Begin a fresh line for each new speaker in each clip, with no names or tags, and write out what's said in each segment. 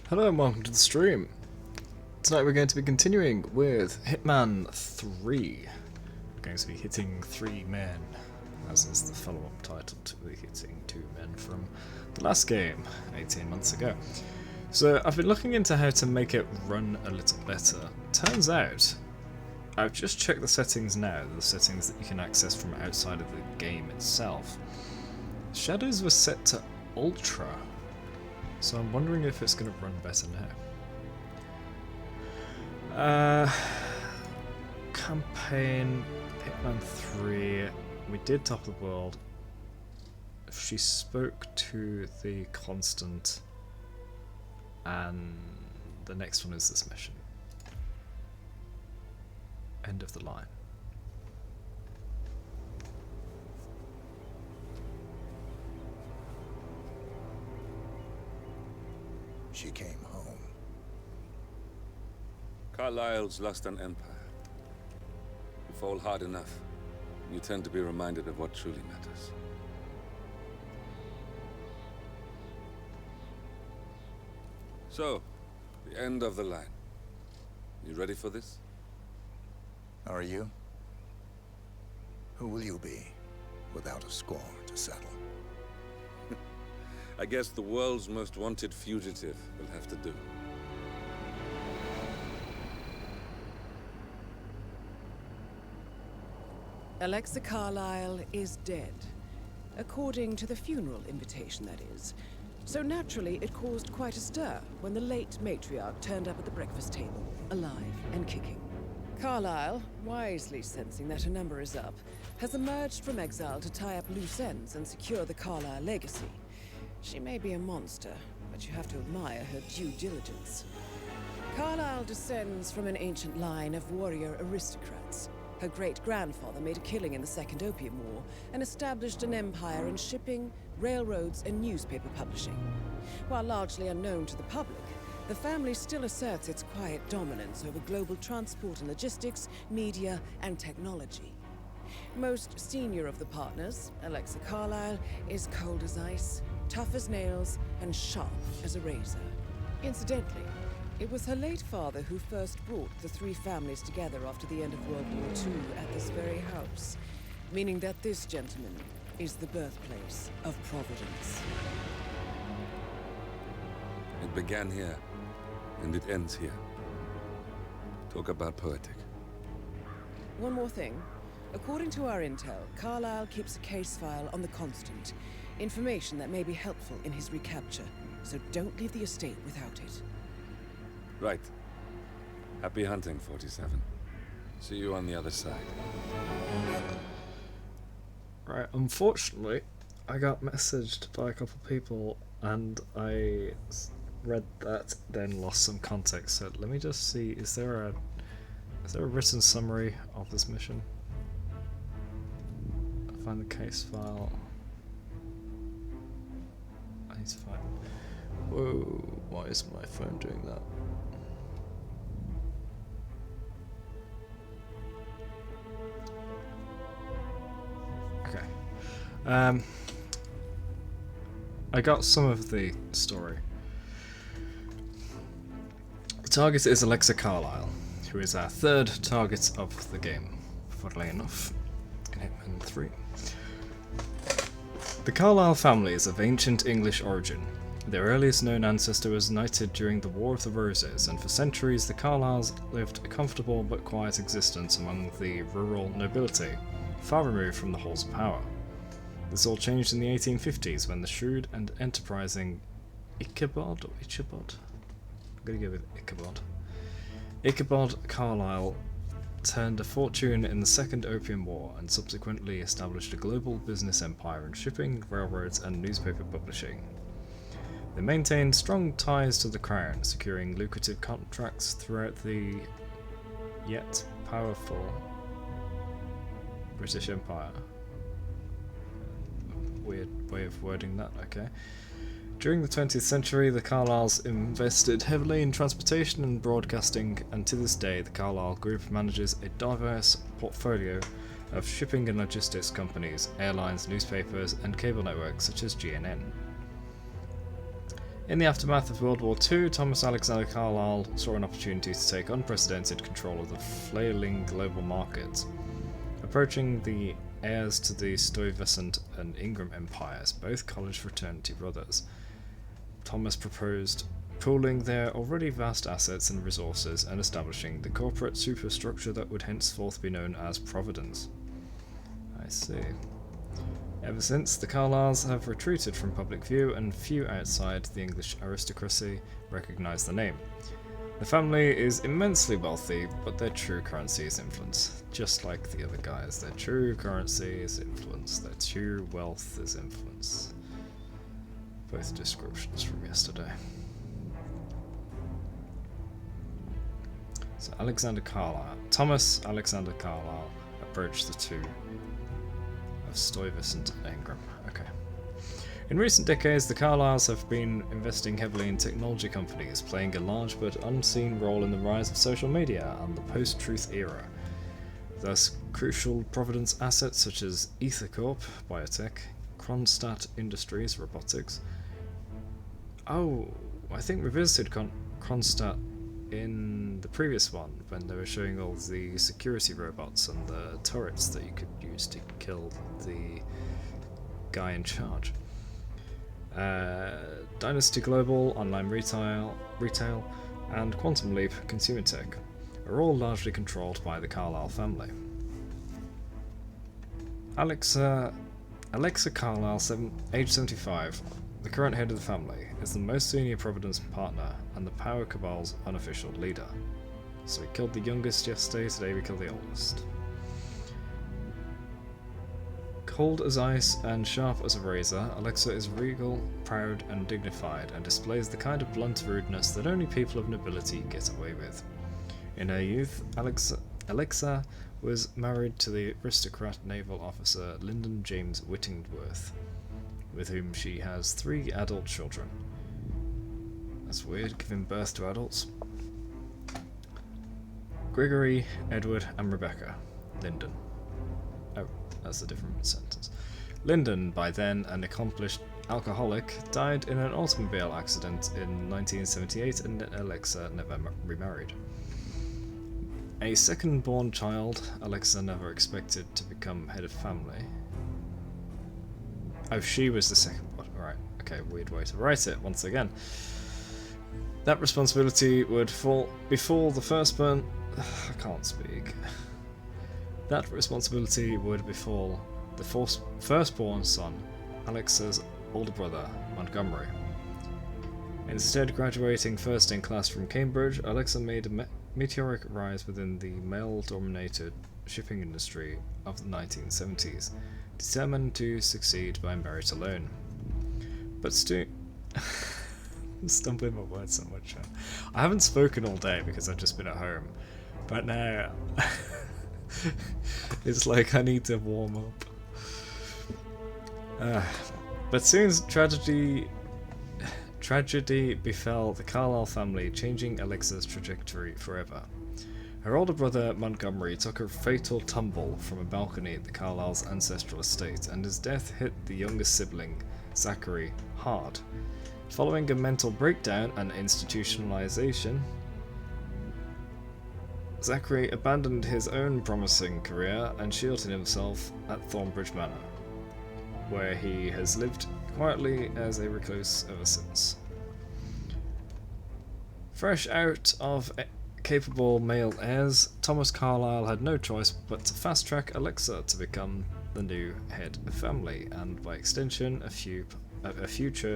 Hello and welcome to the stream. Tonight we're going to be continuing with Hitman 3. We're going to be hitting 3 men, as is the follow-up title to the hitting 2 men from the last game, 18 months ago. So I've been looking into how to make it run a little better. Turns out, I've just checked the settings now, the settings that you can access from outside of the game itself. Shadows were set to Ultra. So I'm wondering if it's going to run better now. Campaign, Hitman 3, we did Top of the World. She spoke to the Constant, and the next one is this mission. End of the line.
She came home.
Carlyle's lost an empire. You fall hard enough, you tend to be reminded of what truly matters. So, the end of the line. You ready for this?
Are you? Who will you be without a score to settle?
I guess the world's most wanted fugitive will have to do.
Alexa Carlyle is dead. According to the funeral invitation, that is. So naturally, it caused quite a stir when the late matriarch turned up at the breakfast table, alive and kicking. Carlyle, wisely sensing that her number is up, has emerged from exile to tie up loose ends and secure the Carlyle legacy. She may be a monster, but you have to admire her due diligence. Carlyle descends from an ancient line of warrior aristocrats. Her great-grandfather made a killing in the Second Opium War and established an empire in shipping, railroads, and newspaper publishing. While largely unknown to the public, the family still asserts its quiet dominance over global transport and logistics, media, and technology. Most senior of the partners, Alexa Carlyle, is cold as ice, tough as nails, and sharp as a razor. Incidentally, it was her late father who first brought the 3 families together after the end of World War II at this very house, meaning that this gentleman is the birthplace of Providence.
It began here, and it ends here. Talk about poetic.
One more thing. According to our intel, Carlyle keeps a case file on the Constant. Information that may be helpful in his recapture, so don't leave the estate without it.
Right. Happy hunting, 47. See you on the other side.
Right, unfortunately, I got messaged by a couple people and I read that, then lost some context. So let me just see, is there a written summary of this mission? I'll find the case file. I need to find... Whoa, why is my phone doing that? Okay. I got some of the story. The target is Alexa Carlyle, who is our 3rd target of the game, funnily enough, in Hitman 3. The Carlyle family is of ancient English origin. Their earliest known ancestor was knighted during the War of the Roses, and for centuries the Carlyles lived a comfortable but quiet existence among the rural nobility, far removed from the halls of power. This all changed in the 1850s when the shrewd and enterprising Ichabod? I'm gonna go with Ichabod. Ichabod Carlyle turned a fortune in the Second Opium War and subsequently established a global business empire in shipping, railroads, and newspaper publishing. They maintained strong ties to the crown, securing lucrative contracts throughout the yet powerful British Empire. Weird way of wording that, okay. During the 20th century, the Carlyles invested heavily in transportation and broadcasting, and to this day the Carlyle Group manages a diverse portfolio of shipping and logistics companies, airlines, newspapers, and cable networks such as GNN. In the aftermath of World War II, Thomas Alexander Carlyle saw an opportunity to take unprecedented control of the flailing global market. Approaching the heirs to the Stuyvesant and Ingram empires, both college fraternity brothers, Thomas proposed pooling their already vast assets and resources and establishing the corporate superstructure that would henceforth be known as Providence. I see. Ever since, the Carlyles have retreated from public view, and few outside the English aristocracy recognise the name. The family is immensely wealthy, but their true currency is influence. Just like the other guys, their true currency is influence. Their true wealth is influence. Both descriptions from yesterday. So Thomas Alexander Carlyle approached the two of Stuyvesant and Ingram. Okay. In recent decades, the Carlyles have been investing heavily in technology companies, playing a large but unseen role in the rise of social media and the post-truth era. Thus, crucial Providence assets such as EtherCorp, biotech, Kronstadt Industries, robotics. Oh, I think we visited Kronstadt in the previous one when they were showing all the security robots and the turrets that you could use to kill the guy in charge. Dynasty Global, online retail, and Quantum Leap consumer tech are all largely controlled by the Carlyle family. Alexa Carlyle, age 75, the current head of the family, is the most senior Providence partner and the power cabal's unofficial leader. So we killed the youngest yesterday, today we kill the oldest. Cold as ice and sharp as a razor, Alexa is regal, proud and dignified, and displays the kind of blunt rudeness that only people of nobility get away with. In her youth, Alexa was married to the aristocrat naval officer Lyndon James Whittingworth, with whom she has 3 adult children. That's weird, giving birth to adults. Gregory, Edward, and Rebecca. Lyndon. Oh, that's a different sentence. Lyndon, by then an accomplished alcoholic, died in an automobile accident in 1978, and Alexa never remarried. A second-born child, Alexa never expected to become head of family. Oh, she was the second one. Right, okay, weird way to write it once again. That responsibility would befall the firstborn. I can't speak. That responsibility would befall the firstborn son, Alexa's older brother, Montgomery. Instead, graduating first in class from Cambridge, Alexa made a meteoric rise within the male-dominated shipping industry of the 1970s, determined to succeed by merit alone. But I'm stumbling my words so much. I haven't spoken all day because I've just been at home, but now it's like I need to warm up. But soon tragedy befell the Carlyle family, changing Alexa's trajectory forever. Her older brother Montgomery took a fatal tumble from a balcony at the Carlyle's ancestral estate, and his death hit the youngest sibling, Zachary, hard. Following a mental breakdown and institutionalization, Zachary abandoned his own promising career and shielded himself at Thornbridge Manor, where he has lived quietly as a recluse ever since. Fresh out of capable male heirs, Thomas Carlyle had no choice but to fast-track Alexa to become the new head of family, and by extension, a future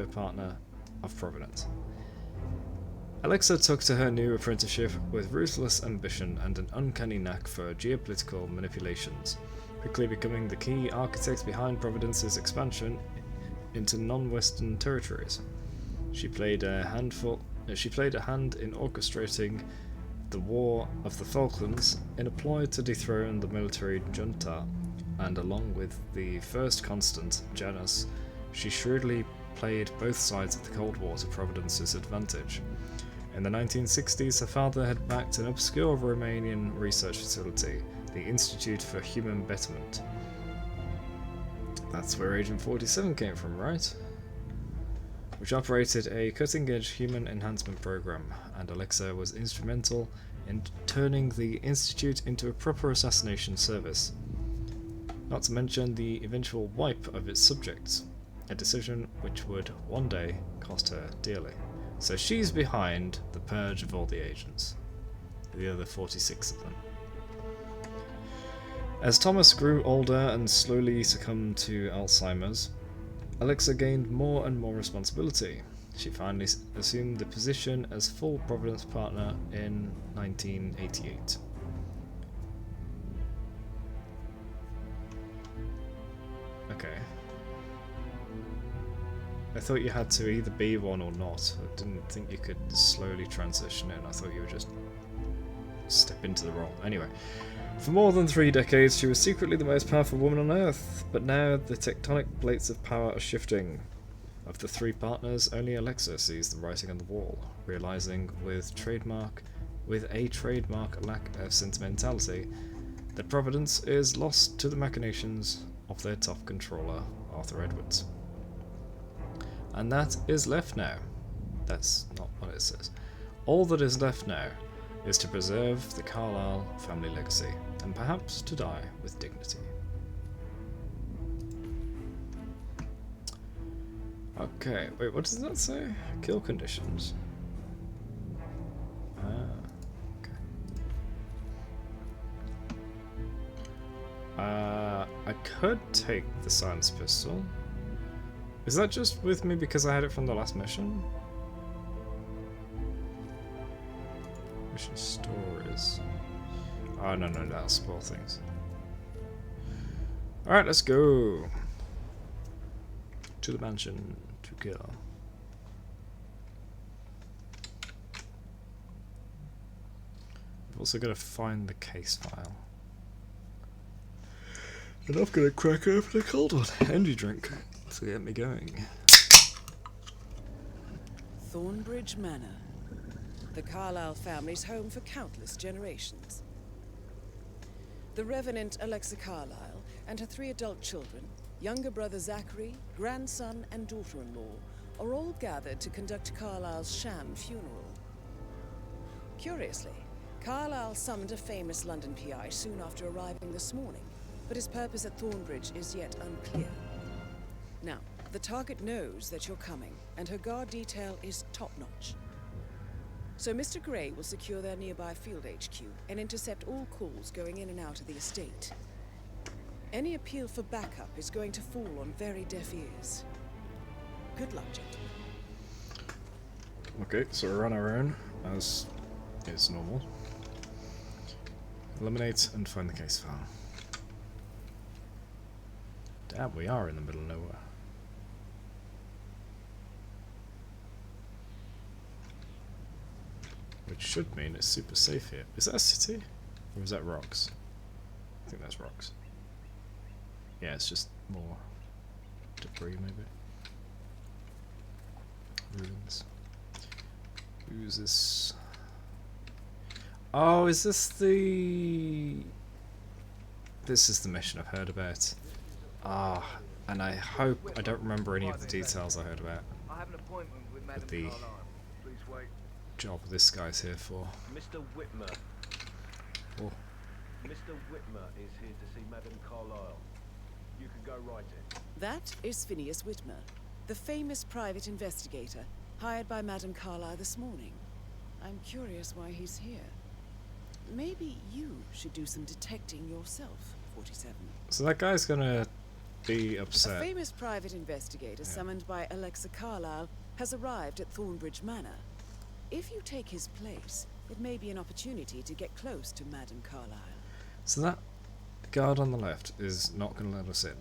partner of Providence. Alexa took to her new apprenticeship with ruthless ambition and an uncanny knack for geopolitical manipulations, quickly becoming the key architect behind Providence's expansion into non-Western territories. She played a hand in orchestrating the War of the Falklands in a ploy to dethrone the military junta, and along with the first constant, Janus, she shrewdly played both sides of the Cold War to Providence's advantage. In the 1960s, her father had backed an obscure Romanian research facility, the Institute for Human which operated a cutting-edge human enhancement program, and Alexa was instrumental in turning the Institute into a proper assassination service. Not to mention the eventual wipe of its subjects, a decision which would one day cost her dearly. So she's behind the purge of all the agents, the other 46 of them. As Thomas grew older and slowly succumbed to Alzheimer's, Alexa gained more and more responsibility. She finally assumed the position as full Providence partner in 1988. Okay. I thought you had to either be one or not. I didn't think you could slowly transition in. I thought you would just step into the role. Anyway, for more than 3 decades, she was secretly the most powerful woman on Earth. But now the tectonic plates of power are shifting. Of the 3 partners, only Alexa sees the writing on the wall, realizing with a trademark lack of sentimentality that Providence is lost to the machinations of their top controller, Arthur Edwards. And that is left now. That's not what it says. All that is left now is to preserve the Carlyle family legacy, and perhaps to die with dignity. Okay, wait, what does that say? Kill conditions. Okay. I could take the science pistol. Is that just with me because I had it from the last mission? Mission stories. Oh, no, that'll spoil things. Alright, let's go. To the mansion to kill. I've also got to find the case file. And I've got to crack open a cold one. Energy drink to get me going.
Thornbridge Manor. The Carlyle family's home for countless generations. The Revenant Alexa Carlyle and her 3 adult children, younger brother Zachary, grandson and daughter-in-law, are all gathered to conduct Carlyle's sham funeral. Curiously, Carlyle summoned a famous London PI soon after arriving this morning, but his purpose at Thornbridge is yet unclear. Now, the target knows that you're coming, and her guard detail is top-notch. So Mr. Gray will secure their nearby field HQ and intercept all calls going in and out of the estate. Any appeal for backup is going to fall on very deaf ears. Good luck, gentlemen.
Okay, so we're on our own, as is normal. Eliminate and find the case file. Damn, we are in the middle of nowhere. Which should mean it's super safe here. Is that a city? Or is that rocks? I think that's rocks. Yeah, it's just more debris, maybe. Ruins. Who's this? Oh, is this the... This is the mission I've heard about. Ah, and I hope I don't remember any of the details I heard about.
I have an appointment with Madam
the
Carlyle. Please wait.
job this guy's here for.
Mr. Whitmer.
Oh,
Mr. Whitmer is here to see Madam Carlyle. You can go right in.
That is Phineas Whitmer, the famous private investigator hired by Madam Carlyle this morning. I'm curious why he's here. Maybe you should do some detecting yourself, 47.
so that guy's gonna be
A
upset.
famous private investigator summoned by Alexa Carlyle has arrived at Thornbridge Manor. If you take his place, it may be an opportunity to get close to Madam Carlyle.
So that guard on the left is not gonna let us in.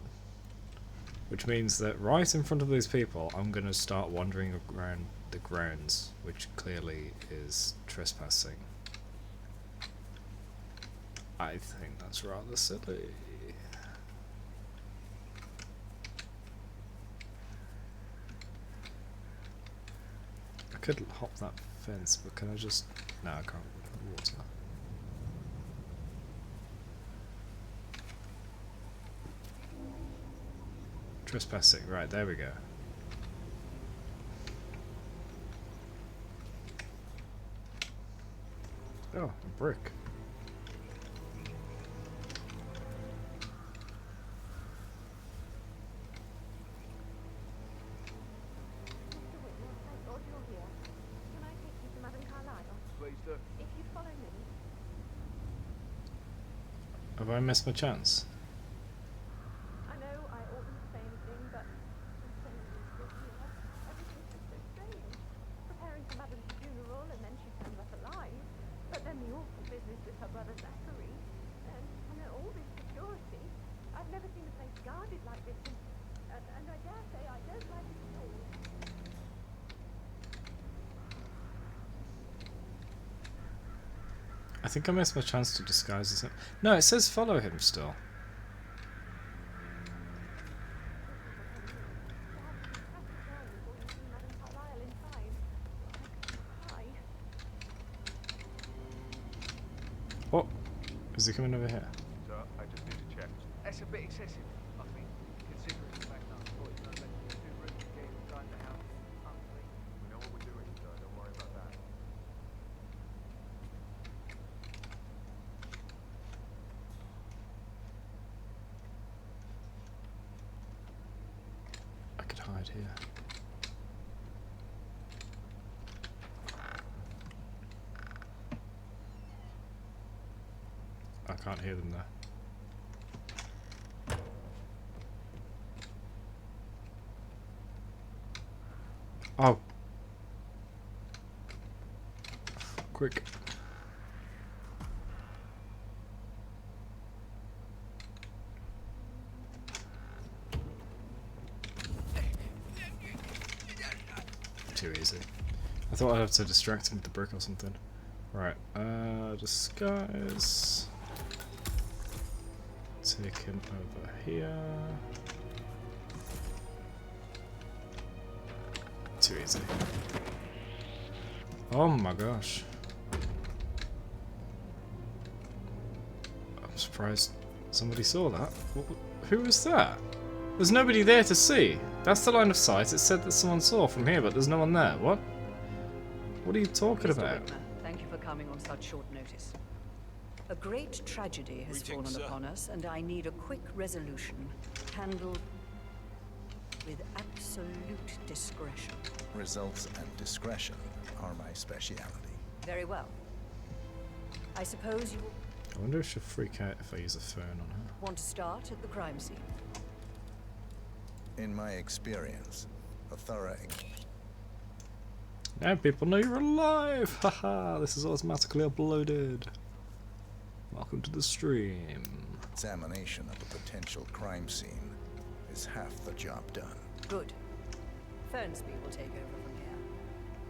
Which means that right in front of these people, I'm gonna start wandering around the grounds, which clearly is trespassing. I think that's rather silly. I could hop that fence, but can I just... No, I can't. Water. Trespassing, right, there we go. Oh, a brick.
Please do.
Have I missed my chance?
I know I oughtn't say anything, but I'm saying this here. Everything's just so strange. Preparing for Madame's funeral, and then she turns up alive. But then the awful business with her brother Zachary. And all this security. I've never seen a place guarded like this, and I dare say I don't like it at all.
I think I missed my chance to disguise as him. No, it says follow him still. What? Is he coming over here?
Sir, I just need to check. That's a bit excessive, I think, considering the fact that I've got no less than 2 rooms to get inside the house. We know what we're doing, sir. Don't worry about that.
I could hide here. I can't hear them there. Oh. Quick. Too easy. I thought I'd have to distract him with the brick or something. Right, disguise. Take him over here. Too easy. Oh my gosh. I'm surprised somebody saw that. Who was that? There's nobody there to see. That's the line of sight. It said that someone saw from here, but there's no one there. What? What are you talking
Mr.
about?
Whitman, thank you for coming on such short notice. A great tragedy has fallen upon us, and I need a quick resolution, handled with absolute discretion.
Results and discretion are my speciality.
Very well. I suppose you
I wonder if she'll freak out if I use a phone on her.
want to start at the crime scene.
In my experience, a thorough
Now people know you're alive! Haha, this is automatically uploaded. Welcome to the stream.
examination of a potential crime scene is half the job done.
Good. Fernsby will take over from here.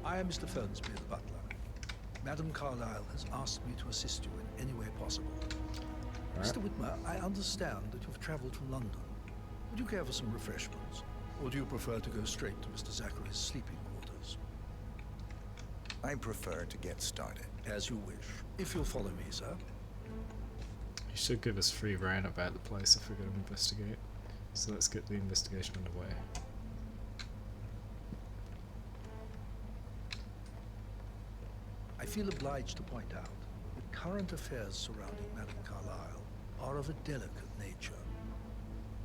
I am Mr. Fernsby, the butler. Madame Carlyle has asked me to assist you in any way possible.
Alright.
Mr. Whitmer, I understand that you've traveled from London. Would you care for some refreshments? Or do you prefer to go straight to Mr. Zachary's sleeping quarters?
I prefer to get started.
As you wish. If you'll follow me, sir.
You should give us free rein about the place if we're going to investigate. So let's get the investigation underway.
I feel obliged to point out that current affairs surrounding Madame Carlyle are of a delicate nature.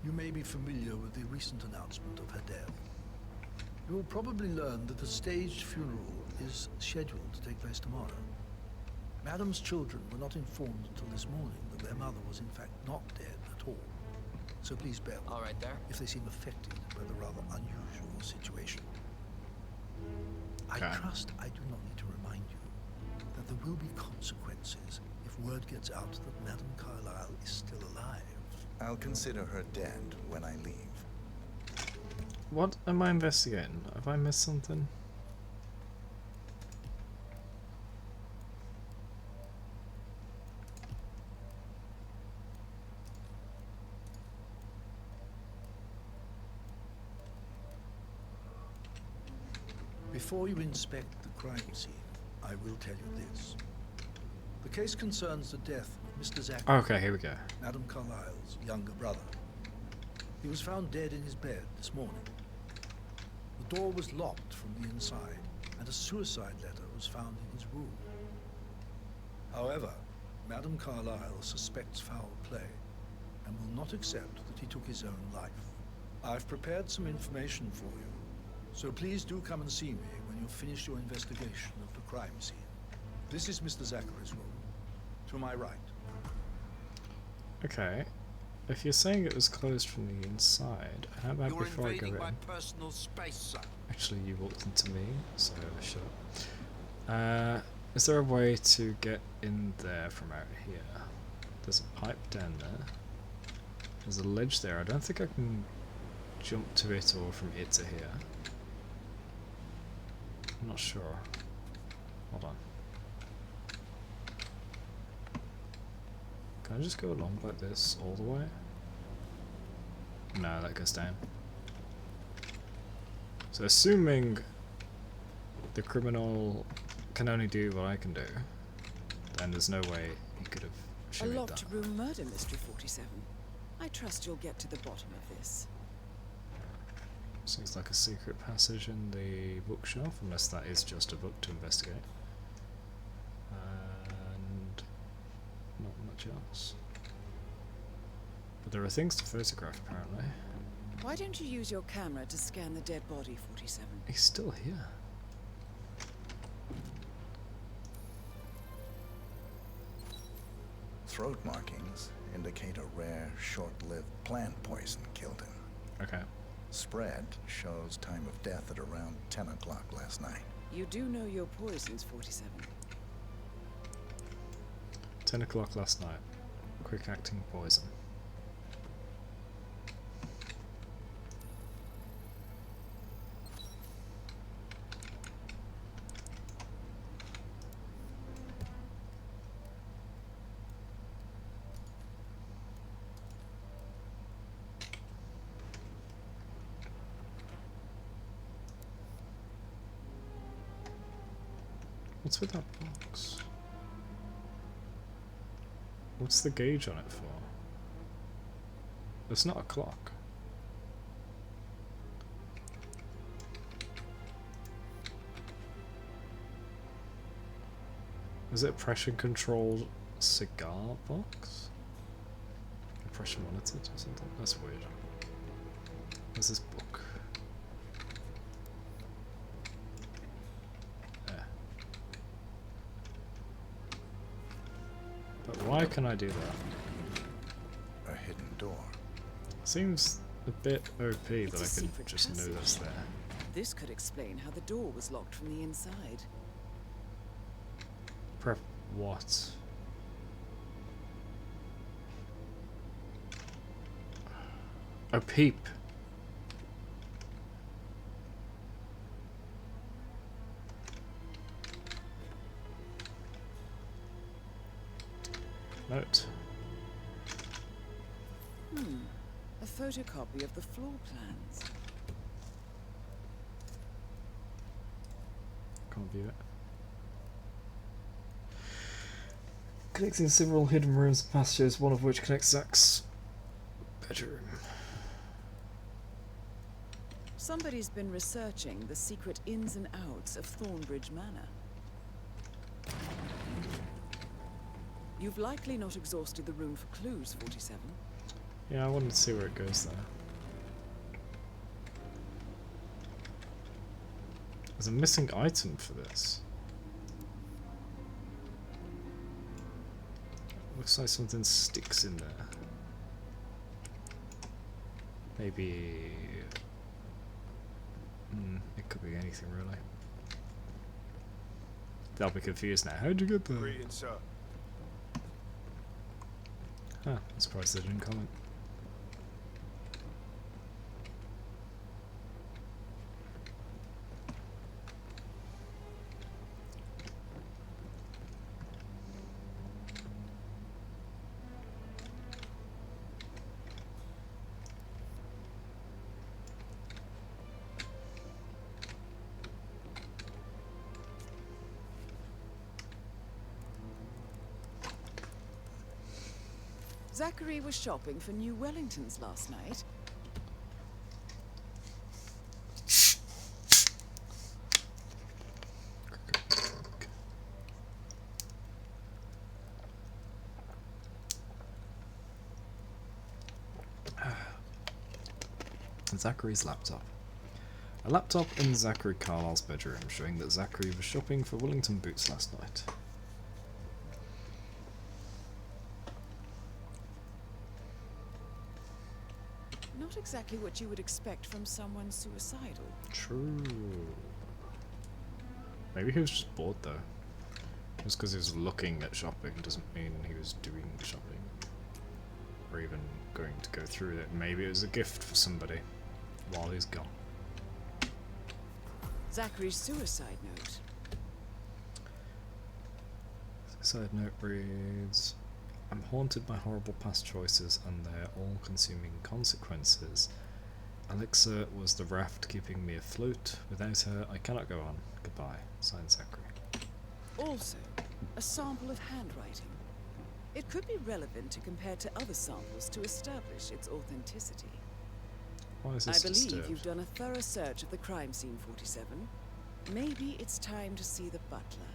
You may be familiar with the recent announcement of her death. You will probably learn that a staged funeral is scheduled to take place tomorrow. Madame's children were not informed until this morning that their mother was in fact not dead at all. So please bear with
All right there.
if they seem affected by the rather unusual situation. I
Okay.
trust I do not need to remind you that there will be consequences if word gets out that Madame Carlyle is still alive.
I'll consider her dead when I leave.
What am I investigating? Have I missed something?
Before you inspect the crime scene, I will tell you this. The case concerns the death of Mr. Zachary,
Okay, here we go.
Madame Carlyle's younger brother. He was found dead in his bed this morning. The door was locked from the inside, and a suicide letter was found in his room. However, Madame Carlyle suspects foul play and will not accept that he took his own life. I've prepared some information for you, so please do come and see me when you've finished your investigation of the crime scene. This is Mr. Zachary's room. To my right.
Okay. If you're saying it was closed from the inside, how about
You're
before I go
invading my
in?
personal space, sir.
Actually, you walked into me, so shut up. Is there a way to get in there from out here? There's a pipe down there. There's a ledge there. I don't think I can jump to it or from it to here. I'm not sure. Hold on. Can I just go along like this all the way? No, that goes down. So assuming the criminal can only do what I can do, then there's no way he could have
A
shimmied that.
locked room murder mystery, 47. I trust you'll get to the bottom of this.
Seems like a secret passage in the bookshelf, unless that is just a book to investigate. And not much else. But there are things to photograph, apparently.
Why don't you use your camera to scan the dead body, 47?
He's still here.
Throat markings indicate a rare, short-lived plant poison killed him.
Okay.
Spread shows time of death at around 10 o'clock last night.
You do know your poisons, 47.
10 o'clock last night. Quick acting poison. What's with that box? What's the gauge on it for? It's not a clock. Is it a pressure controlled cigar box? Pressure monitored or something? That's weird. Where's this book? But why can I do that?
A hidden door.
Seems a bit OP that
It's a
I can
secret
just
passage.
notice there.
This could explain how the door was locked from the inside.
Prep what? A peep. Note.
A photocopy of the floor plans.
Can't view it. Connecting several hidden rooms and passages, one of which connects Zach's bedroom.
Somebody's been researching the secret ins and outs of Thornbridge Manor. You've likely not exhausted the room for clues, 47.
Yeah, I wanted to see where it goes there. There's a missing item for this. Looks like something sticks in there. Maybe... it could be anything, really. They'll be confused now. How'd you get there?
Greetings, sir.
Huh, I'm surprised they didn't comment.
Zachary was shopping for new Wellingtons last night.
Zachary's laptop. A laptop in Zachary Carlisle's bedroom, showing that Zachary was shopping for Wellington boots last night.
Not exactly what you would expect from someone suicidal.
True. Maybe he was just bored though. Just because he was looking at shopping doesn't mean he was doing shopping. Or even going to go through it. Maybe it was a gift for somebody while he's gone.
Zachary's suicide note.
Suicide note reads, I'm haunted by horrible past choices and their all-consuming consequences. Alexa was the raft keeping me afloat. Without her, I cannot go on. Goodbye. Signed, Zachary.
Also, a sample of handwriting. It could be relevant to compare to other samples to establish its authenticity.
Why is
I
this
believe
disturbed?
you've done a thorough search of the crime scene, 47. Maybe it's time to see the butler.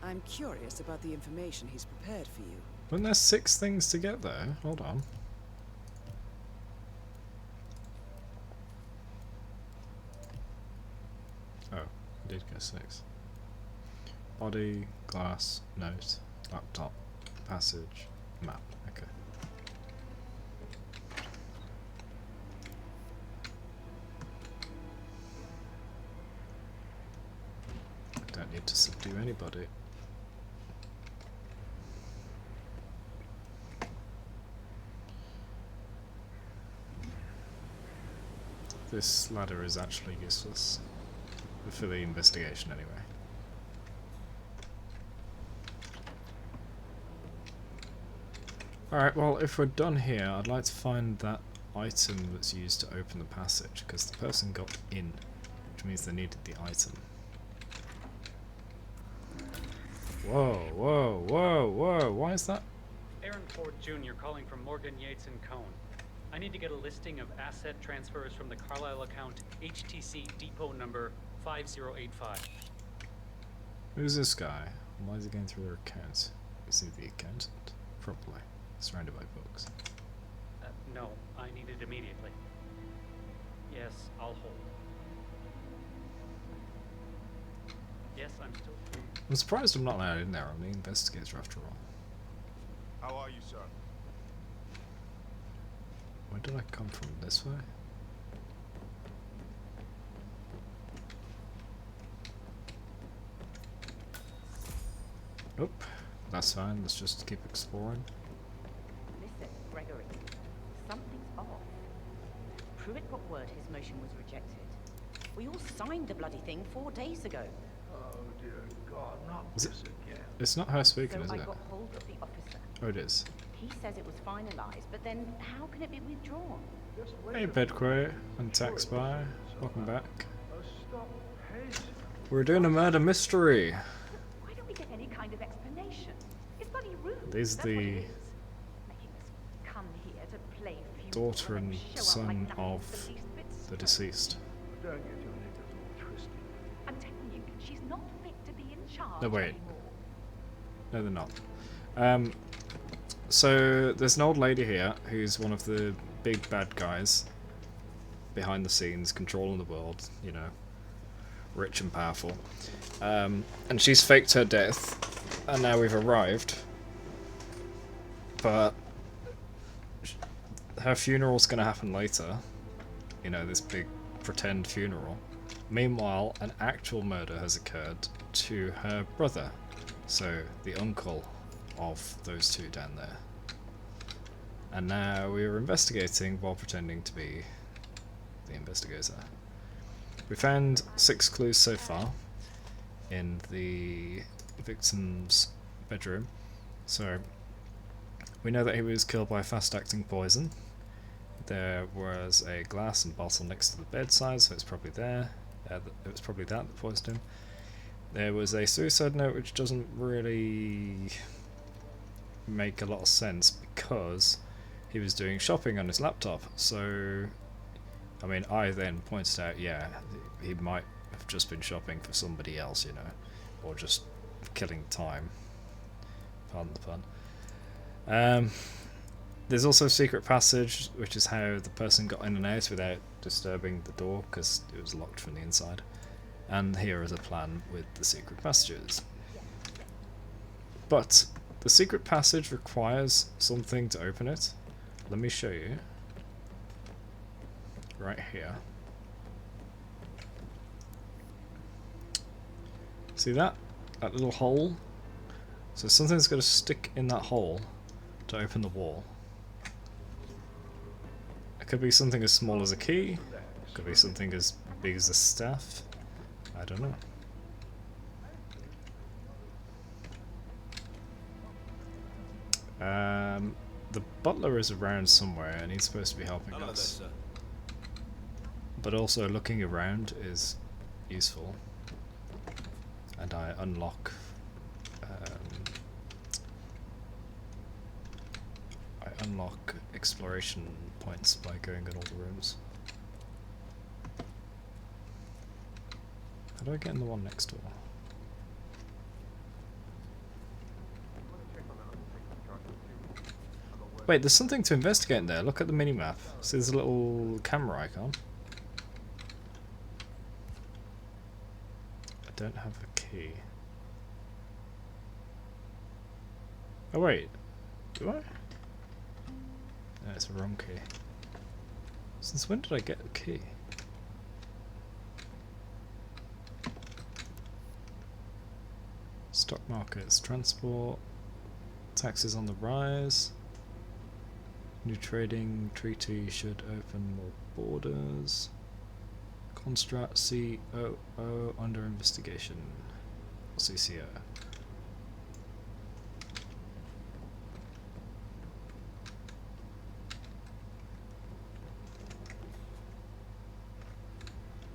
I'm curious about the information he's prepared for you.
Weren't there 6 things to get there? Hold on. Oh, I did go 6. Body, glass, note, laptop, passage, map. Okay. I don't need to subdue anybody. This ladder is actually useless. For the investigation, anyway. Alright, well, if we're done here, I'd like to find that item that's used to open the passage, because the person got in, which means they needed the item. Whoa, whoa, whoa, whoa, why is that?
Aaron Ford Jr. calling from Morgan, Yates & Cohn. I need to get a listing of asset transfers from the Carlisle account HTC depot number 5085.
Who's this guy? Why is he going through their accounts? Is he the accountant? Probably. Surrounded by books.
No, I need it immediately. Yes, I'll hold. Yes, I'm still...
I'm surprised I'm not allowed in there. I'm the investigator after all.
How are you, sir?
Where did I come from? This way? Nope. That's fine. Let's just keep exploring.
Listen, Gregory. Something's off. Pruitt got word his motion was rejected. We all signed the bloody thing 4 days ago.
Oh dear God, not
Is
this again.
It's not her speaking,
So
is
I
it?
got hold of the officer.
Oh, it is.
He says it was finalized, but then how can it be withdrawn?
Just wait
Hey,
a
Bedquay and Tax Spy. Welcome back.
Stop pacing.
We're doing a murder mystery.
Why don't we get any kind of explanation? It's bloody rude.
These
That's what
the
it is. Making us come here to play funeral
daughter
and
and
show up
son
like nothing's
of
the least bit
the
special.
deceased.
Don't get your knickers all twisted.
I'm telling you, she's not fit to be in charge
No, wait.
anymore.
No, they're not. So there's an old lady here who's one of the big bad guys behind the scenes, controlling the world, you know, rich and powerful. And she's faked her death, and now we've arrived. But her funeral's gonna happen later. You know, this big pretend funeral. Meanwhile, an actual murder has occurred to her brother. So, the uncle of those two down there. And now we are investigating while pretending to be the investigator. We found 6 clues so far in the victim's bedroom. So, we know that he was killed by fast-acting poison. There was a glass and bottle next to the bedside, so it's probably there. It was probably that poisoned him. There was a suicide note which doesn't really make a lot of sense because he was doing shopping on his laptop. So, I mean, I then pointed out, yeah, he might have just been shopping for somebody else, you know, or just killing time. Pardon the pun. There's also a secret passage, which is how the person got in and out without disturbing the door, because it was locked from the inside. And here is a plan with the secret passages. But the secret passage requires something to open it. Let me show you. Right here. See that? That little hole? So something's got to stick in that hole to open the wall. It could be something as small as a key. It could be something as big as a staff. I don't know. The butler is around somewhere and he's supposed to be helping us. But also looking around is useful. And I unlock exploration points by going in all the rooms. How do I get in the one next door? Wait, there's something to investigate in there. Look at the minimap. See, there's a little camera icon. I don't have a key. Oh wait, do I? No, it's a wrong key. Since when did I get a key? Stock markets, transport, taxes on the rise. New trading treaty should open more borders. Construct COO under investigation. CCO.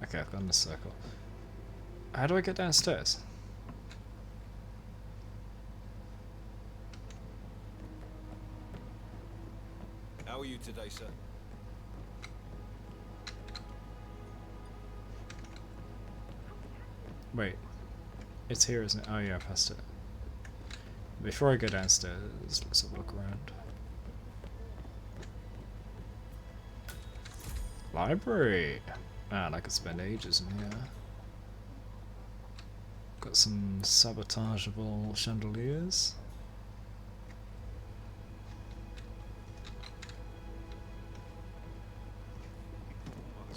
Okay, I've gone in a circle. How do I get downstairs?
How are you today, sir?
Wait. It's here, isn't it? Oh yeah, I passed it. Before I go downstairs, let's have a look around. Library! Man, I could spend ages in here. Got some sabotageable chandeliers.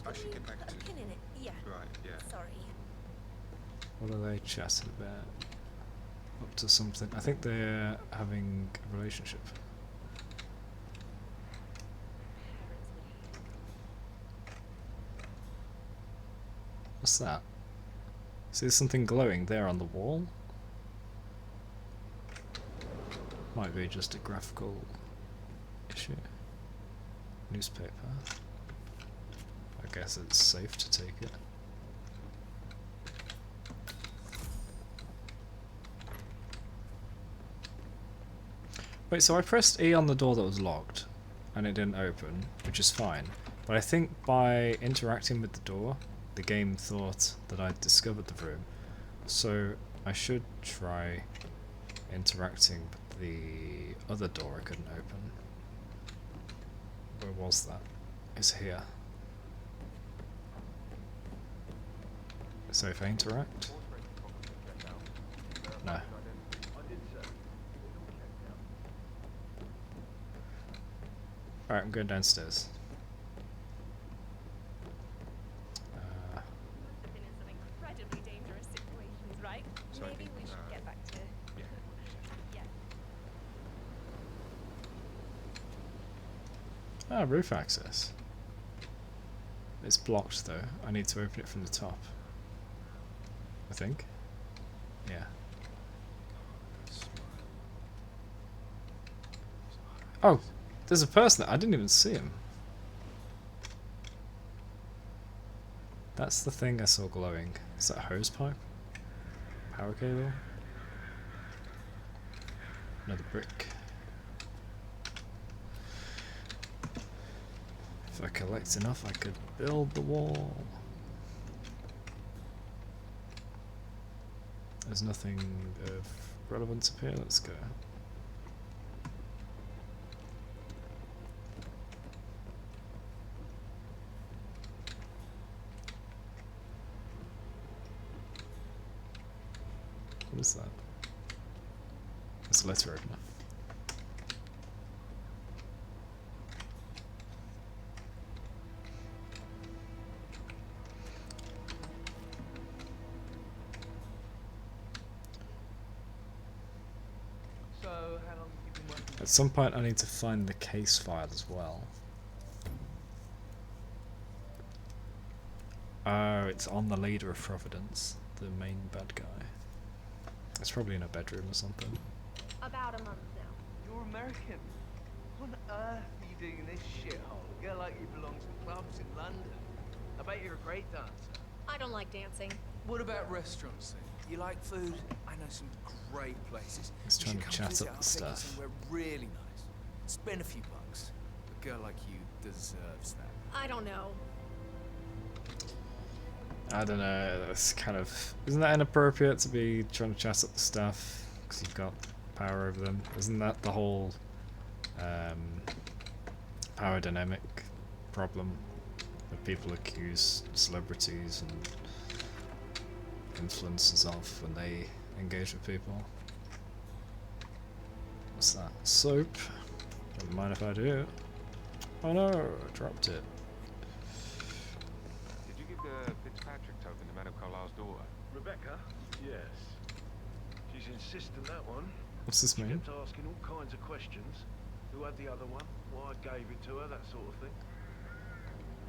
I should get back to...
A pin in it, yeah.
Right, yeah.
Sorry.
What are they chatting about? Up to something. I think they're having a relationship. What's that? See, there's something glowing there on the wall. Might be just a graphical issue. Newspaper. I guess it's safe to take it. Wait, so I pressed E on the door that was locked and it didn't open, which is fine. But I think by interacting with the door, the game thought that I'd discovered the room. So I should try interacting with the other door I couldn't open. Where was that? It's here. So if I interact? No. Alright, I'm going downstairs.
Been in some incredibly dangerous situations, right?
So I
Maybe
think,
we should get back to...
yeah.
Yeah.
Ah, roof access. It's blocked though. I need to open it from the top. I think. Yeah. Oh, there's a person there. I didn't even see him. That's the thing I saw glowing. Is that a hose pipe? Power cable? Another brick. If I collect enough, I could build the wall. There's nothing of relevance up here. Let's go. What is that? It's a letter opener.
So, how long have you been working?
At some point I need to find the case file as well. Oh, it's on the leader of Providence, the main bad guy. It's probably in a bedroom or something.
About a month now.
You're American. What on earth are you doing in this shithole? A girl like you belongs to clubs in London. I bet you're a great dancer.
I don't like dancing.
What about restaurants then? You like food? I know some great places.
He's
You
trying
should
to
come
chat
visit.
up the
I'll take you
stuff.
somewhere really nice. Spend a few bucks. A girl like you deserves that.
I don't know.
I don't know, that's kind of... Isn't that inappropriate to be trying to chat up the staff because you've got power over them? Isn't that the whole power dynamic problem that people accuse celebrities and influencers of when they engage with people? What's that? Soap? Don't mind if I do. Oh no, I dropped it.
Did you give the Fitzpatrick token to Madame Carlyle's daughter?
Rebecca? Yes. She's insistent, that one.
What's this
She
mean?
kept asking all kinds of questions. Who had the other one? Why I gave it to her, that sort of thing.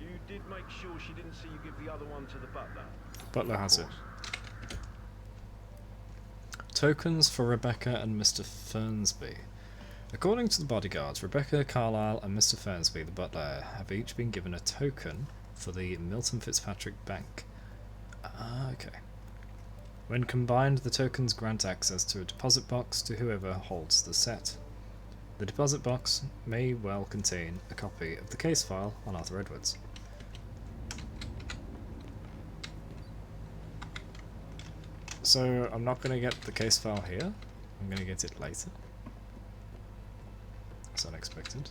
You did make sure she didn't see you give the other one to the butler?
Butler has it. Tokens for Rebecca and Mr. Fernsby. According to the bodyguards, Rebecca Carlyle and Mr. Fernsby, the butler, have each been given a token for the Milton Fitzpatrick Bank. Ah, okay. When combined, the tokens grant access to a deposit box to whoever holds the set. The deposit box may well contain a copy of the case file on Arthur Edwards. So I'm not going to get the case file here, I'm going to get it later. That's unexpected.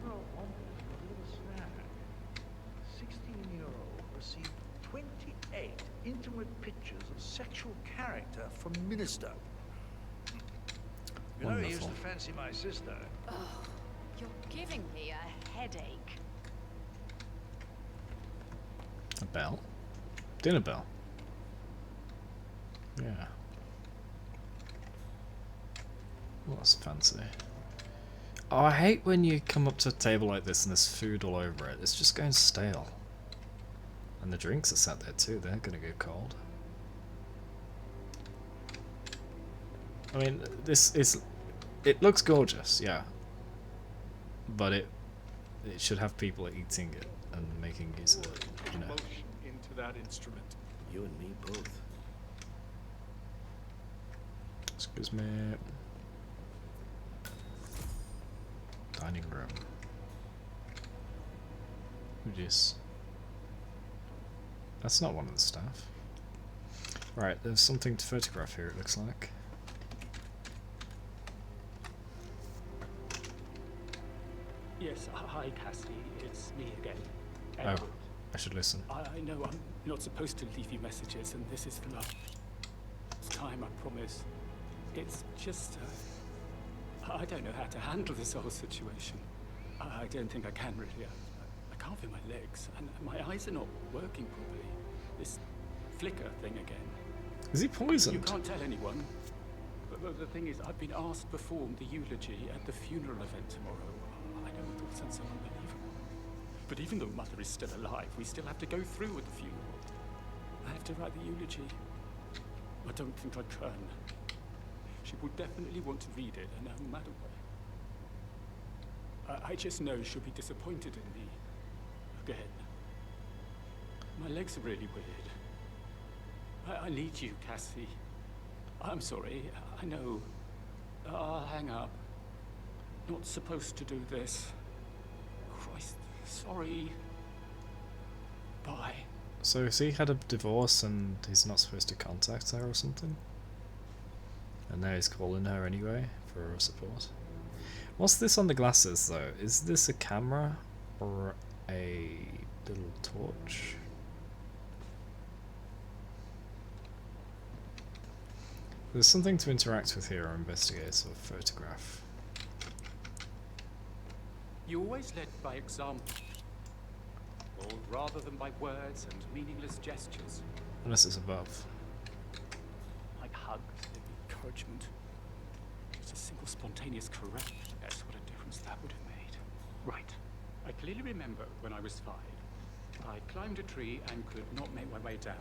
Well, on a little snag. 16-year-old received 28 intimate pictures of sexual character from minister. You know, he used to
Wonderful.
fancy my sister.
Oh, you're giving me a headache.
A bell? Dinner bell. Yeah. Well, that's fancy. Oh, I hate when you come up to a table like this and there's food all over it. It's just going stale. And the drinks are sat there too, they're gonna go cold. I mean, this is... It looks gorgeous, yeah. But it should have people eating it and making use of it, you know.
Emotion into that instrument.
You and me both.
Excuse me. Dining room. Yes. That's not one of the staff. Right, there's something to photograph here, it looks like.
Yes, hi Cassie, it's me again.
Oh,
Edward.
I should listen.
I know I'm not supposed to leave you messages, and this is the last time, I promise. It's just, I don't know how to handle this whole situation. I don't think I can really. I can't feel my legs, and my eyes are not working properly. This flicker thing again.
Is he poisoned?
You can't tell anyone. But the thing is, I've been asked to perform the eulogy at the funeral event tomorrow. I know it all sounds so unbelievable. But even though Mother is still alive, we still have to go through with the funeral. I have to write the eulogy. I don't think I can. She will definitely want to read it, no matter what. I just know she'll be disappointed in me. Again. My legs are really weird. I need you, Cassie. I'm sorry. I know. I'll hang up. Not supposed to do this. Christ, sorry. Bye.
So has he had a divorce and he's not supposed to contact her or something? And now he's calling her anyway for her support. What's this on the glasses though? Is this a camera or a little torch. There's something to interact with here or investigate or photograph.
You always led by example, or rather than by words and meaningless gestures.
Unless it's above.
Like hugs and encouragement. Just a simple spontaneous caress. Guess what a difference that would have made. Right. I clearly remember when I was 5. I climbed a tree and could not make my way down.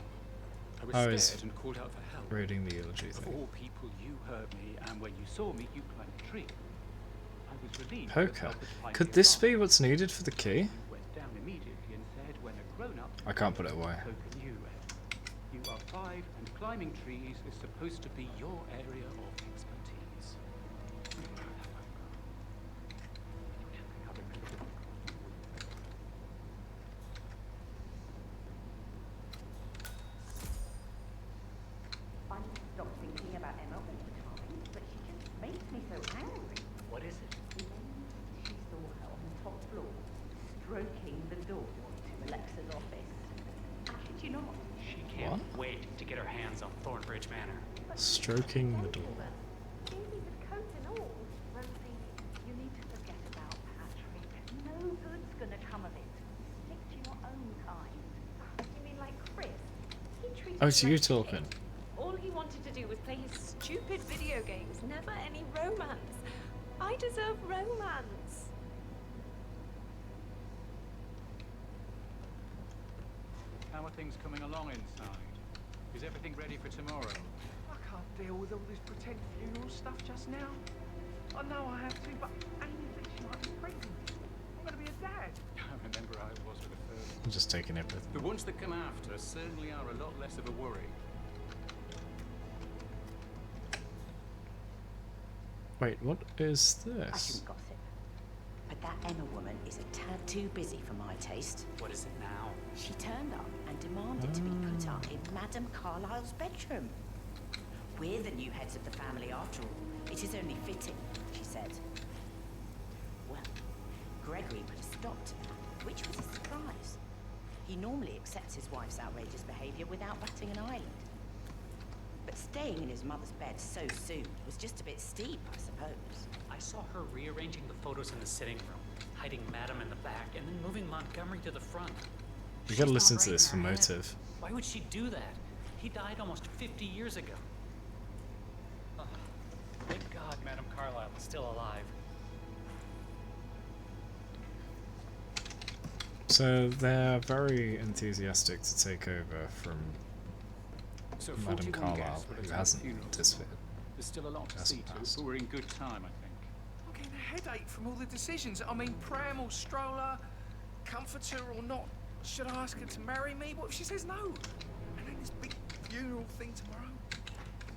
I was scared and called out for help.
Reading the eulogy
Of
thing.
all people, you heard me, and when you saw me, you climbed the tree. I was relieved.
Poker. Could this be what's needed for the key?
Went down immediately and said, when a grown-up
I can't put it away.
Poker knew. You are 5, and climbing trees is supposed to be your area of expertise.
I stop thinking about Emma all the time, but she just makes me so angry.
What is it?
The moment she saw her on the top floor, stroking the door to Alexa's office. I kid you not.
She can't wait to get her hands on Thornbridge Manor.
Stroking the door.
Baby with coat and all.
Rosie, you need to forget about Patrick. No good's gonna come of it. Stick to your own kind.
You mean like Chris? He treated
Oh, it's
me
you
like
talking.
shit. All he wanted to do was play his stupid video games, never any romance. I deserve romance.
How are things coming along inside? Is everything ready for tomorrow?
I can't deal with all this pretend funeral stuff just now. I know I have to, but Amy thinks she might be pregnant. I'm gonna be a dad.
I remember how it was with the first.
I'm just taking it with
The
me.
ones that come after certainly are a lot less of a worry.
Wait, what is
I
this?
shouldn't gossip, but that Emma woman is a tad too busy for my taste.
What is it now?
She turned up and demanded to be put up in Madame Carlyle's bedroom. We're the new heads of the family after all. It is only fitting, she said. Well, Gregory put a stop to that, which was a surprise. He normally accepts his wife's outrageous behavior without batting an eyelid. But staying in his mother's bed so soon was just a bit steep, I suppose.
I saw her rearranging the photos in the sitting room, hiding Madam in the back, and then moving Montgomery to the front.
You gotta
She's
listen
not
to
right
this for
in her head.
motive.
Why would she do that? He died almost 50 years ago. Thank God Madam Carlyle is still alive.
So they're very enthusiastic to take over from
So
Madam
41
Carlyle,
guests will
who
attend
hasn't
the funeral.
participated.
There's still a lot to see
Hasn't
to,
passed.
but we're in good time, I think.
I'm getting a headache from all the decisions. I mean, pram or stroller, comforter or not. Should I ask her to marry me? What if she says no? And then this big funeral thing tomorrow.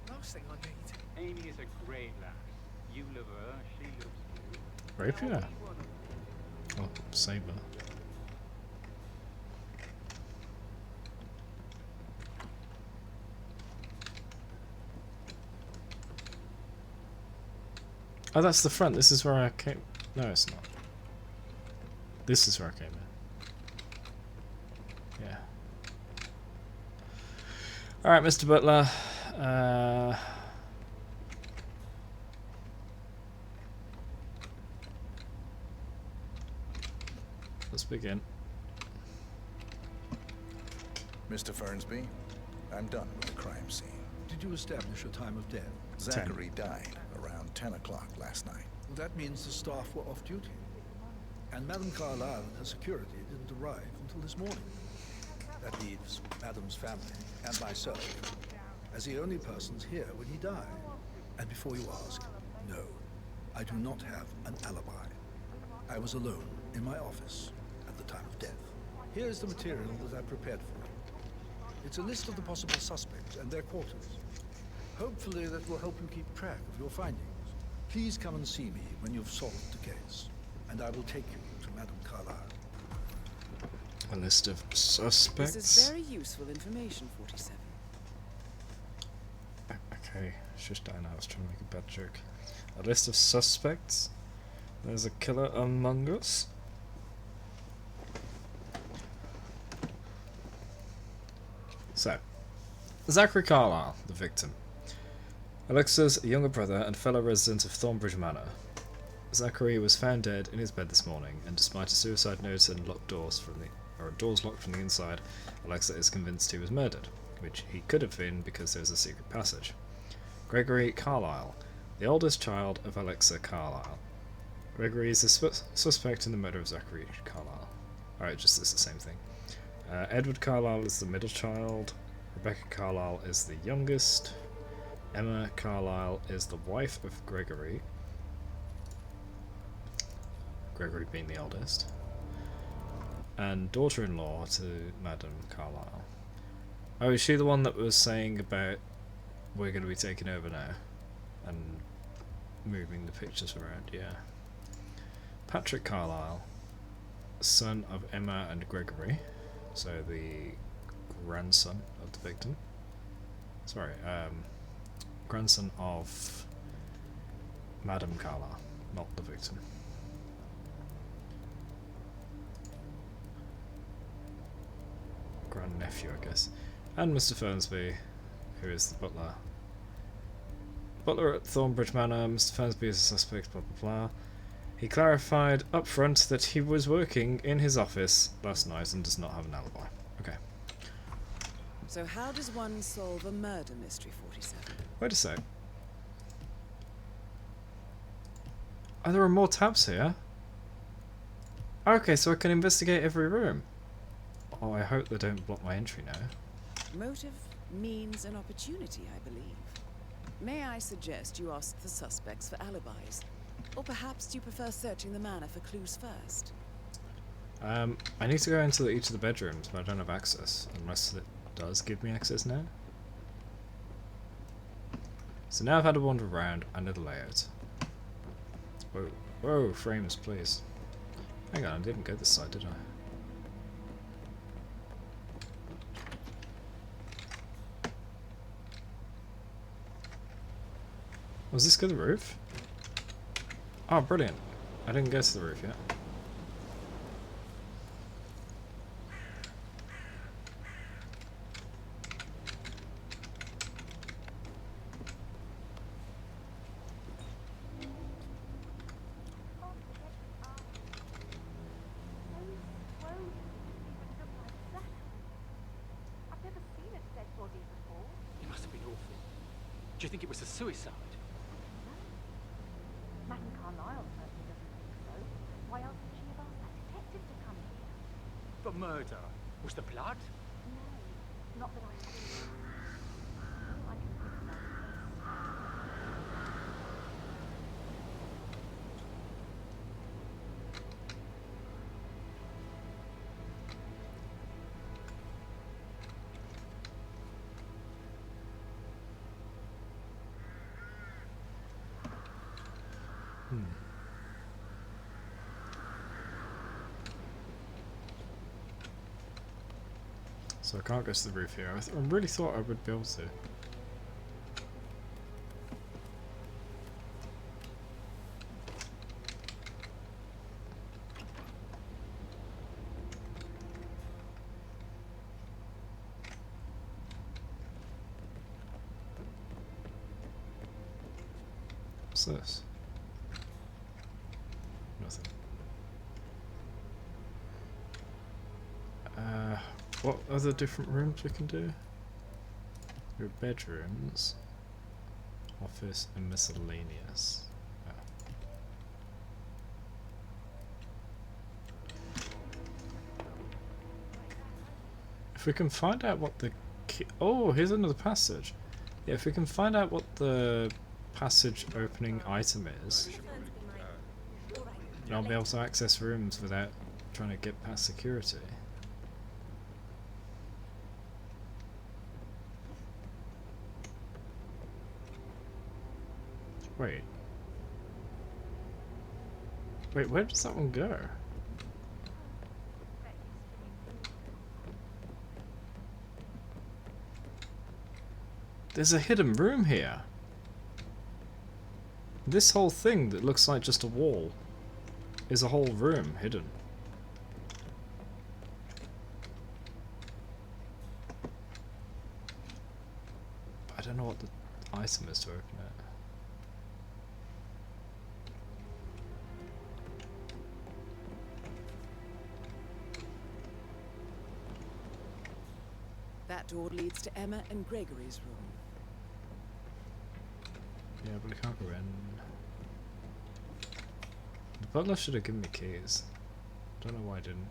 Last thing I need.
Amy is a great lass. You love her, she loves you.
Rapier? Oh, saber. Oh, that's the front. This is where I came. No, it's not. This is where I came in. Yeah. Alright, Mr. Butler. Let's begin.
Mr. Fernsby, I'm done with the crime scene.
Did you establish a time of death?
Zachary died around 10 o'clock last night.
Well, that means the staff were off duty. And Madame Carlyle and her security didn't arrive until this morning. That leaves Madame's family and myself as the only persons here when he died. And before you ask, no, I do not have an alibi. I was alone in my office at the time of death. Here is the material that I prepared for you. It's a list of the possible suspects and their quarters. Hopefully that will help you keep track of your findings. Please come and see me when you've solved the case, and I will take you to Madame Carlyle.
A list of suspects.
This is very useful information, 47.
Okay, shush down. I was trying to make a bad joke. A list of suspects. There's a killer among us. So, Zachary Carlyle, the victim. Alexa's younger brother and fellow resident of Thornbridge Manor. Zachary was found dead in his bed this morning, and despite a suicide note and locked doors doors locked from the inside, Alexa is convinced he was murdered, which he could have been because there was a secret passage. Gregory Carlyle, the oldest child of Alexa Carlyle. Gregory is the suspect in the murder of Zachary Carlyle. Alright, just it's the same thing. Edward Carlyle is the middle child. Rebecca Carlyle is the youngest. Emma Carlyle is the wife of Gregory. Gregory being the oldest. And daughter-in-law to Madame Carlyle. Oh, is she the one that was saying about we're going to be taking over now? And moving the pictures around, yeah. Patrick Carlyle, son of Emma and Gregory. So the grandson of the victim. Sorry, grandson of Madame Carlyle, not the victim. Grandnephew, I guess. And Mr. Fernsby, who is the butler. Butler at Thornbridge Manor. Mr. Fernsby is a suspect, blah blah blah. He clarified up front that he was working in his office last night and does not have an alibi. Okay.
So how does one solve a murder mystery, 47?
Wait a sec. Oh, there are more tabs here. Okay, so I can investigate every room. Oh, I hope they don't block my entry now.
Motive, means, and opportunity, I believe. May I suggest you ask the suspects for alibis? Or perhaps you prefer searching the manor for clues first?
I need to go into each of the bedrooms, but I don't have access, unless it does give me access now. So now I've had a wander around, I know the layout. Whoa, whoa, frames, please. Hang on, I didn't go this side, did I? Was this go to the roof? Oh, brilliant. I didn't go to the roof yet.
I've never seen a dead body before.
It must have been awful. Do you think it was a suicide?
Madame Carlyle certainly doesn't think so. Why else would she have asked that detective to come here?
But murder? Was the blood?
No, not that I see. I can fix that.
So I can't go to the roof here. I really thought I would be able to. What's this? Nothing. What other different rooms we can do? Your bedrooms, office, and miscellaneous. Oh. If we can find out what the oh, here's another passage. Yeah, if we can find out what the passage opening item is, then I'll be able to access rooms without trying to get past security. Wait. Wait, where does that one go? There's a hidden room here. This whole thing that looks like just a wall is a whole room hidden. what the item is to open it.
That door leads to Emma and Gregory's room.
Yeah, but I can't go in. The butler should have given me keys. Don't know why I didn't.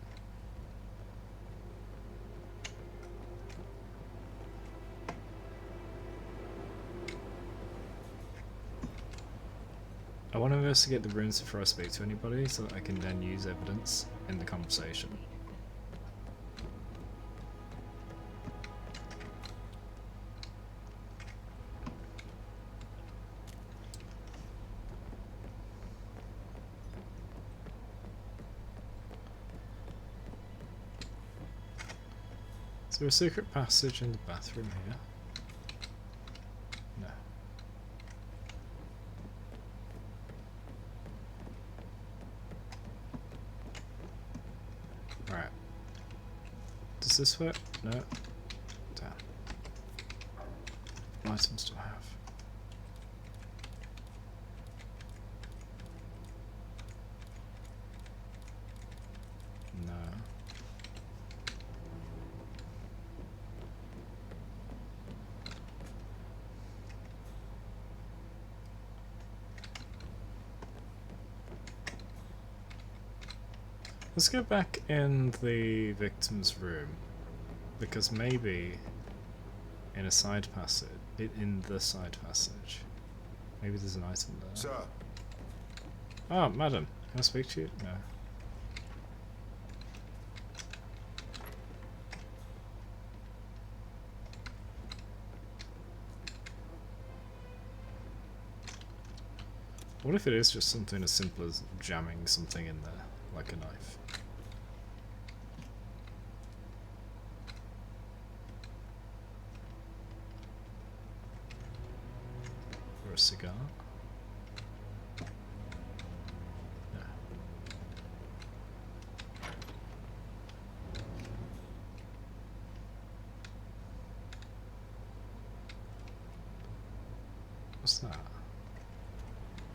I want to investigate the ruins before I speak to anybody, so that I can then use evidence in the conversation. Is there a secret passage in the bathroom here? No. Alright. Does this work? No. Damn. What items do I have? No. Let's go back in the victim's room, because maybe in a side passage, in the side passage, maybe there's an item there.
Sir.
Oh, madam, can I speak to you? No. What if it is just something as simple as jamming something in there, like a knife? Or a cigar? No. What's that?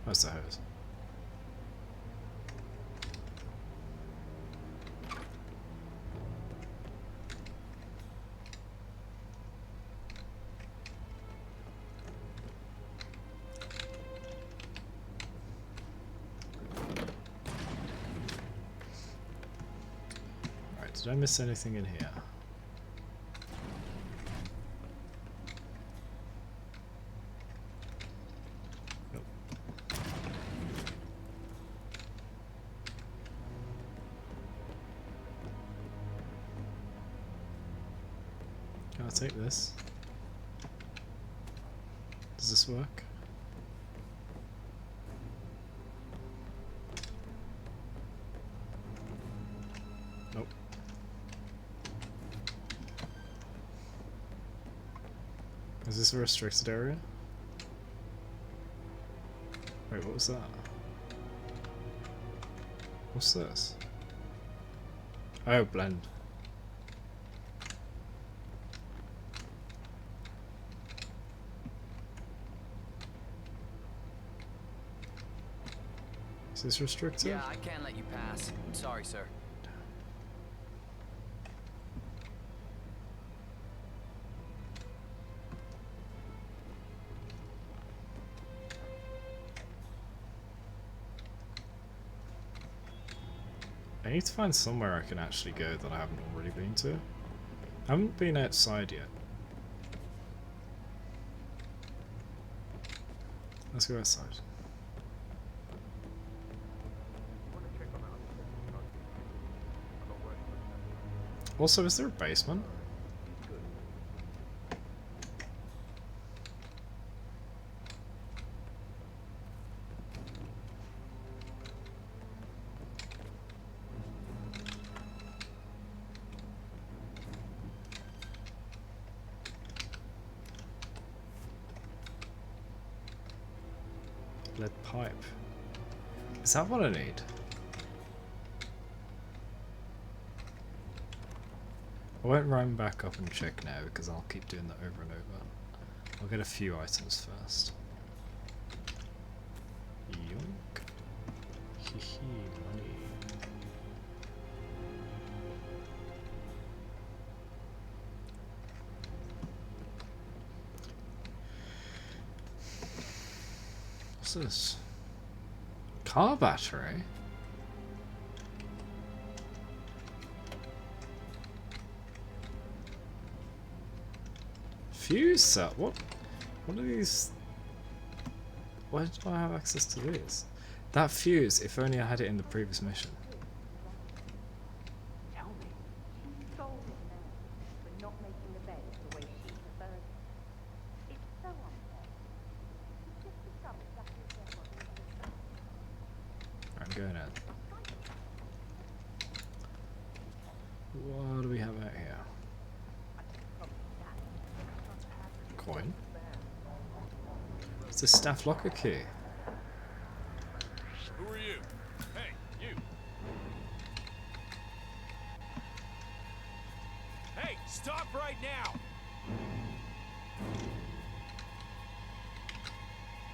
That's the hose. Alright, did I miss anything in here? Can I take this? Does this work? Nope. Is this a restricted area? Wait, what was that? What's this? Oh, blend. Is this restricted?
Yeah, I can't let you pass. Sorry, sir.
I need to find somewhere I can actually go that I haven't already been to. I haven't been outside yet. Let's go outside. Also, is there a basement? Lead pipe. Is that what I need? I won't run back up and check now because I'll keep doing that over and over. I'll get a few items first. Yoink. Hee money. What's this? Car battery? Fuse set? What are these? Why do I have access to this? That fuse, if only I had it in the previous mission.
Tell me. She scolded Mary for not making the bed the way she preferred it. It's so unfair. She's just discovered exactly what
I'm going out. What do we have out here? Coin. It's a staff locker key.
Who are you? Hey, you! Hey, stop right now!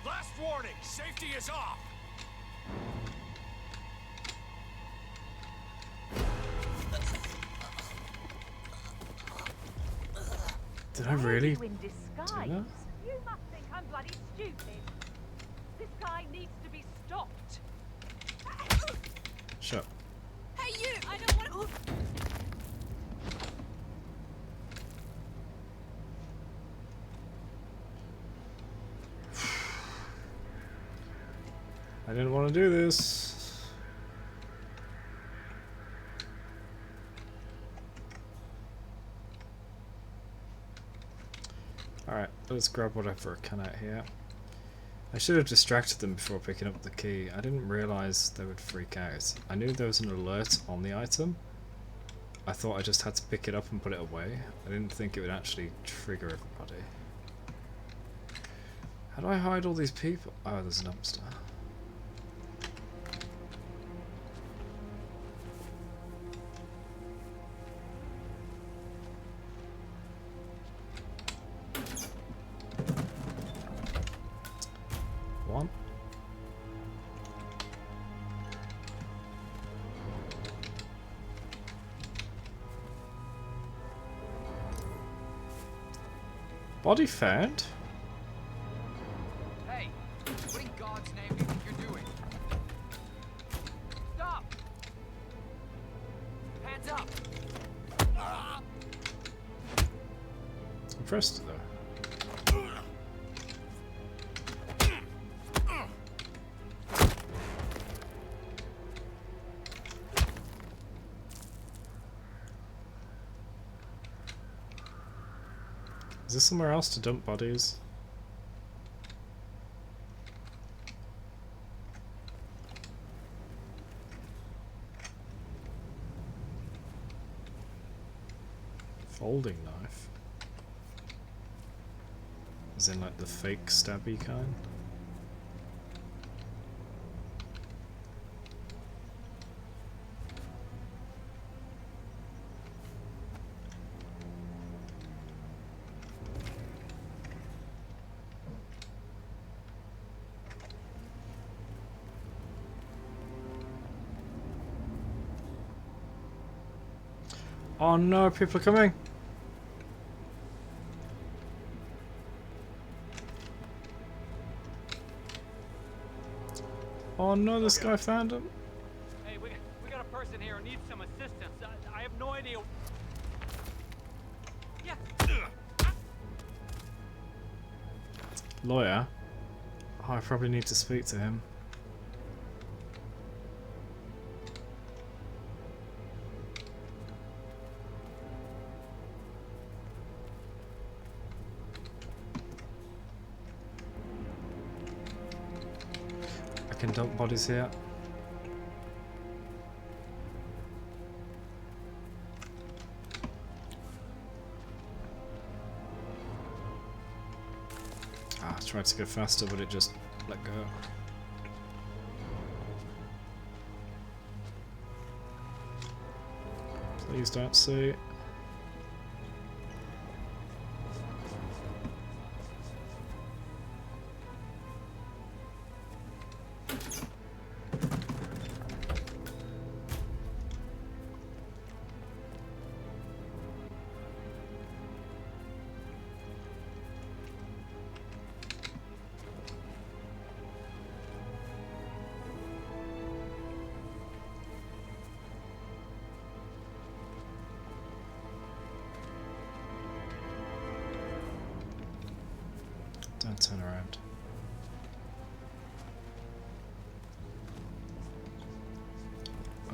Last warning, safety is off!
Did I really?
You in disguise? You must think I'm bloody stupid. This guy needs to be stopped.
Shut.
Hey, you! I don't want to.
I didn't want to do this. Alright, let's grab whatever I can out here. I should have distracted them before picking up the key. I didn't realise they would freak out. I knew there was an alert on the item. I thought I just had to pick it up and put it away. I didn't think it would actually trigger everybody. How do I hide all these people? Oh, there's a dumpster. One. Body found?
Hey, what in God's name do you think you're doing? Stop! Hands up!
Impressed though. Is there somewhere else to dump bodies? Folding knife. As in like the fake stabby kind? Oh no, people are coming! Oh no, this guy found him!
Hey, we got a person here who needs some assistance. I have no idea. Yeah.
Lawyer? Oh, I probably need to speak to him. I can dump bodies here. Ah, I tried to go faster, but it just let go. Please don't see.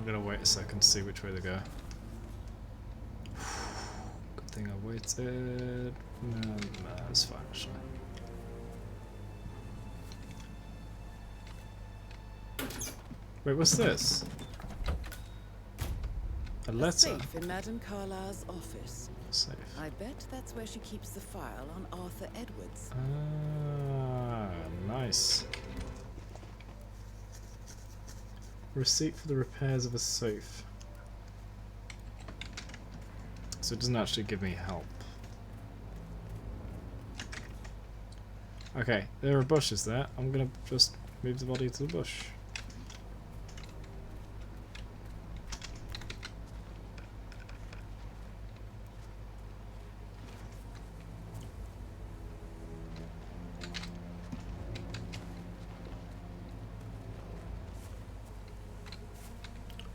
I'm gonna wait a second to see which way they go. Good thing I waited. No, it's fine actually. Wait, what's this? A letter?
A safe in Madame Carlyle's office.
Safe.
I bet that's where she keeps the file on Arthur Edwards.
Ah, nice. Receipt for the repairs of a safe. So it doesn't actually give me help. Okay, there are bushes there. I'm gonna just move the body to the bush.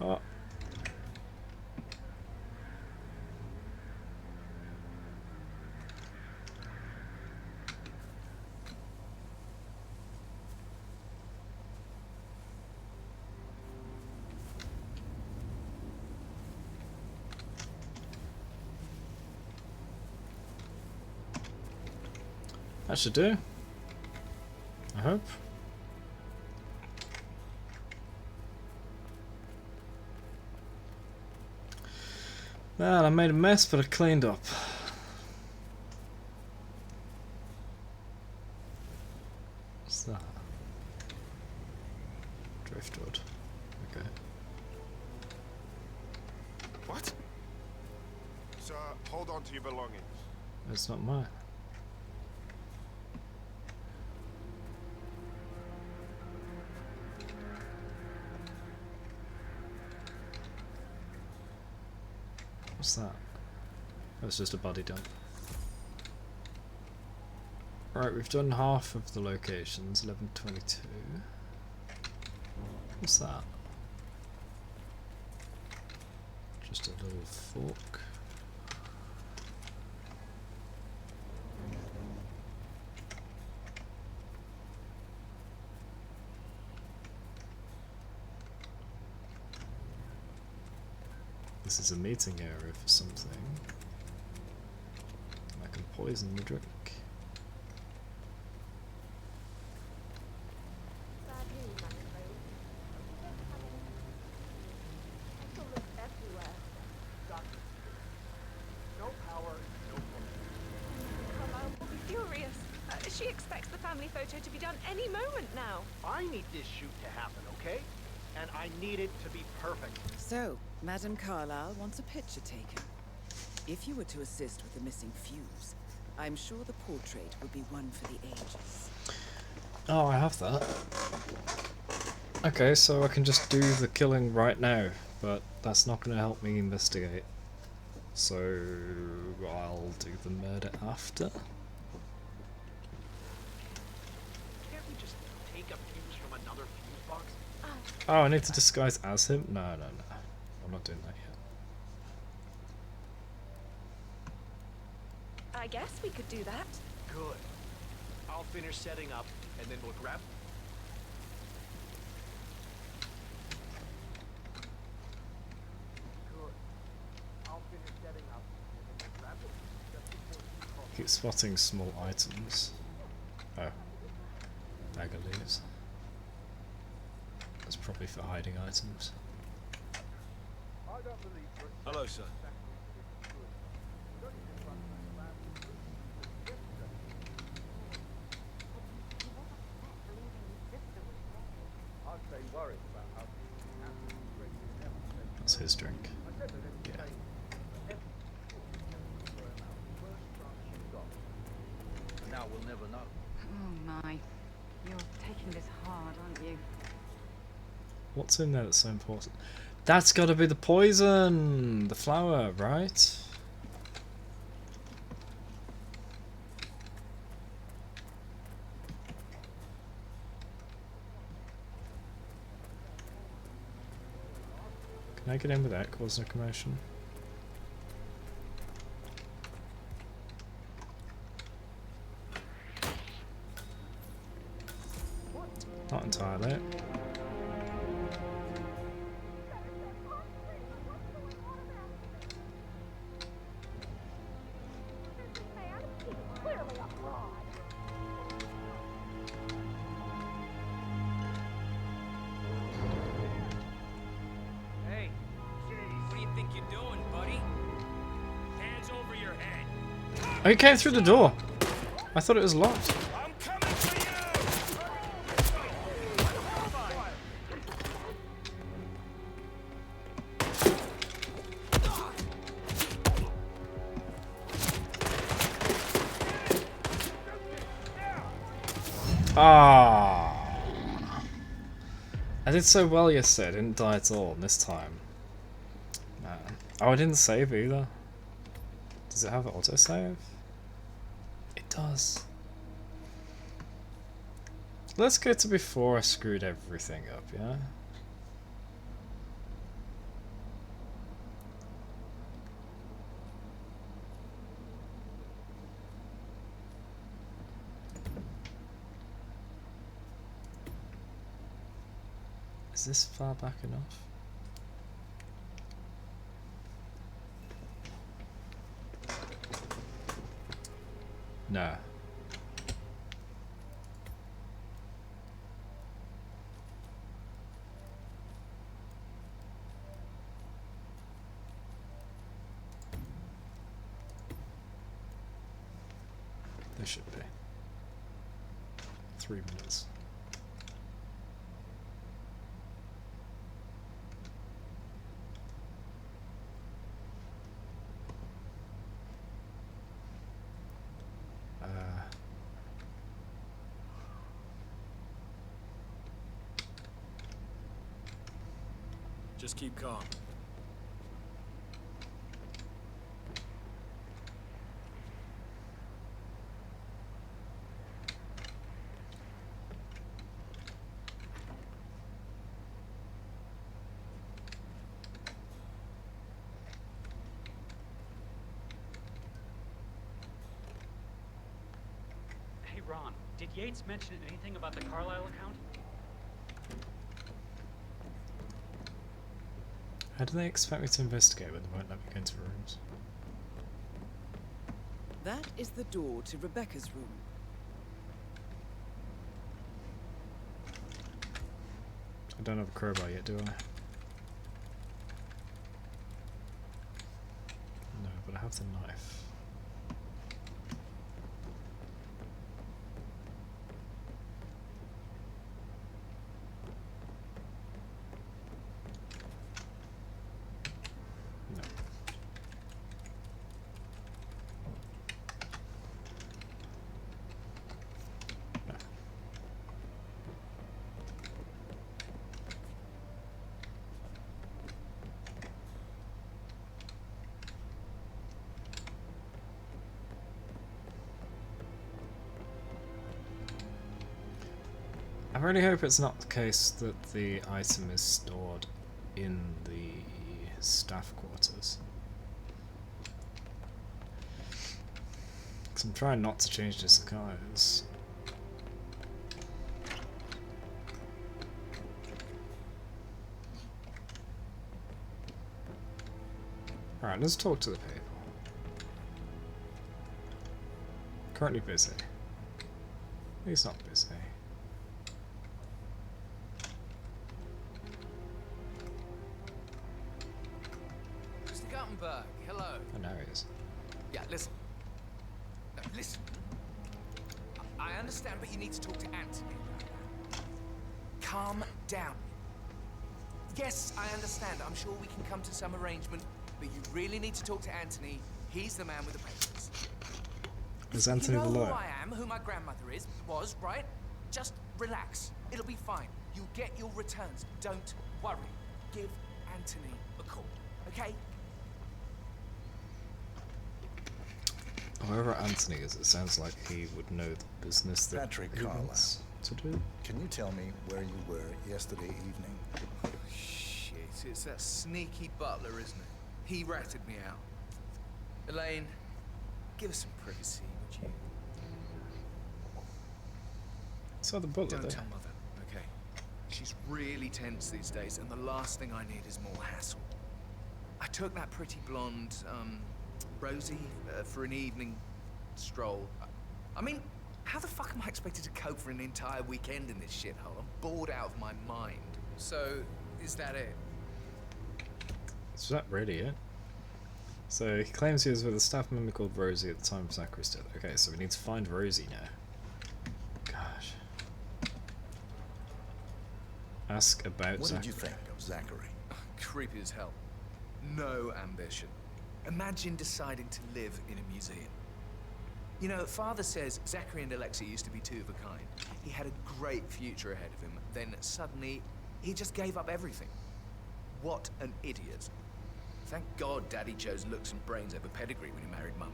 Oh. That should do. I hope. Well, I made a mess, but I cleaned up. What's that? Driftwood. Okay.
What? Sir, hold on to your belongings.
It's not mine. What's that? That's just a body dump. Right, we've done half of the locations, 1122. What's that? Just a little fork. This is a meeting area for something. I can poison the drink.
No power, no woman. Carlisle will be furious. She expects the family photo to be done any moment now.
I need this shoot to happen, okay? And I need it to be perfect.
So, Madame Carlyle wants a picture taken. If you were to assist with the missing fuse, I'm sure the portrait would be one for the ages.
Oh, I have that. Okay, so I can just do the killing right now, but that's not going to help me investigate. So I'll do the murder after.
Can't we just take a fuse from another fuse box?
Oh, I need to disguise as him? No. I'm not doing that yet.
I guess we could do that.
Good. I'll finish setting up, and then we'll grab... Good. I'll finish setting up, and then we'll grab it. Just before you call.
Keep spotting small items. Oh. Bag of leaves. That's probably for hiding items.
Hello, sir.
That's his drink. Yeah.
Now we'll never know.
Oh my. You're taking this hard, aren't you?
What's in there that's so important? That's gotta be the poison! The flower, right? Can I get in without causing a commotion? Not entirely. Oh, he came through the door. I thought it was locked. Ah, I did so well yesterday. I didn't die at all. And this time, man. Oh, I didn't save either. Does it have autosave? It does. Let's go to before I screwed everything up, yeah? Is this far back enough? No. There should be. 3 minutes.
Just keep calm.
Hey, Ron, did Yates mention anything about the Carlisle account?
How do they expect me to investigate when they won't let me go into rooms?
That is the door to Rebecca's room.
I don't have a crowbar yet, do I? No, but I have the knife. I really hope it's not the case that the item is stored in the staff quarters. Because I'm trying not to change disguise. Alright, let's talk to the people. Currently busy. He's not busy.
Hello.
I know he is.
Yeah, listen. No, listen. I understand, but you need to talk to Anthony about that. Calm down. Yes, I understand. I'm sure we can come to some arrangement, but you really need to talk to Anthony. He's the man with the papers.
Is Anthony
you know
the
who
lawyer?
I am, who my grandmother was, right? Just relax. It'll be fine. You'll get your returns. Don't worry. Give Anthony a call, okay?
Whoever Anthony is, it sounds like he would know the business that
Patrick
he
Carlisle.
wants to do.
Can you tell me where you were yesterday evening?
Shit, it's that sneaky butler, isn't it? He ratted me out. Elaine, give us some privacy, would you?
So the butler
Don't
there.
tell Mother, okay? She's really tense these days, and the last thing I need is more hassle. I took that pretty blonde, Rosie, for an evening stroll. I mean, how the fuck am I expected to cope for an entire weekend in this shithole? I'm bored out of my mind. So, is that it?
Is that really it? So he claims he was with a staff member called Rosie at the time of Zachary's death. Okay, so we need to find Rosie now. Gosh. Ask about
What
Zachary.
did you think of Zachary?
Creepy as hell. No ambition. Imagine deciding to live in a museum. You know, Father says Zachary and Alexa used to be two of a kind. He had a great future ahead of him. Then suddenly, he just gave up everything. What an idiot. Thank God Daddy chose looks and brains over pedigree when he married Mummy.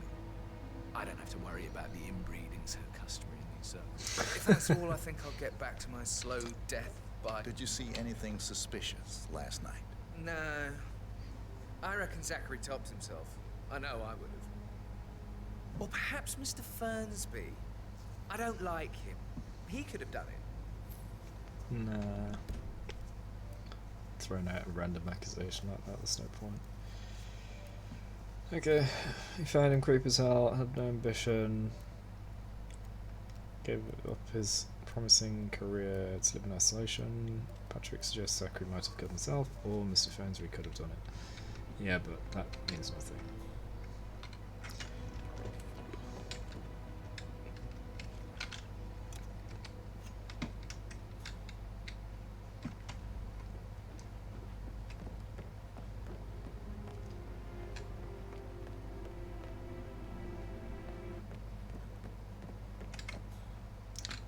I don't have to worry about the inbreeding so customary in these circles. If that's all, I think I'll get back to my slow death by...
Did you see anything suspicious last night?
No. I reckon Zachary topped himself. I know I would have. Or perhaps Mr. Fernsby. I don't like him. He could have done it.
Nah. Throwing out a random accusation like that, there's no point. Okay, he found him creepy as hell, had no ambition, gave up his promising career to live in isolation. Patrick suggests Zachary might have killed himself, or Mr. Fernsby could have done it. Yeah, but that means nothing.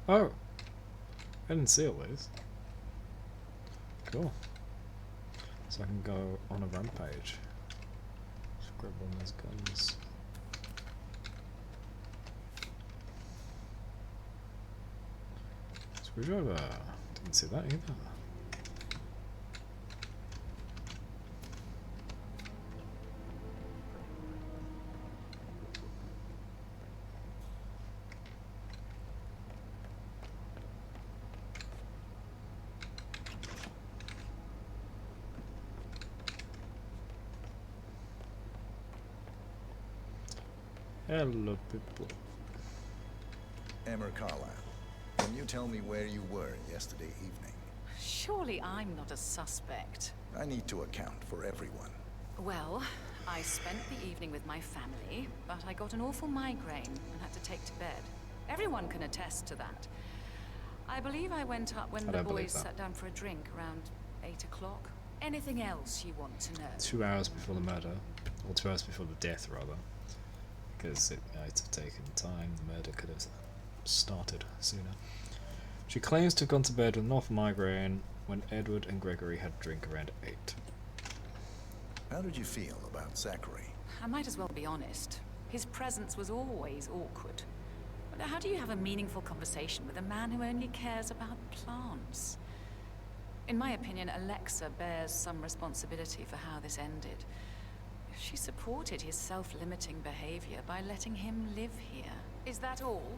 Oh! I didn't see all these. Cool. So I can go on a rampage. Just grab one of those guns. Screwdriver! Didn't see that either. Hello, people.
Emmer Carlisle, can you tell me where you were yesterday evening?
Surely I'm not a suspect.
I need to account for everyone.
Well, I spent the evening with my family, but I got an awful migraine and had to take to bed. Everyone can attest to that. I believe I went up when the boys sat down for a drink around 8 o'clock. Anything else you want to know?
2 hours before the murder, or 2 hours before the death, rather. Because it might have taken time, the murder could have started sooner. She claims to have gone to bed with an awful migraine when Edward and Gregory had a drink around 8.
How did you feel about Zachary?
I might as well be honest. His presence was always awkward. But how do you have a meaningful conversation with a man who only cares about plants? In my opinion, Alexa bears some responsibility for how this ended. She supported his self-limiting behavior by letting him live here. Is that all?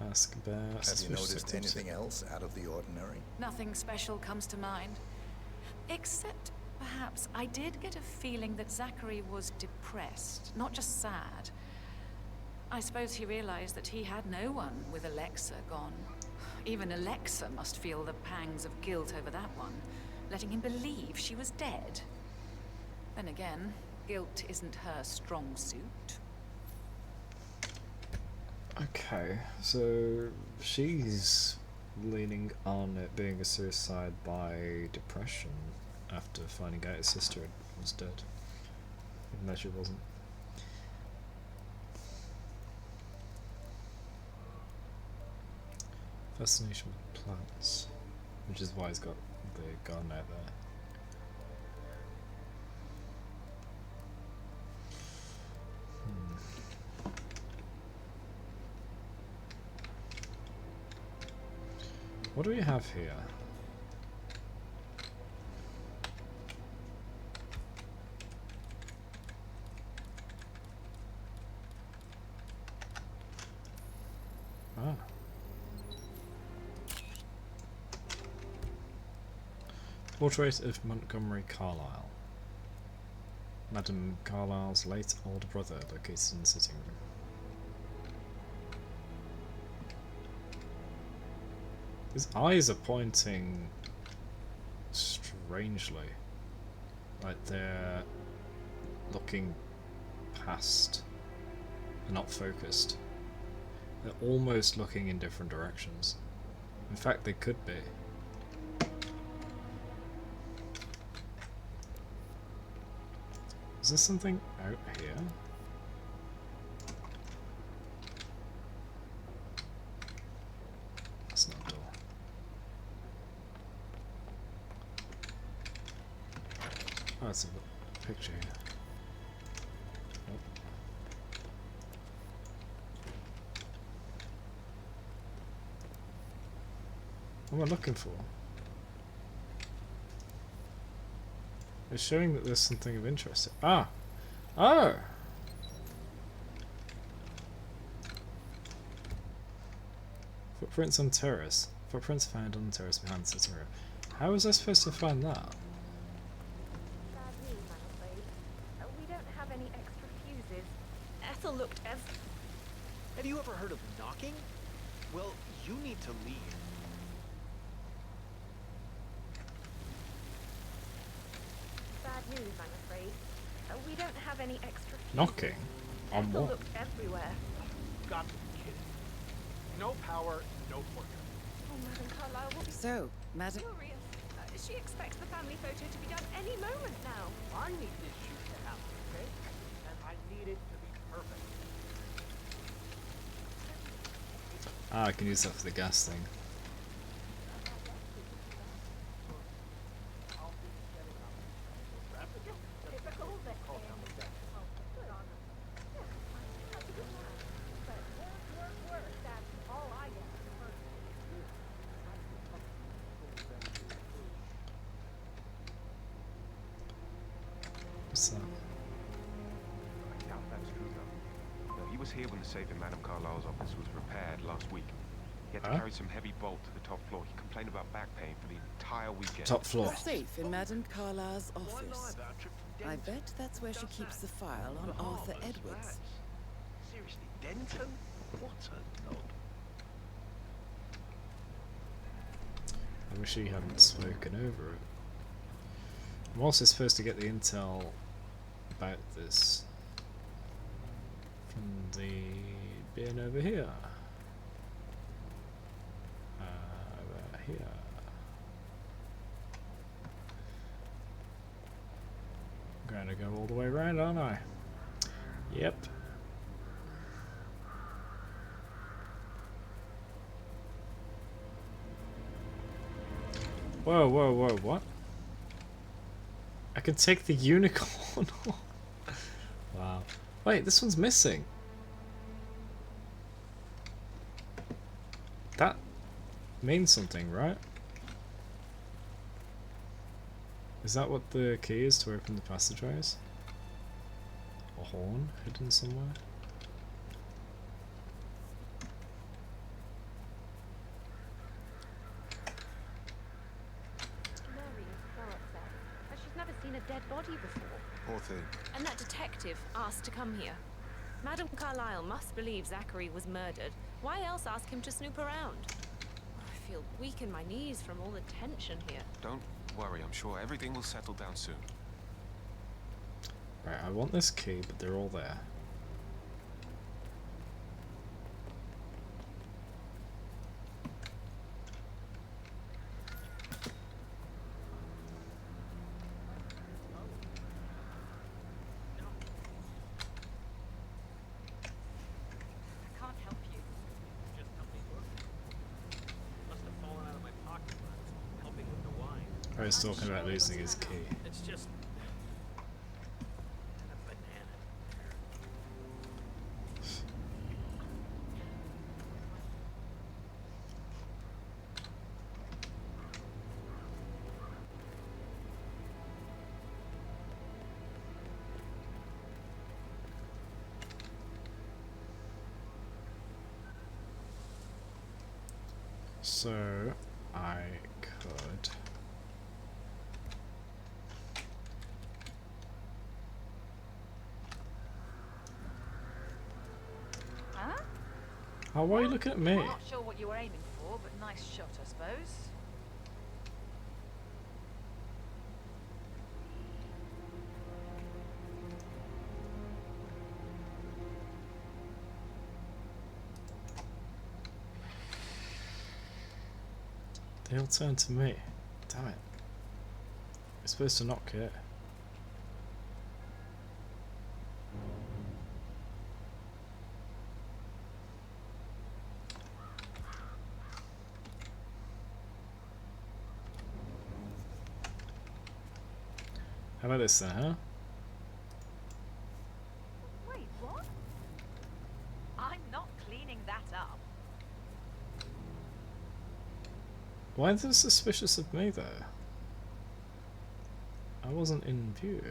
Ask about...
Have you noticed anything else out of the ordinary?
Nothing special comes to mind. Except, perhaps, I did get a feeling that Zachary was depressed, not just sad. I suppose he realized that he had no one with Alexa gone. Even Alexa must feel the pangs of guilt over that one, letting him believe she was dead. Then again, guilt isn't her strong suit.
Okay, so she's leaning on it being a suicide by depression after finding out his sister was dead, even though she wasn't. Fascination with plants, which is why he's got the garden out there. What do we have here? Ah. Portrait of Montgomery Carlyle. Madame Carlyle's late older brother, located in the sitting room. His eyes are pointing strangely. Like they're looking past. They're not focused. They're almost looking in different directions. In fact, they could be. Is there something out here? That's not a door. Oh, it's a picture here. Nope. What am I looking for? It's showing that there's something of interest. Ah! Oh! Footprints on terrace. Footprints found on the terrace behind the sitting room. How was I supposed to find that?
Bad news, I'm afraid. We don't have any extra fuses. Ethel looked
Have you ever heard of knocking? Well, you need to leave.
Bad news, I'm afraid. We don't have any extra fuses.
Knocking? On
Ethel
what?
looked everywhere.
Got to be kidding. No power, no worker.
Oh, Madam Carlyle, what is
So, Madam...
furious? She expects the family photo to be done any moment now.
I need this shoot to happen, okay? And I need it to be perfect.
Ah, I can use that for the gas thing. What's that?
I doubt that's true, though. No, he was here when the safe in Madame Carlyle's office was repaired last week. He had to carry some heavy bolt to the top floor. He complained about back pain for the entire weekend.
Top floor.
A safe in Madame Carlyle's office. I bet that's where she keeps the file on Arthur Edwards.
Seriously, Denton? What a knob.
I wish he hadn't spoken over it. I'm also supposed to get the intel about this from the bin over here. Over here. I'm going to go all the way around, aren't I? Yep. Whoa, whoa, whoa, what? I can take the unicorn. Wow. Wait, this one's missing. That means something, right? Is that what the key is to open the passageways? A horn hidden somewhere?
Mary is so upset. She's never seen a dead body before.
Poor thing.
And that detective asked to come here. Madame Carlyle must believe Zachary was murdered. Why else ask him to snoop around? I feel weak in my knees from all the tension here.
Don't worry, I'm sure everything will settle down soon.
Right, I want this key, but they're all there.
I can't help you. Just help me look. Must have fallen out of my pocket when I was helping with the wine.
I was talking about losing his key.
It's just... and a banana.
So, I could...
Huh?
Oh, why are you looking at me?
I'm not sure what you were aiming for, but nice shot, I suppose.
It'll turn to me. Damn it. You're supposed to not care. How about this then, huh?
Wait, what?
I'm not cleaning that up.
Why are they suspicious of me though? I wasn't in view.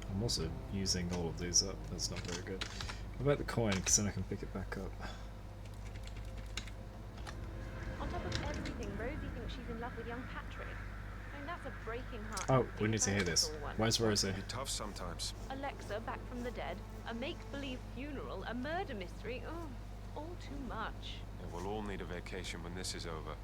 I'm also using all of these up, that's not very good. How about the coin, because then I can pick it back up.
On top of everything, Rosie thinks she's in love with young Patrick. I mean, that's a breaking heart.
Oh, we need to hear this. Where's Rosie?
Be tough sometimes.
Alexa back from the dead, a make-believe funeral, a murder mystery. Oh, all too much.
Yeah, we'll all need a vacation when this is over.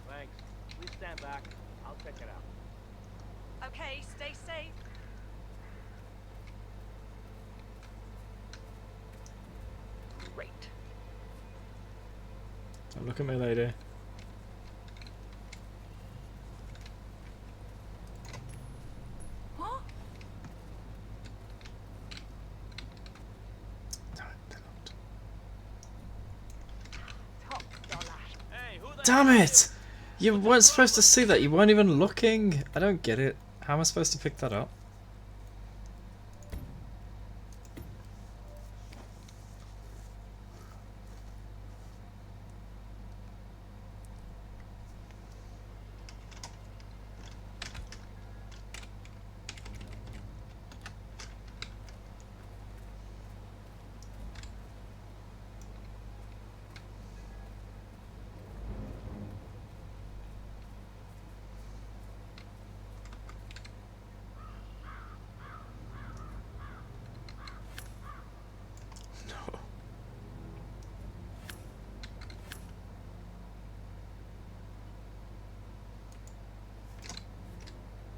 Thanks. Please stand back. I'll check it out.
Okay, stay safe.
Great.
Don't look at me, lady.
What?
Top dollar.
Hey, who the
Damn it! You weren't supposed to see that, you weren't even looking! I don't get it. How am I supposed to pick that up?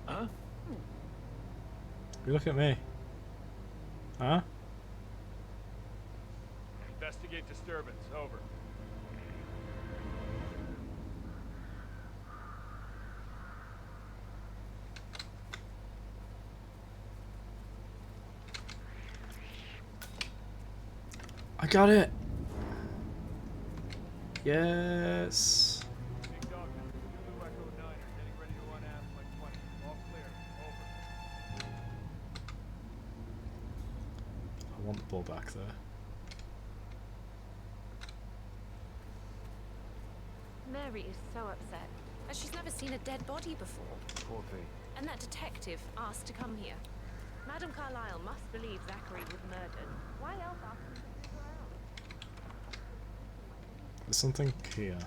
Huh?
You look at me. Huh?
Investigate disturbance. Over.
I got it! Yes!
Big Dog, this is Zulu Echo 9. Getting ready to run ass like 20. All clear. Over.
I want the ball back there.
Mary is so upset.
As she's never seen a dead body before.
Poor thing.
And that detective asked to come here.
Madame Carlyle must believe Zachary was murdered. Why else ask him to stick around?
There's something here.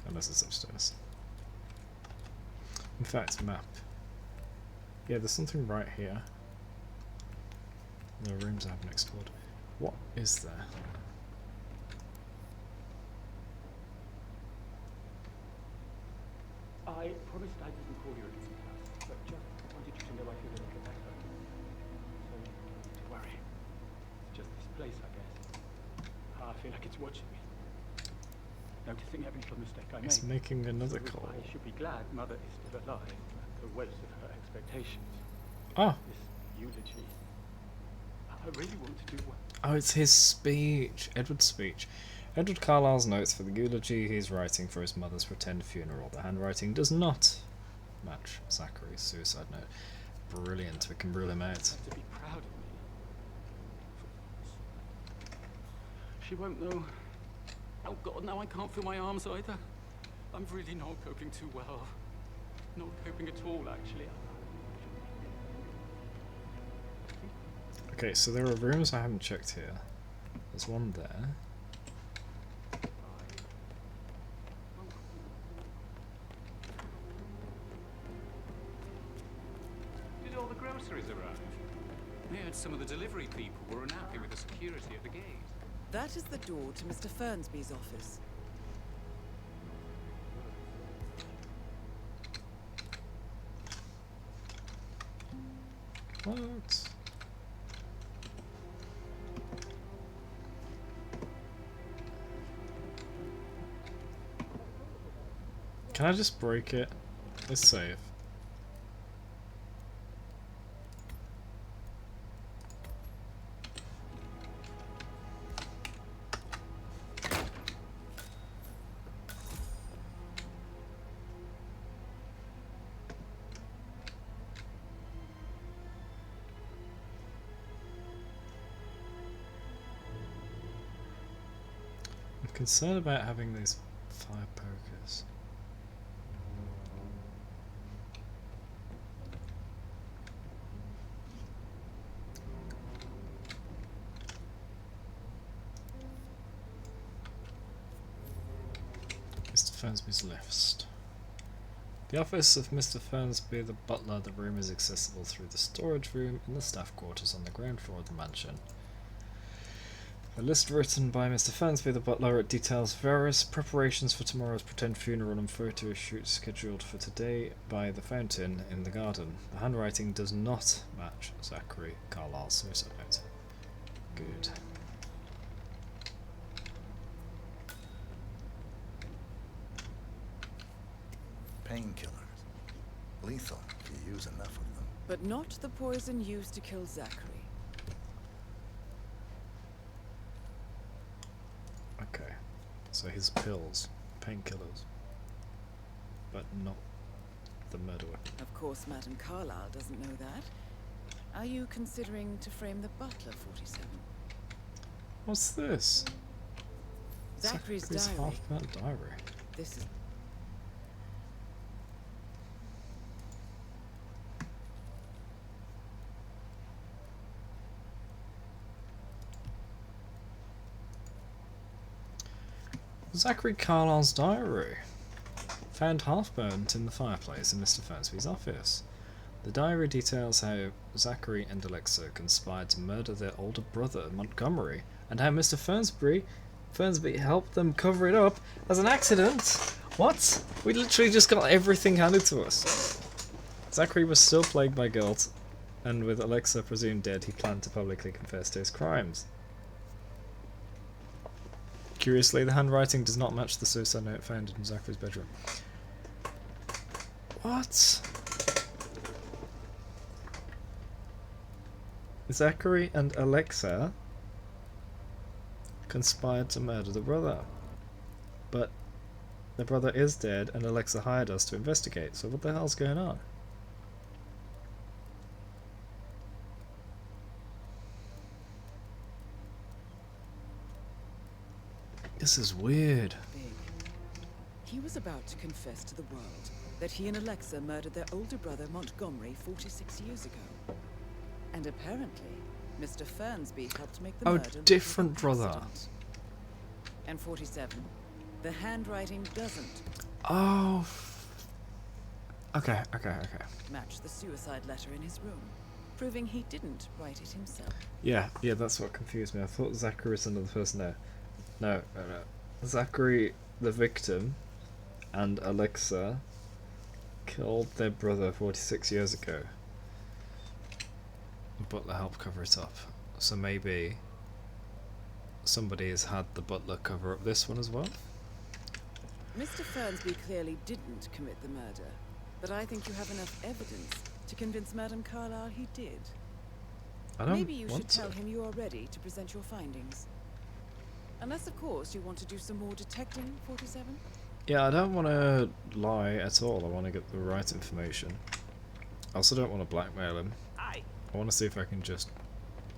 Unless it's upstairs. In fact, map. Yeah, there's something right here. The rooms I haven't explored. What is there?
I promised I wouldn't call you again, but just wanted you to know I feel a little better. So you don't need to worry. It's just this place, I guess. I feel like it's watching me. Noticing every little mistake I make.
It's making another
So
call.
I should be glad Mother is still alive, at the worst of her expectations.
Oh!
This eulogy. I really want to do well.
Oh, it's his speech. Edward's speech. Edward Carlyle's notes for the eulogy he's writing for his mother's pretend funeral. The handwriting does not match Zachary's suicide note. Brilliant. We can rule him out.
To be proud of me. She won't know. Oh God, now I can't feel my arms either. I'm really not coping too well. Not coping at all, actually.
Okay, so there are rooms I haven't checked here. There's one there.
Did all the groceries arrive? Yeah, some of the delivery people were unhappy with the security at the gate.
That is the door to Mr. Fernsby's office.
What? Can I just break it? Let's save. I'm concerned about having these fire pokers. Mr. Fernsby's list. The office of Mr. Fernsby the butler. The room is accessible through the storage room in the staff quarters on the ground floor of the mansion. A list written by Mr. Fernsby the butler. It details various preparations for tomorrow's pretend funeral and photo shoot scheduled for today by the fountain in the garden. The handwriting does not match Zachary Carlisle's suicide note. Good.
Painkillers. Lethal if you use enough of them.
But not the poison used to kill Zachary.
Okay, so his pills, painkillers, but not the murder weapon.
Of course, Madame Carlyle doesn't know that. Are you considering to frame the butler, 47?
What's this?
Zachary's diary.
half-burnt diary.
This is...
Zachary Carlisle's diary. Found half-burnt in the fireplace in Mr. Fernsby's office. The diary details how Zachary and Alexa conspired to murder their older brother, Montgomery, and how Mr. Fernsby helped them cover it up as an accident. What? We literally just got everything handed to us. Zachary was still plagued by guilt, and with Alexa presumed dead, he planned to publicly confess to his crimes. Curiously, the handwriting does not match the suicide note found in Zachary's bedroom. What? Zachary and Alexa conspired to murder the brother. But the brother is dead and Alexa hired us to investigate, so what the hell's going on? This is weird.
He was about to confess to the world that he and Alexa murdered their older brother Montgomery 46 years ago. And apparently, Mr. Fernsby helped make the murder.
Different brother.
And 47, the handwriting doesn't.
Oh. Okay.
Match the suicide letter in his room, proving he didn't write it himself.
Yeah, that's what confused me. I thought Zachary was another person there. No. Zachary, the victim, and Alexa killed their brother 46 years ago. The butler helped cover it up. So maybe somebody has had the butler cover up this one as well?
Mr. Fernsby clearly didn't commit the murder, but I think you have enough evidence to convince Madame Carlyle he did. Maybe you should tell him you are ready to present your findings. Unless, of course, you want to do some more detecting, 47?
Yeah, I don't want to lie at all. I want to get the right information. I also don't want to blackmail him. I want to see if I can just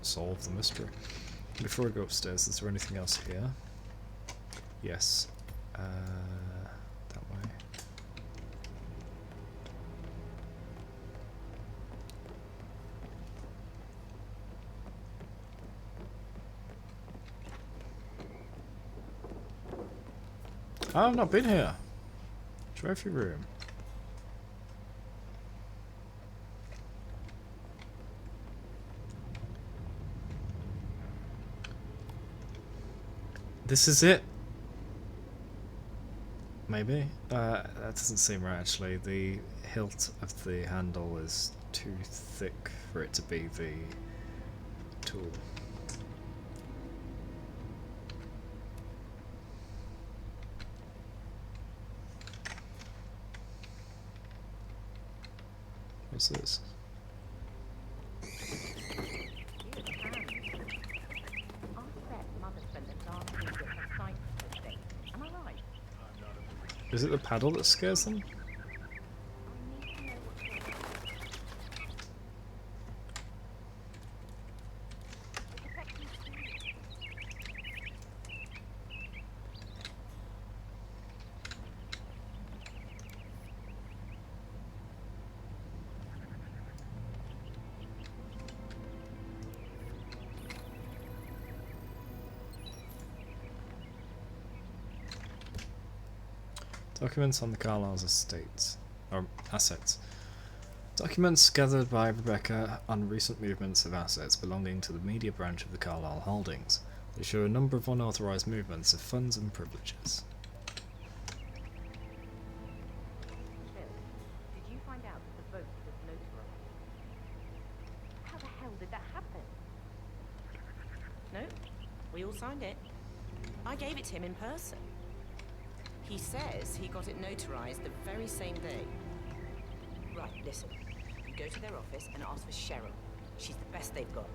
solve the mystery. Before we go upstairs, is there anything else here? Yes. That way. I've not been here. Trophy room. This is it. Maybe. That doesn't seem right actually. The hilt of the handle is too thick for it to be the tool. What's this? Is it the paddle that scares them? Documents on the Carlyle's estates, or assets. Documents gathered by Rebecca on recent movements of assets belonging to the media branch of the Carlyle Holdings. They show a number of unauthorized movements of funds and privileges.
Did you find out that the vote was notarized? How the hell did that happen? No, we all signed it. I gave it to him in person. He says he got it notarized the very same day. Right, listen. You go to their office and ask for Cheryl. She's the best they've got.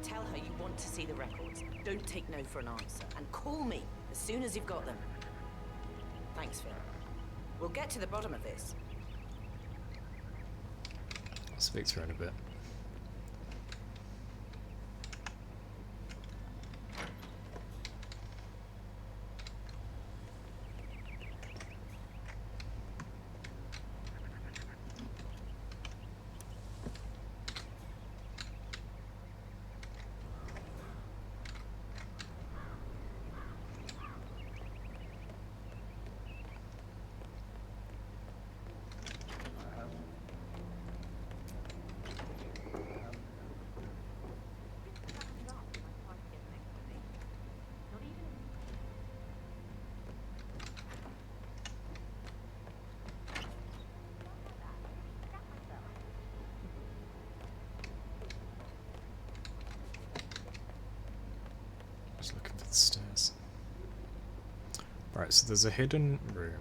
Tell her you want to see the records. Don't take no for an answer. And call me as soon as you've got them. Thanks, Phil. We'll get to the bottom of this.
I'll speak to her in a bit. Just looking for the stairs. Right, so there's a hidden room.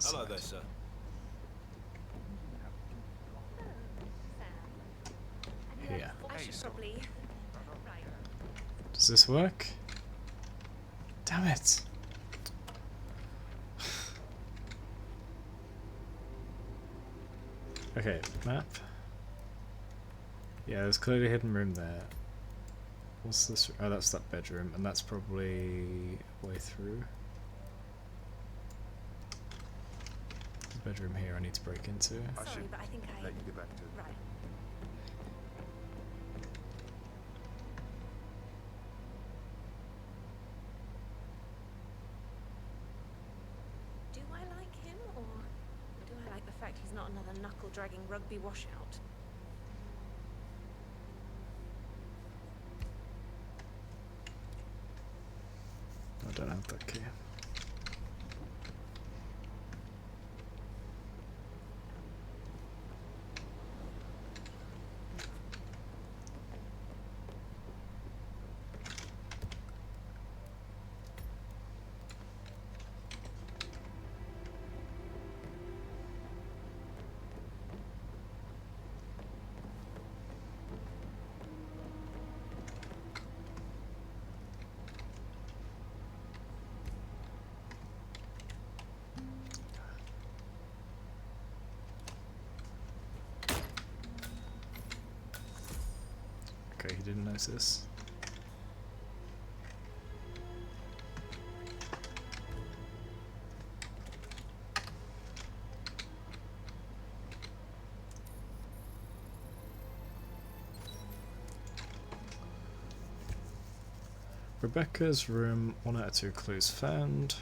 Hello there, sir.
Here.
I should probably...
Does this work? Damn it! Okay, map. Yeah, there's clearly a hidden room there. What's this? Oh, that's that bedroom, and that's probably way through. There's a bedroom here I need to break into.
Sorry, but I think I...
Let you get back to it.
Right. Do I like him, or do I like the fact he's not another knuckle-dragging rugby washout?
I don't have that key. Okay, he didn't notice. Rebecca's room, 1 out of 2 clues found.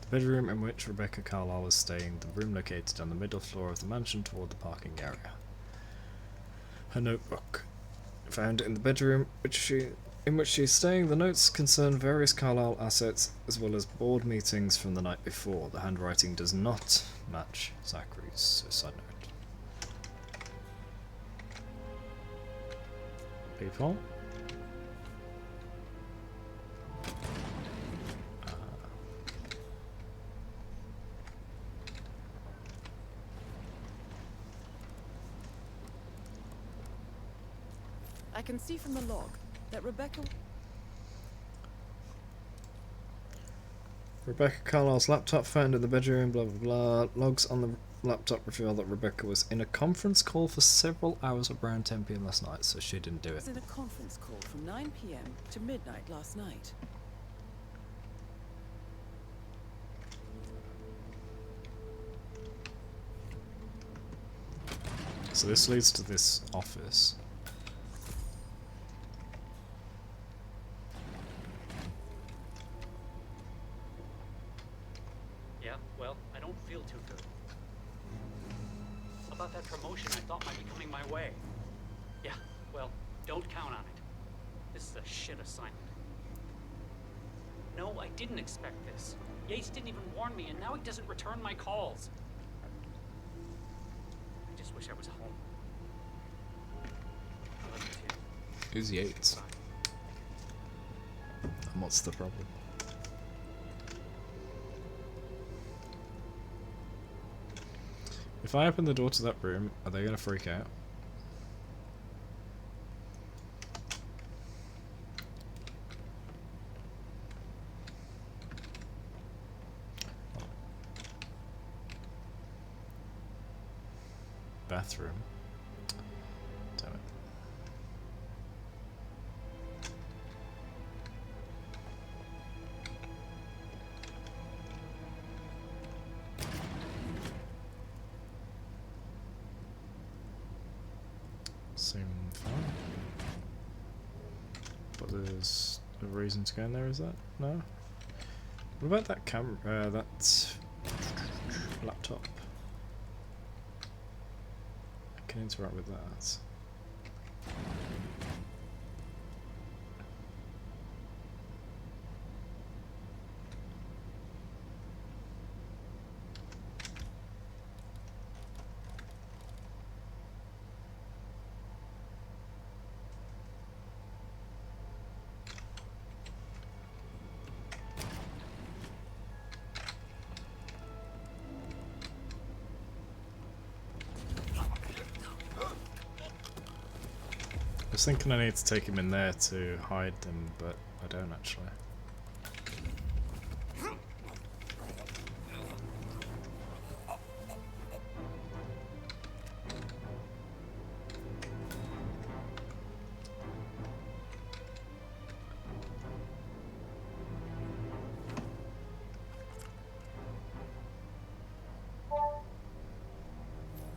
The bedroom in which Rebecca Carlyle was staying, the room located on the middle floor of the mansion toward the parking area. Her notebook, found in the bedroom which she in which she's staying. The notes concern various Carlisle assets as well as board meetings from the night before. The handwriting does not match Zachary's. Side note. People.
I can see from the log that Rebecca
Carlisle's laptop found in the bedroom, blah blah blah. Logs on the laptop reveal that Rebecca was in a conference call for several hours around 10 p.m. last night, so she didn't do it.
was in a conference call from 9 p.m. to midnight last night.
So this leads to this office.
Yeah, well, I don't feel too good. About that promotion I thought might be coming my way. Yeah, well, don't count on it. This is a shit assignment. No, I didn't expect this. Yates didn't even warn me, and now he doesn't return my calls. I just wish I was home. I love you too.
Who's Yates? And what's the problem? If I open the door to that room, are they gonna freak out? Bathroom. Damn it. Seem fine. But there's a reason to go in there, is that? No? What about that camera, that laptop? I can interact with that. I was thinking I need to take him in there to hide them, but I don't actually.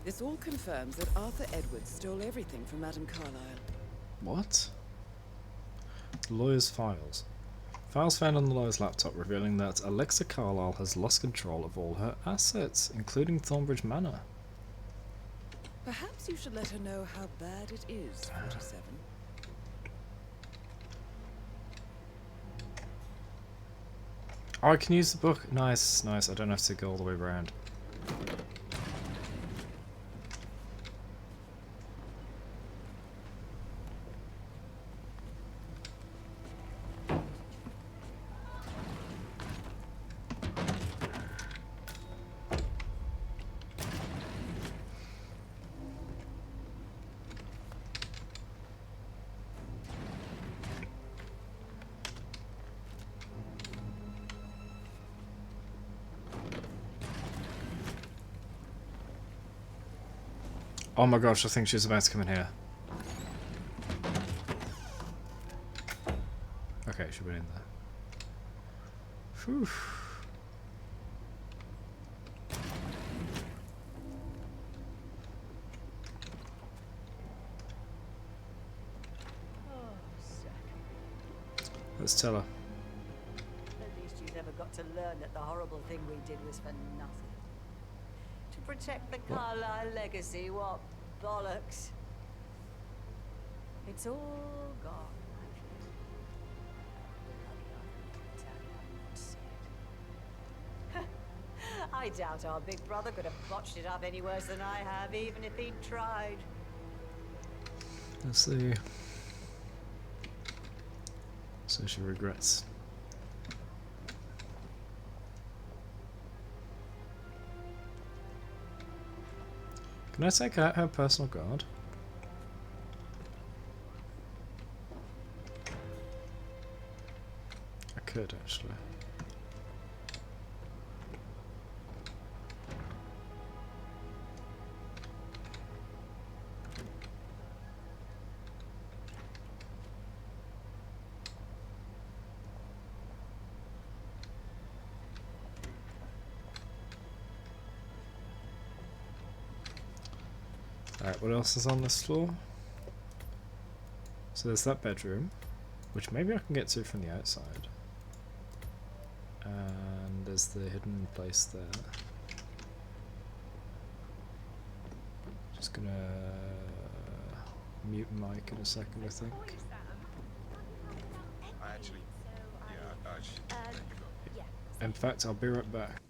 This all confirms that Arthur Edwards stole everything from Madame Carlisle.
What? Lawyer's files. Files found on the lawyer's laptop revealing that Alexa Carlisle has lost control of all her assets, including Thornbridge Manor.
Perhaps you should let her know how bad it is, 47.
Oh, I can use the book. Nice, nice. I don't have to go all the way around. Oh my gosh, I think she's about to come in here. Okay, she went in there. Whew. Let's tell her.
At least you never got to learn that the horrible thing we did was for nothing. To protect the Carlisle legacy, what bollocks. It's all gone, my friend. I doubt our big brother could have botched it up any worse than I have, even if he'd tried.
Let's see. So she regrets. Can I take out her personal guard? I could actually. Alright, what else is on this floor? So there's that bedroom, which maybe I can get to from the outside. And there's the hidden place there. Just gonna mute mic in a second, I think.
I actually... Yeah, I should let you go.
In fact, I'll be right back.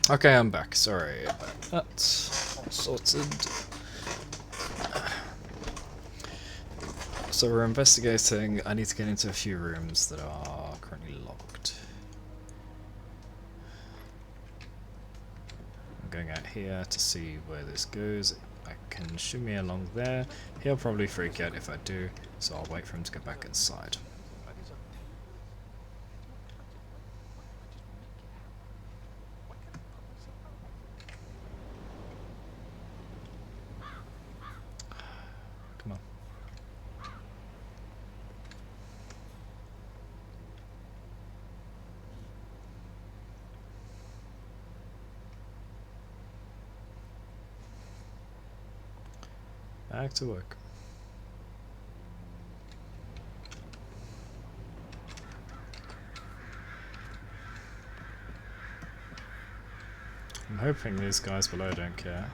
Okay, I'm back. Sorry about that. All sorted. So we're investigating. I need to get into a few rooms that are currently locked. I'm going out here to see where this goes. I can shimmy along there. He'll probably freak out if I do, so I'll wait for him to get back inside. Come on. Back to work. I'm hoping these guys below don't care.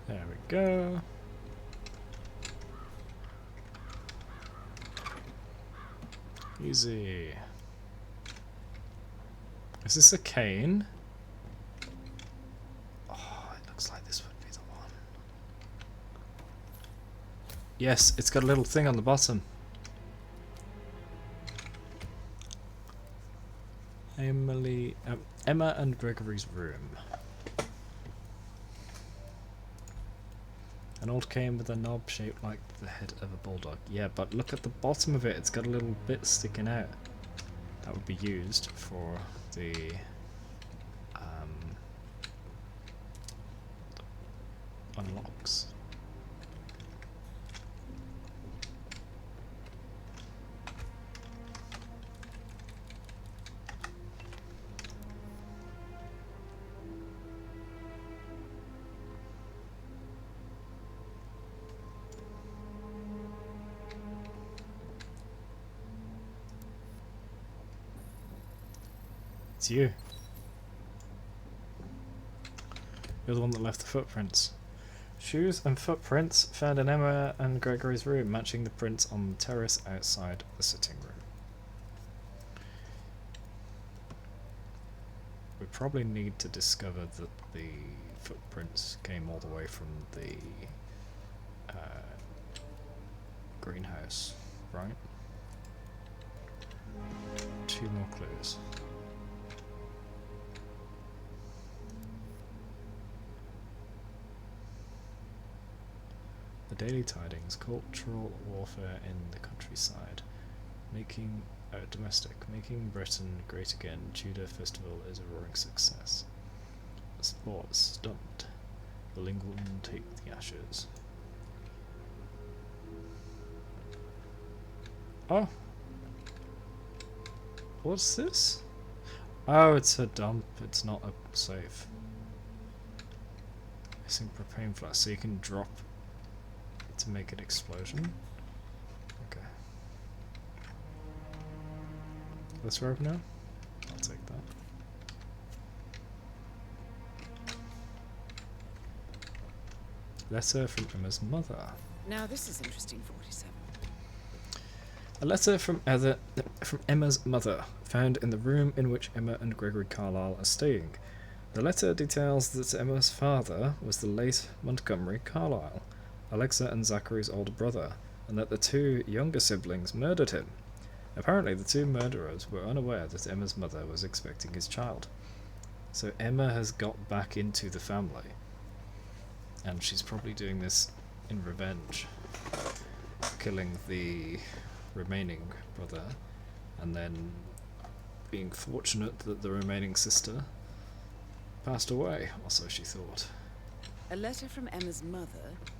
There we go. Easy. Is this a cane? Oh, it looks like this would be the one. Yes, it's got a little thing on the bottom. Emma and Gregory's room. An old cane with a knob shaped like the head of a bulldog. Yeah, but look at the bottom of it. It's got a little bit sticking out. That would be used for the unlocks. It's you. You're the one that left the footprints. Shoes and footprints found in Emma and Gregory's room, matching the prints on the terrace outside the sitting room. We probably need to discover that the footprints came all the way from the greenhouse, right? 2 more clues. The Daily Tidings, cultural warfare in the countryside, domestic, making Britain great again, Tudor festival is a roaring success. Sports, stumped, will England take the ashes? Oh! What's this? Oh, it's a dump, it's not a safe. Missing propane flask, so you can drop to make an explosion. Okay. This rope now? I'll take that. Letter from Emma's mother.
Now this is interesting, 47.
A letter from Emma's mother, found in the room in which Emma and Gregory Carlyle are staying. The letter details that Emma's father was the late Montgomery Carlyle, Alexa and Zachary's older brother, and that the 2 younger siblings murdered him. Apparently the 2 murderers were unaware that Emma's mother was expecting his child. So Emma has got back into the family, and she's probably doing this in revenge, killing the remaining brother, and then being fortunate that the remaining sister passed away, or so she thought.
A letter from Emma's mother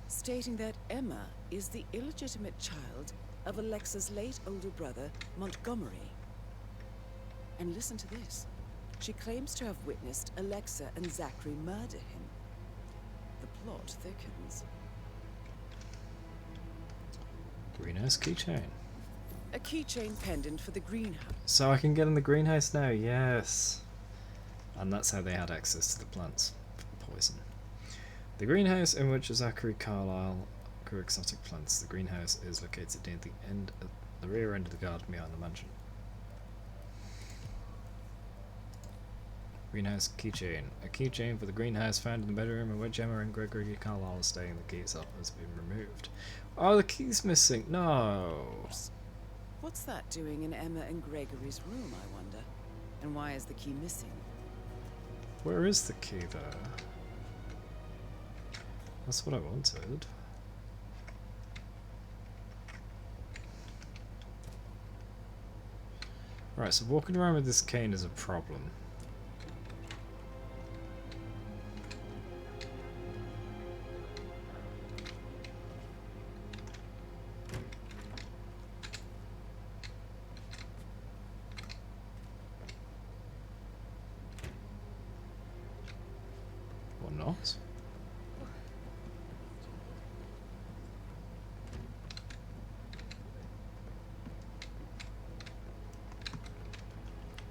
stating that Emma is the illegitimate child of Alexa's late older brother, Montgomery. And listen to this. She claims to have witnessed Alexa and Zachary murder him. The plot thickens.
Greenhouse keychain.
A keychain pendant for the greenhouse.
So I can get in the greenhouse now, yes. And that's how they had access to the plants. Poison. The greenhouse in which Zachary Carlyle grew exotic plants. The greenhouse is located near the rear end of the garden behind the mansion. Greenhouse keychain. A keychain for the greenhouse found in the bedroom in which Emma and Gregory Carlyle are staying. The keys has been removed. Oh, the key's missing. No.
What's that doing in Emma and Gregory's room, I wonder? And why is the key missing?
Where is the key there? That's what I wanted. Right, so walking around with this cane is a problem. Or not?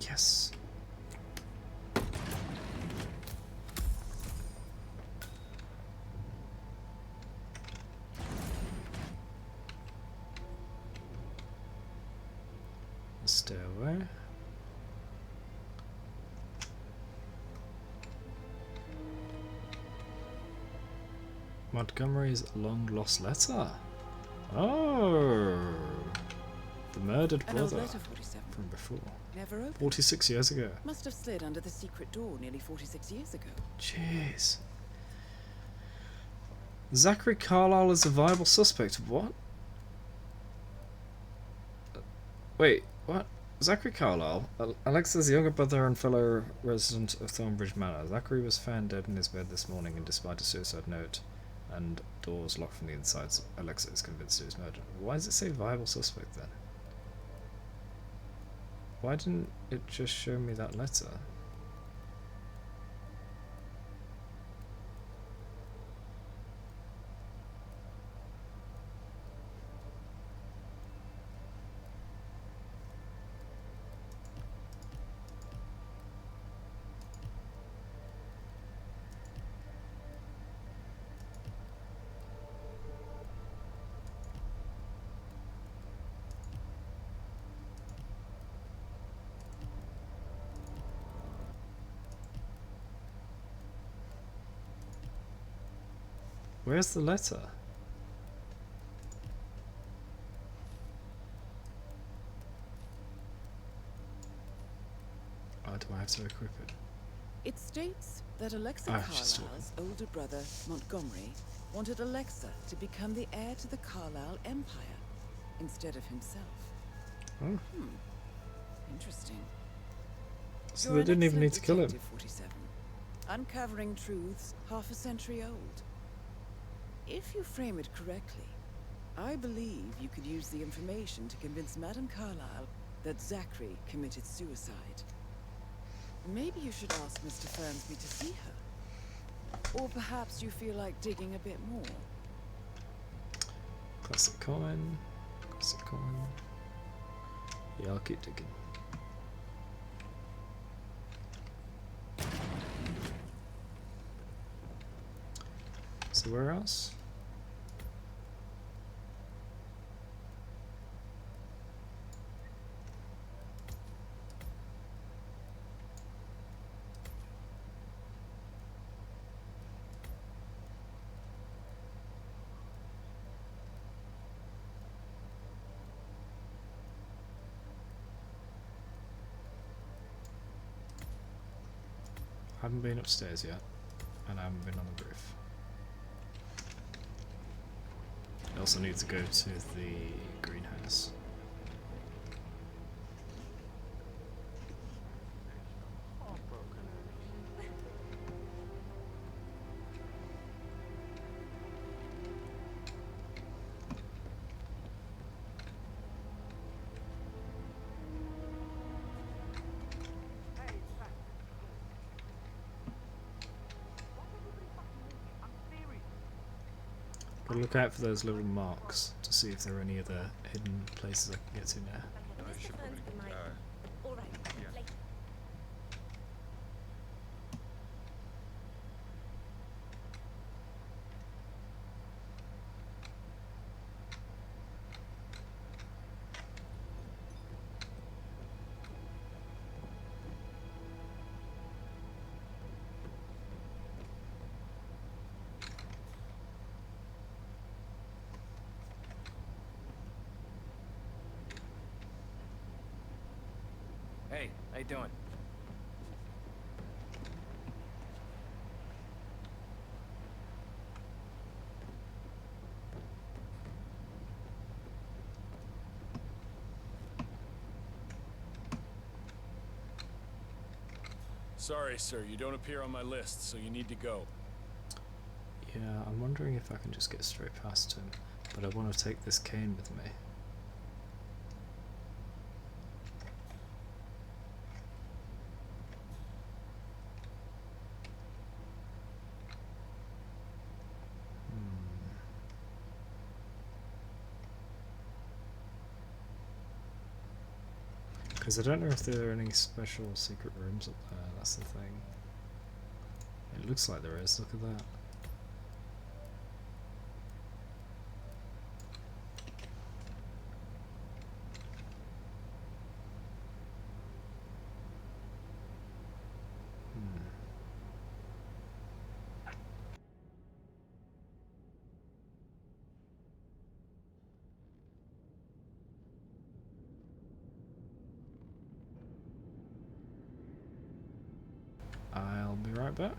Yes. The stairway. Montgomery's long lost letter. Oh, the murdered
An old
brother
letter, 47.
from before.
Never opened.
46 years ago.
Must have slid under the secret door nearly 46 years ago.
Jeez. Zachary Carlyle is a viable suspect. What? Wait, what? Zachary Carlyle, Alexa's younger brother and fellow resident of Thornbridge Manor. Zachary was found dead in his bed this morning, and despite a suicide note and doors locked from the inside, Alexa is convinced he was murdered. Why does it say viable suspect then? Why didn't it just show me that letter? Where's the letter? Oh, do I have to equip it?
It states that Alexa Carlyle's older brother, Montgomery, wanted Alexa to become the heir to the Carlyle Empire instead of himself.
Oh.
Interesting.
So
You're
they didn't
an
even need to kill him.
excellent detective, 47. Uncovering truths half a century old. If you frame it correctly, I believe you could use the information to convince Madame Carlyle that Zachary committed suicide. Maybe you should ask Mr. Fernsby to see her. Or perhaps you feel like digging a bit more.
Classic coin. Classic coin. Yeah, I'll keep digging. So where else? I haven't been upstairs yet, and I haven't been on the roof. I also need to go to the greenhouse. I'll look out for those little marks to see if there are any other hidden places I can get to now.
Mr. Fernsby might. All right. Later.
Hey, how you doing?
Sorry, sir, you don't appear on my list, so you need to go.
Yeah, I'm wondering if I can just get straight past him, but I want to take this cane with me. Because I don't know if there are any special secret rooms up there, that's the thing. It looks like there is, look at that. I'll be right back.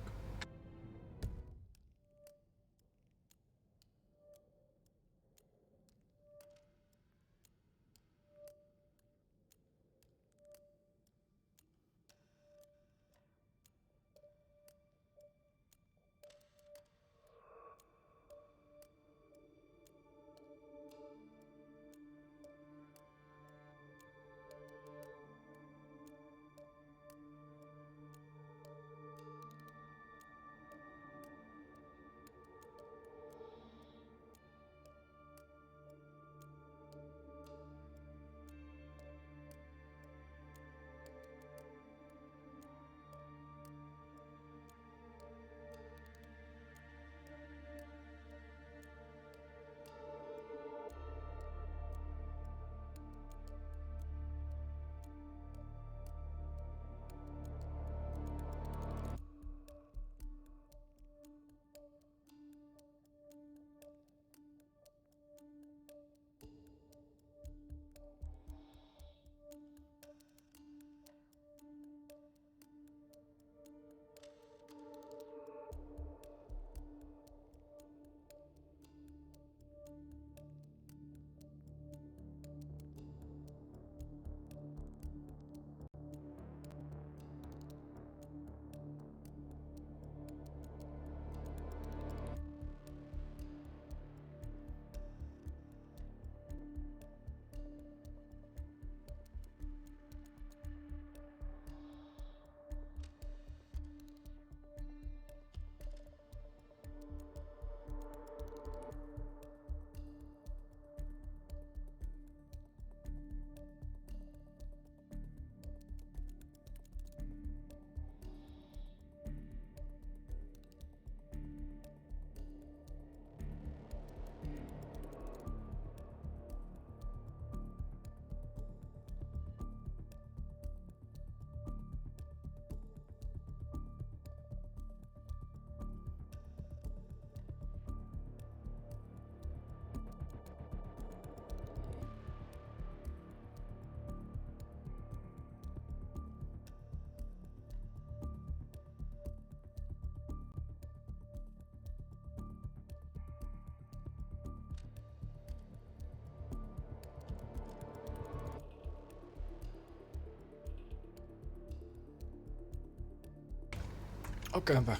Okay, I'm back.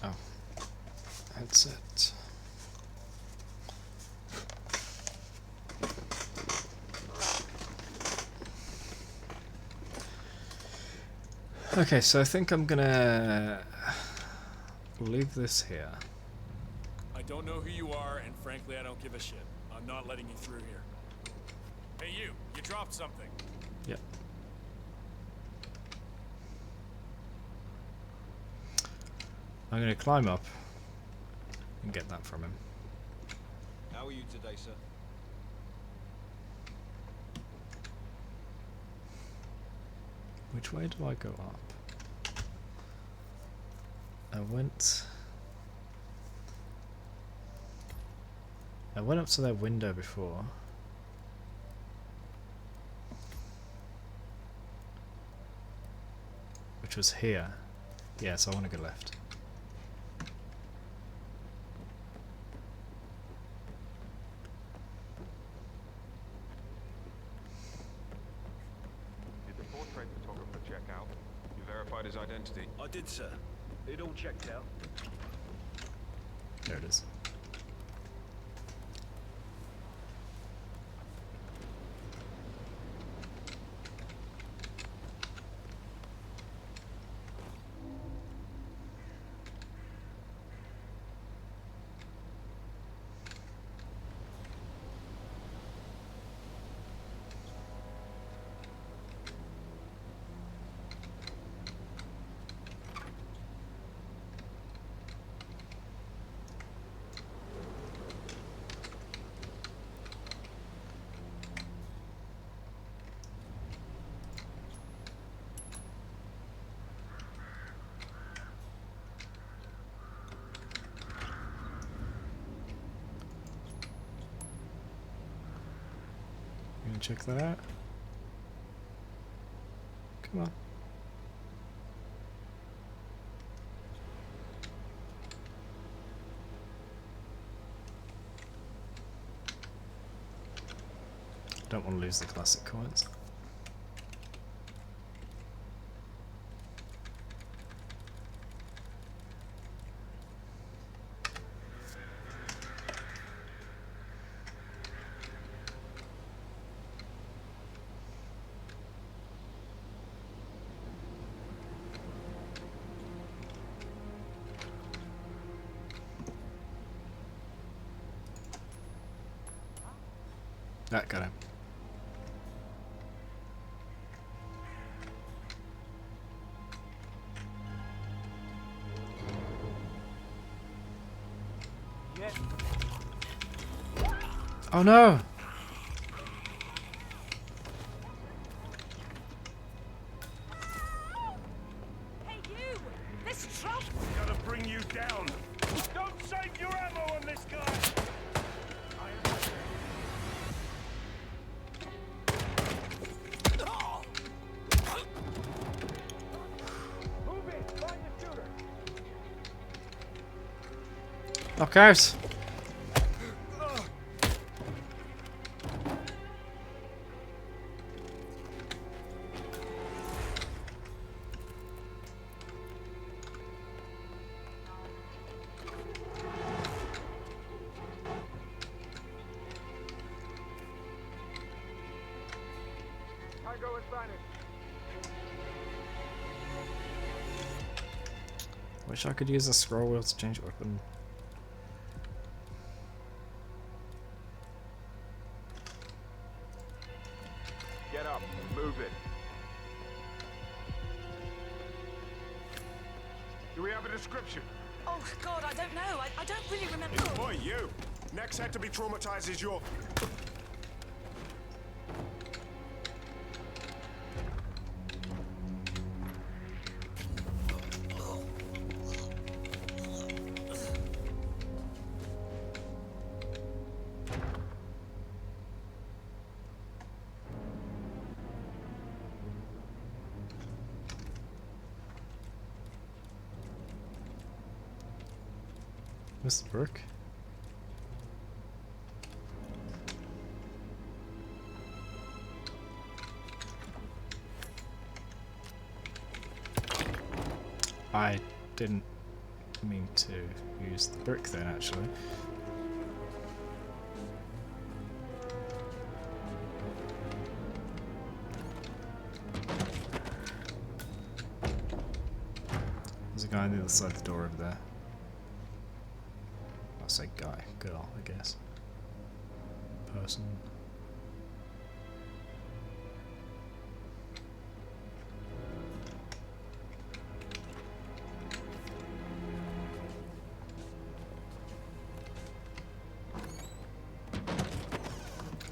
Oh. Headset. Okay, so I think I'm gonna leave this here.
I don't know who you are, and frankly, I don't give a shit. I'm not letting you through here. Hey, you dropped something.
Yep. I'm gonna climb up and get that from him.
How are you today, sir?
Which way do I go up? I went up to their window before. Which was here. Yeah, so I want to go left.
Did the portrait photographer check out? You verified his identity?
I did, sir. It all checked out.
There it is. You gonna check that out? Come on. Don't want to lose the classic coins. That got him. Oh no!
Hey, you! This trump!
Gotta bring you down. Don't save your ammo on this guy.
Move in. Find the shooter.
Knock out!
Tango has vanished.
Wish I could use a scroll wheel to change weapon.
Get up. Move it. Do we have a description?
Oh, God, I don't know. I don't really remember.
Boy, you. Next head to be traumatized is your...
Mr. Burke? I didn't mean to use the brick then, actually. There's a guy on the other side of the door over there. to say guy. Girl, I guess. Person.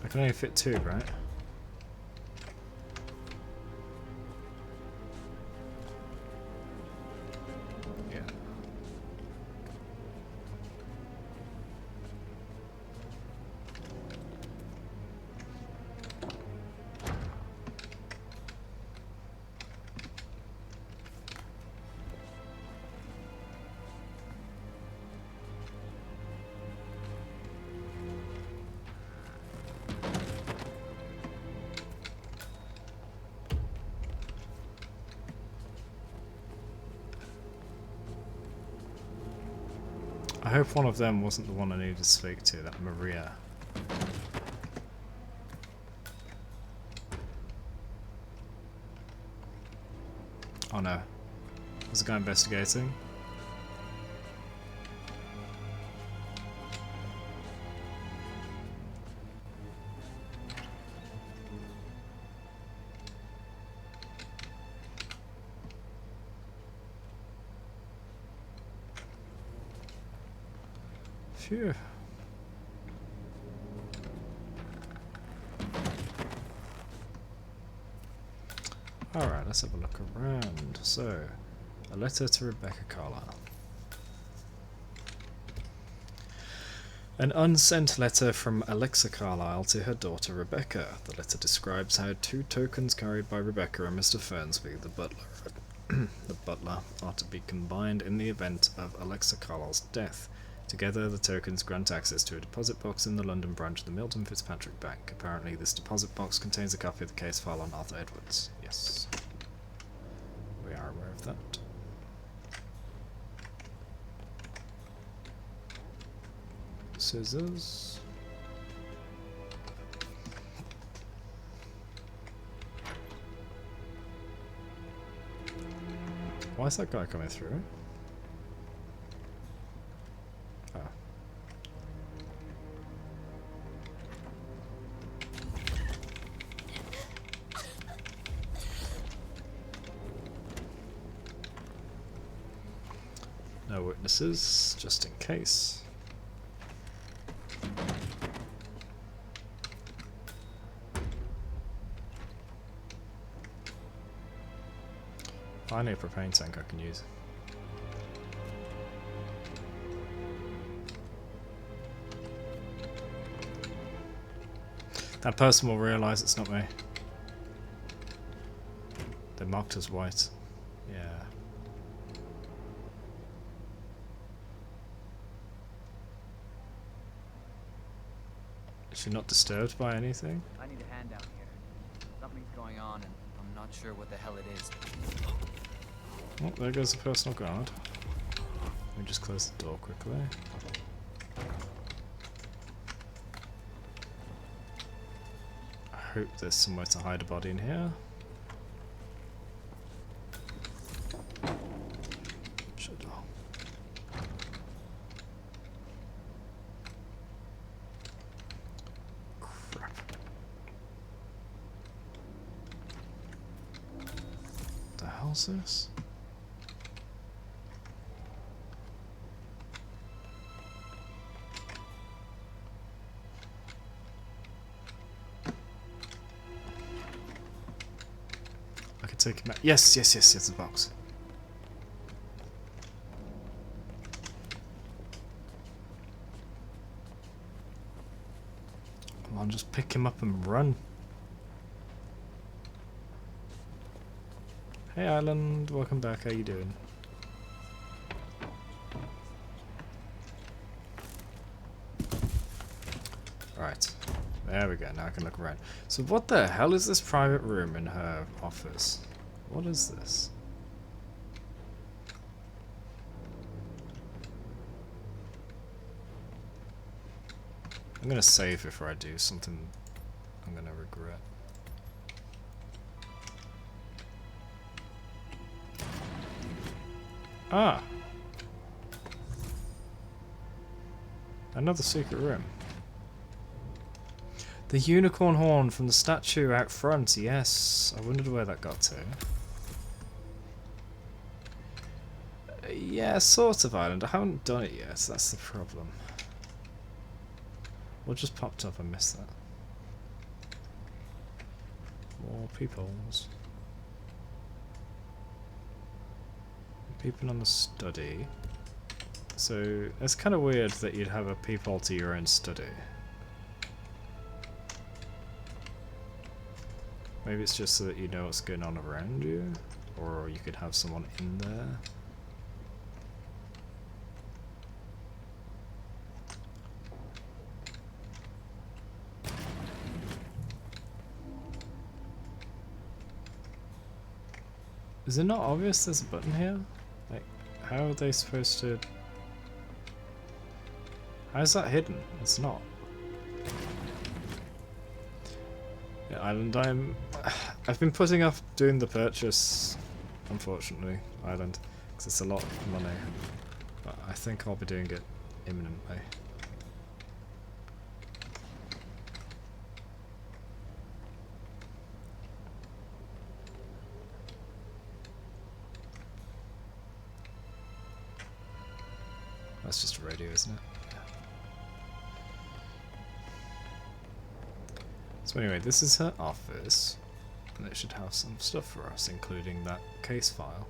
I can only fit 2, right? Yeah. I hope one of them wasn't the one I needed to speak to, that Maria. Oh no. There's a guy investigating. Phew. Alright, let's have a look around. So, a letter to Rebecca Carlyle. An unsent letter from Alexa Carlyle to her daughter Rebecca. The letter describes how 2 tokens carried by Rebecca and Mr. Fernsby, the butler, are to be combined in the event of Alexa Carlyle's death. Together, the tokens grant access to a deposit box in the London branch of the Milton Fitzpatrick Bank. Apparently, this deposit box contains a copy of the case file on Arthur Edwards. Yes. We are aware of that. Scissors. Why is that guy coming through? Oh. No witnesses, just in case. I need a propane tank I can use. That person will realise it's not me. They're marked as white. Yeah. Is she not disturbed by anything?
I need a hand down here. Something's going on and I'm not sure what the hell it is.
Oh, there goes the personal guard. Let me just close the door quickly. I hope there's somewhere to hide a body in here. Shut the door. Crap. What the hell's this? Take him out. Yes, the box. Come on, just pick him up and run. Hey Island, welcome back, how you doing? Right, there we go, now I can look around. So what the hell is this private room in her office? What is this? I'm gonna save before I do something I'm gonna regret. Ah! Another secret room. The unicorn horn from the statue out front, yes. I wondered where that got to. Yeah, sort of island. I haven't done it yet, that's the problem. What just popped up? I missed that. More peoples. Peeping on the study. So, it's kind of weird that you'd have a peephole to your own study. Maybe it's just so that you know what's going on around you, or you could have someone in there. Is it not obvious there's a button here? Like, how are they supposed to... How is that hidden? It's not. Yeah, Island, I've been putting off doing the purchase, unfortunately, Island, because it's a lot of money. But I think I'll be doing it imminently. That's just a radio, isn't it? Yeah. So anyway, this is her office, and it should have some stuff for us, including that case file.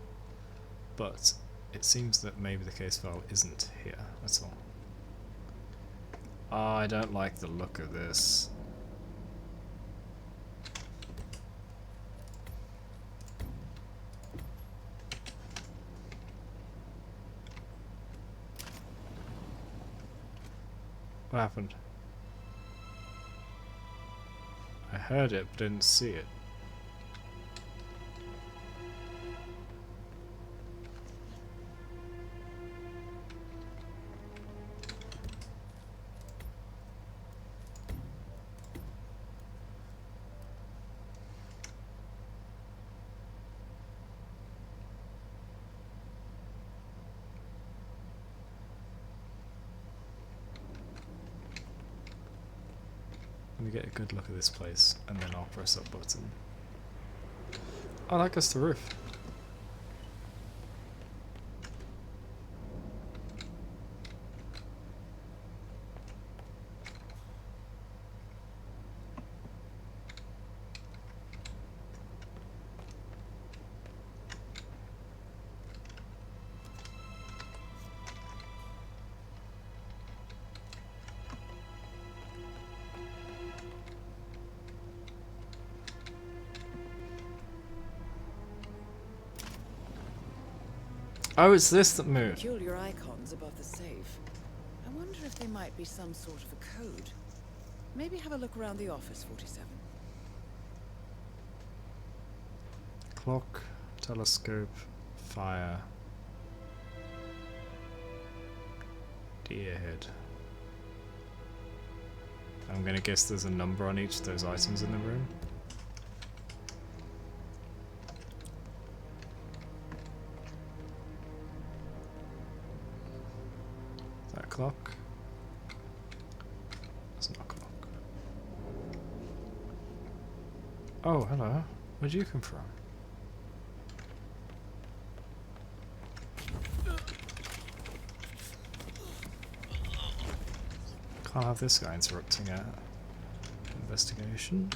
But it seems that maybe the case file isn't here, that's all. Oh, I don't like the look of this. What happened? I heard it, but didn't see it. Let me get a good look at this place, and then I'll press that button. Oh, that goes to the roof. Oh, it's this that moved.
Peculiar icons above the safe. I wonder if they might be some sort of a code. Maybe have a look around the office, 47.
Clock, telescope, fire, deer head. I'm gonna guess there's a number on each of those items in the room. That clock? It's not a clock. Oh, hello. Where'd you come from? Can't have this guy interrupting our investigation.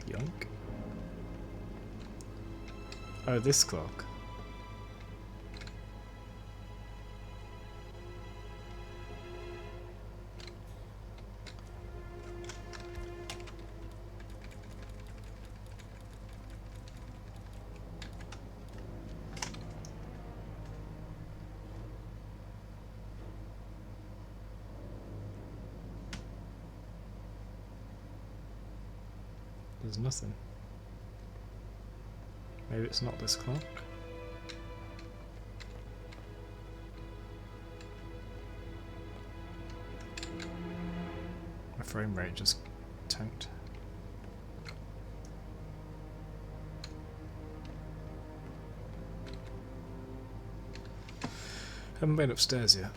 Yonk. Oh, this clock. There's nothing. Maybe it's not this clock. frame rate just tanked. Haven't been upstairs yet.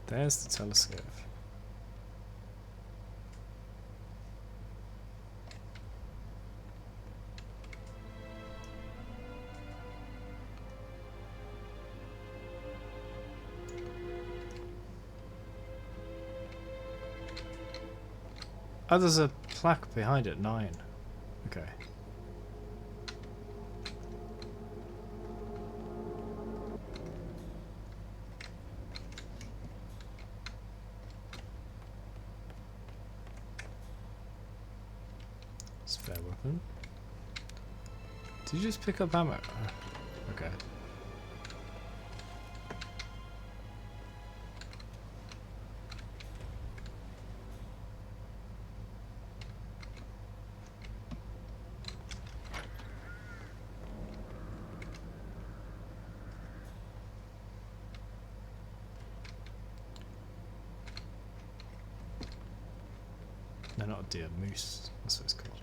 There's the telescope. Oh, there's a plaque behind it, 9. Okay. Spare weapon. Did you just pick up ammo? Okay. No, not a deer, moose. That's what it's called.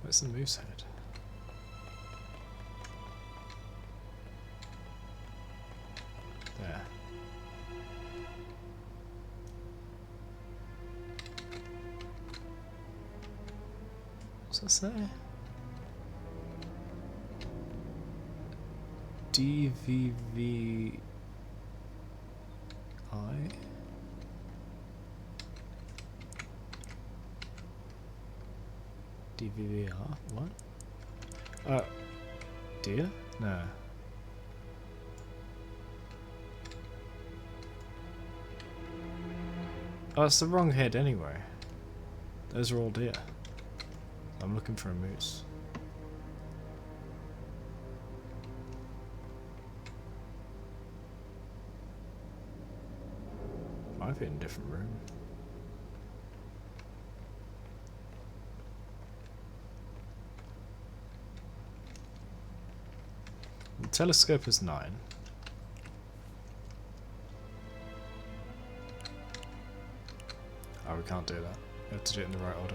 Where's the moose head? There. What's that say? DVVI? DVVR? What? Deer? No. Oh, it's the wrong head anyway. Those are all deer. I'm looking for a moose. Might be in a different room. The telescope is 9. Oh, we can't do that. We have to do it in the right order.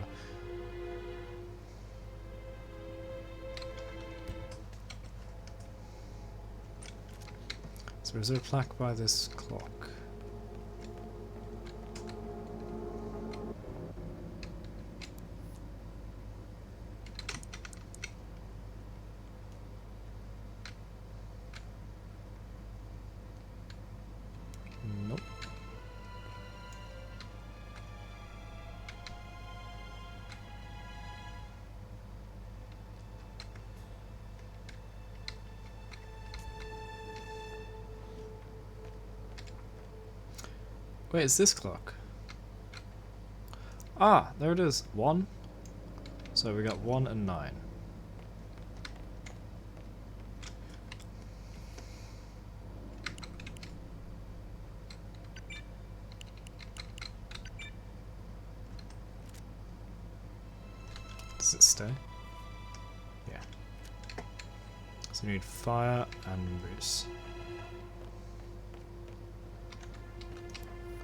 So is there a plaque by this clock? Nope. Wait, is this clock? Ah, there it is. 1. So we got 1 and 9. Does it stay? Yeah. So we need fire and moose.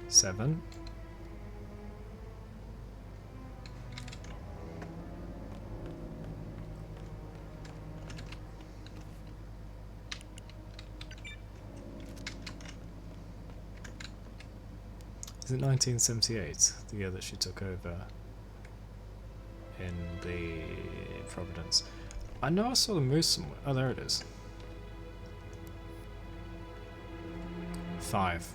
7. Is it 1978, the year that she took over in the Providence? I know I saw the moose somewhere. Oh, there it is. 5.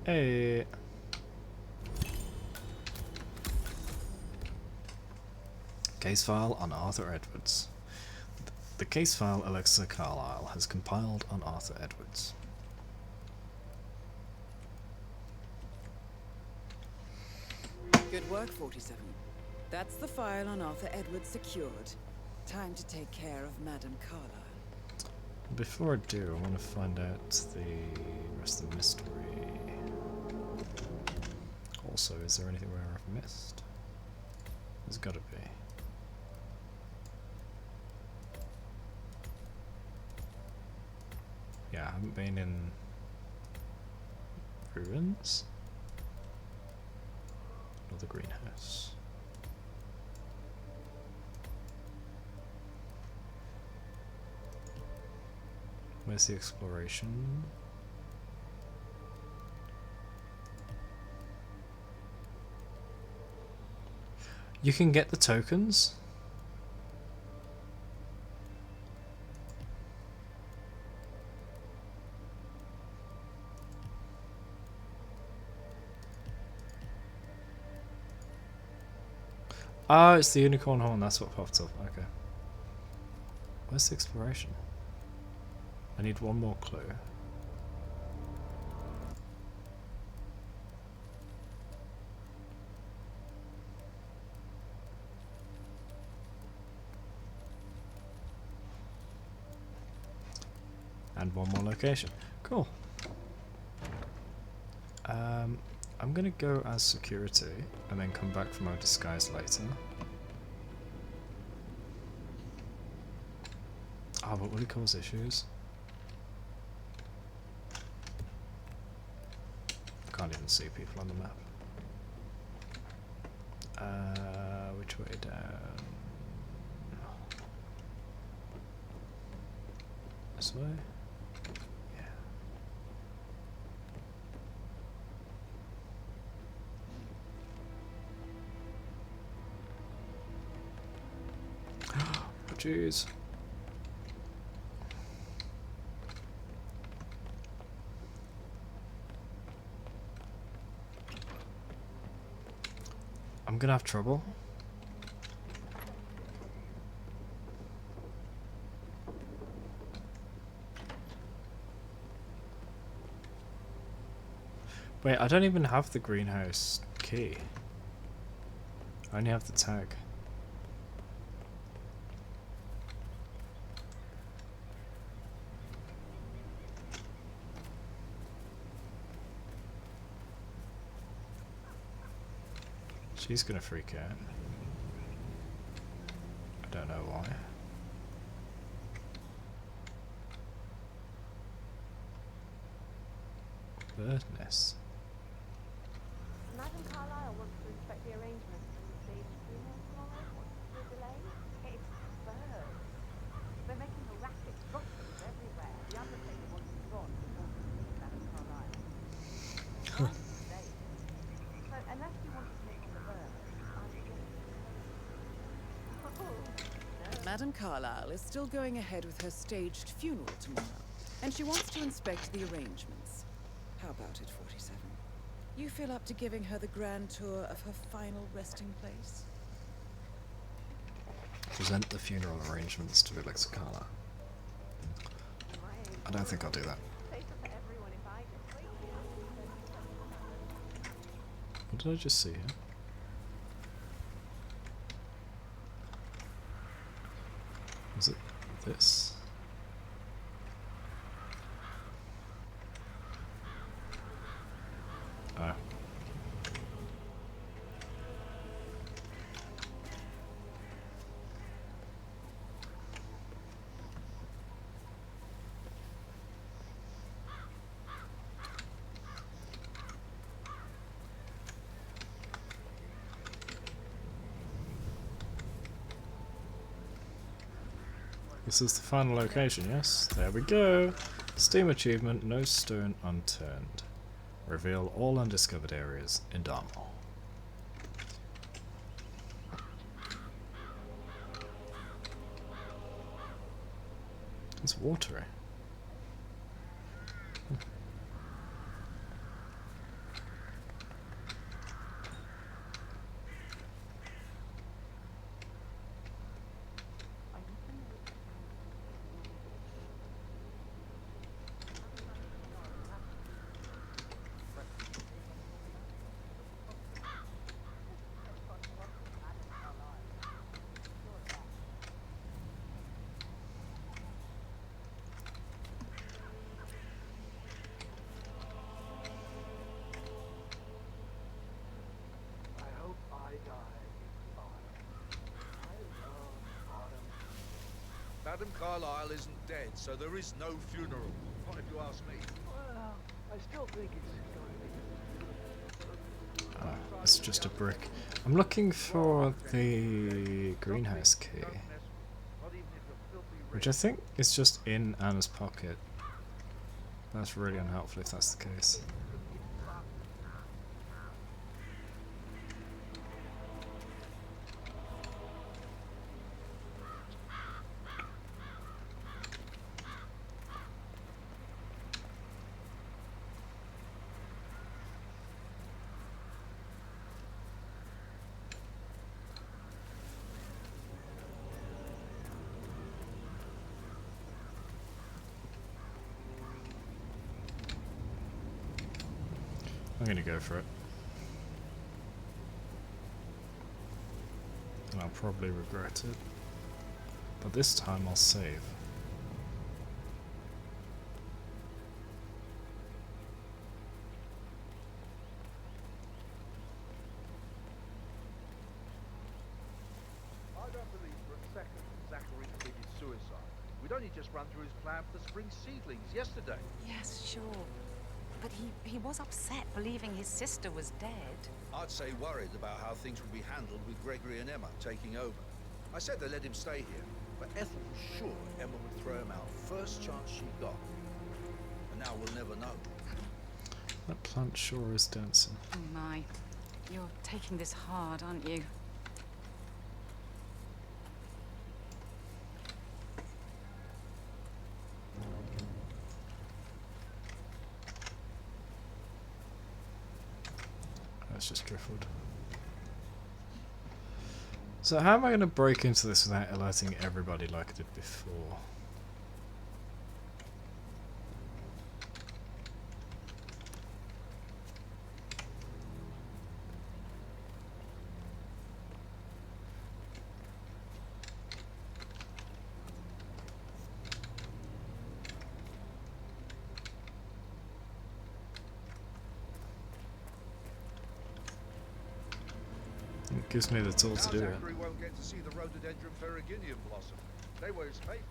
Hey. Case file on Arthur Edwards. The case file Alexa Carlyle has compiled on Arthur Edwards.
Good work, 47. That's the file on Arthur Edwards secured. Time to take care of Madame Carlyle.
Before I do, I want to find out the rest of the mystery. Also, is there anywhere I've missed? There's gotta be. Yeah, I haven't been in ruins or the greenhouse. Where's the exploration? You can get the tokens? Oh, it's the unicorn horn, that's what popped up. Okay. Where's the exploration? I need one more clue. And one more location. Cool. I'm gonna go as security and then come back for my disguise later. Oh, but will it cause issues? Can't even see people on the map. Which way down? This way? Jeez. I'm gonna have trouble. Wait, I don't even have the greenhouse key. I only have the tag. She's gonna freak out. I don't know why. Birdness.
Madam Carlyle wants to inspect the arrangements for the stage funeral tomorrow. What's the delay? It's birds. They're making a racket, droppings everywhere. The undertaker wants it gone before we can meet Madam Carlyle. So unless you want to take on the birds,
Madam Carlyle is still going ahead with her staged funeral tomorrow, and she wants to inspect the arrangements. How about it, 47? You feel up to giving her the grand tour of her final resting place?
Present the funeral arrangements to Alexa Carla. I don't think I'll do that. What did I just see here? Was it this? Oh. This is the final location, yes? There we go! Steam achievement, no stone unturned. Reveal all undiscovered areas in Darmore. It's watery.
Madame Carlyle isn't dead, so there is no funeral. Not if you ask me.
Well, I still think it's going to be.
It's just a brick. I'm looking for the greenhouse key, which I think is just in Anna's pocket. That's really unhelpful if that's the case. I'm gonna go for it. And I'll probably regret it. But this time I'll save.
I don't believe for a second Zachary committed suicide. We'd only just run through his plan for the spring seedlings yesterday.
Yes, sure. But he was upset believing his sister was dead.
I'd say worried about how things would be handled with Gregory and Emma taking over. I said they let him stay here, but Ethel was sure Emma would throw him out first chance she got. And now we'll never know.
That plant sure is dancing.
Oh my. You're taking this hard, aren't you? That's just driftwood. So how am I going to break into this without alerting everybody like I did before? It gives me the tool to do it.
Zachary won't get to see the rhododendron ferruginum blossom. They were his favourite.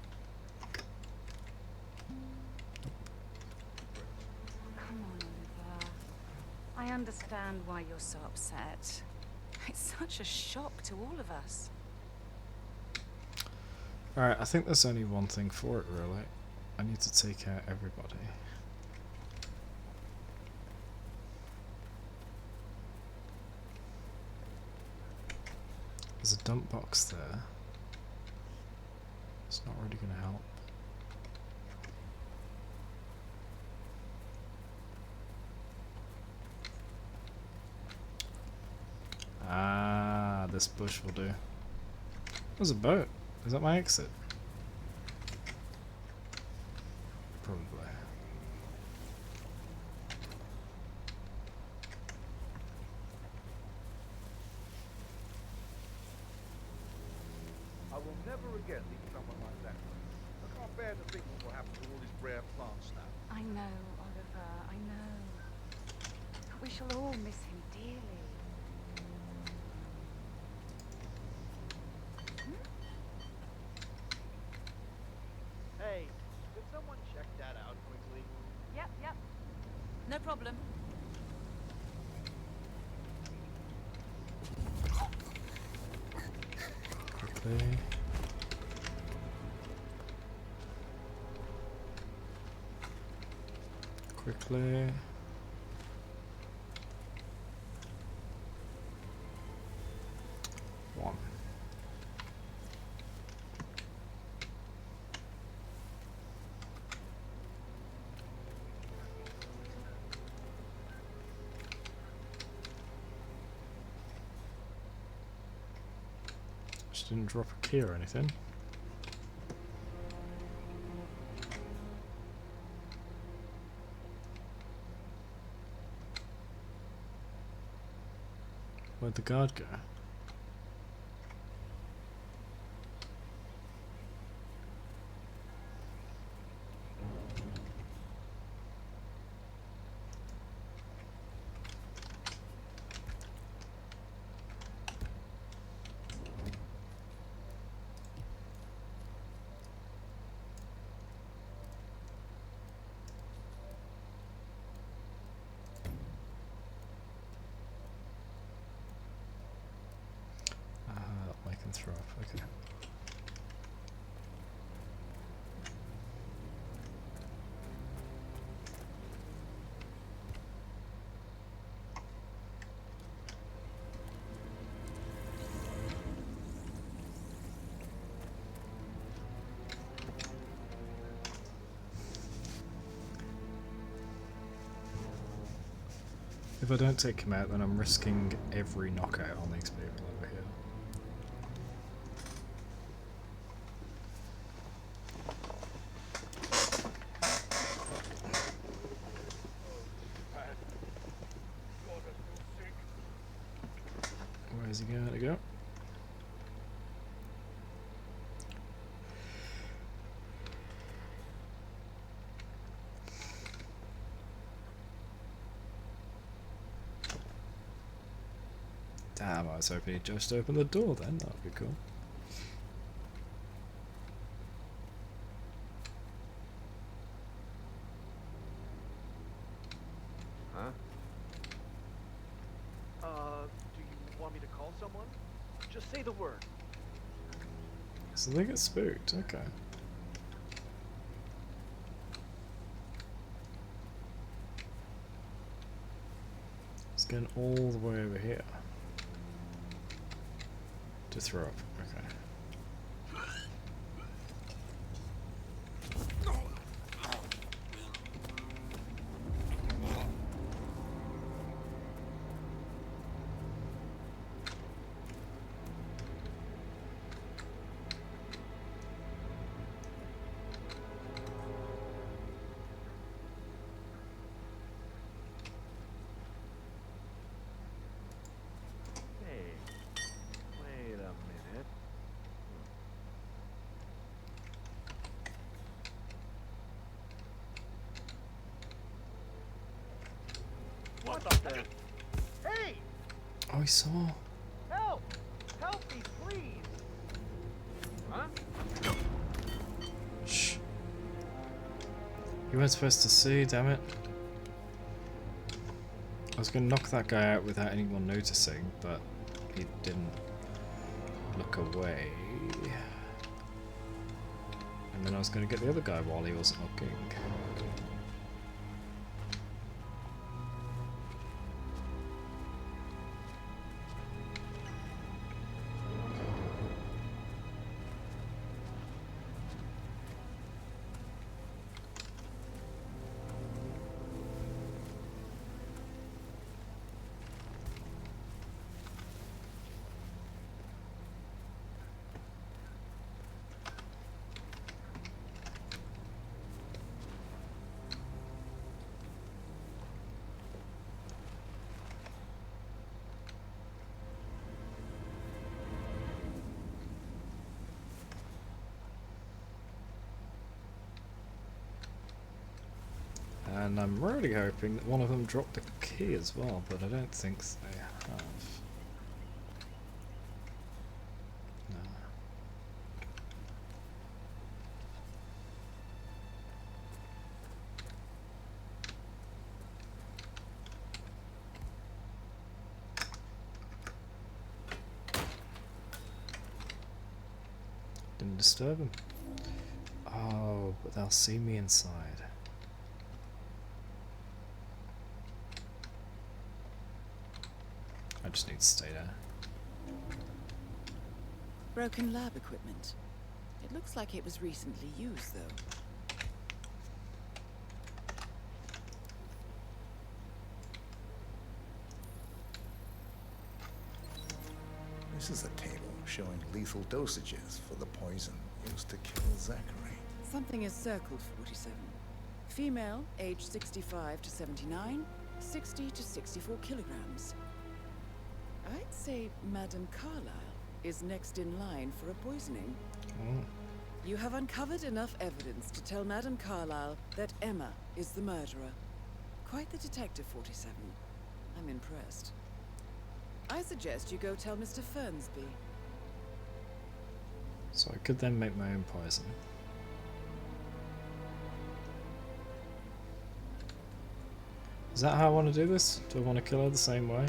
Come on, Oliver. I understand why you're so upset. It's such a shock to all of us.
Alright, I think there's only one thing for it really. I need to take out everybody. There's a dump box there. It's not really going to help. Ah, this bush will do. There's a boat. Is that my exit? Probably.
I will never again meet someone like that. I can't bear to think what will happen to all these rare plants now.
I know, Oliver, I know. We shall all miss him dearly.
Hey, could someone check that out quickly?
Yep. No problem.
Quickly. Quickly. One. She didn't drop a key or anything. Where'd the guard go? can throw up, okay. If I don't take him out, then I'm risking every knockout on these people over here. Where's he going to go? Damn, I was hoping he'd just open the door then, that would be cool.
Huh? Do you want me to call someone? Just say the word.
So they get spooked, okay. It's going all the way over here. To throw up, okay.
What the? Hey!
Oh, he saw.
Help! Help me, please! Huh?
Shh. You weren't supposed to see, damn it. I was going to knock that guy out without anyone noticing, but he didn't look away. And then I was going to get the other guy while he wasn't looking. And I'm really hoping that one of them dropped the key as well, but I don't think they have. No. Didn't disturb them. Oh, but they'll see me inside. I just need to stay there.
Broken lab equipment. It looks like it was recently used, though.
This is a table showing lethal dosages for the poison used to kill Zachary.
Something is circled 47. Female, age 65 to 79, 60 to 64 kilograms. I'd say Madame Carlyle is next in line for a poisoning.
Oh.
You have uncovered enough evidence to tell Madame Carlyle that Emma is the murderer. Quite the detective, 47. I'm impressed. I suggest you go tell Mr. Fernsby.
So I could then make my own poison. Is that how I want to do this? Do I want to kill her the same way?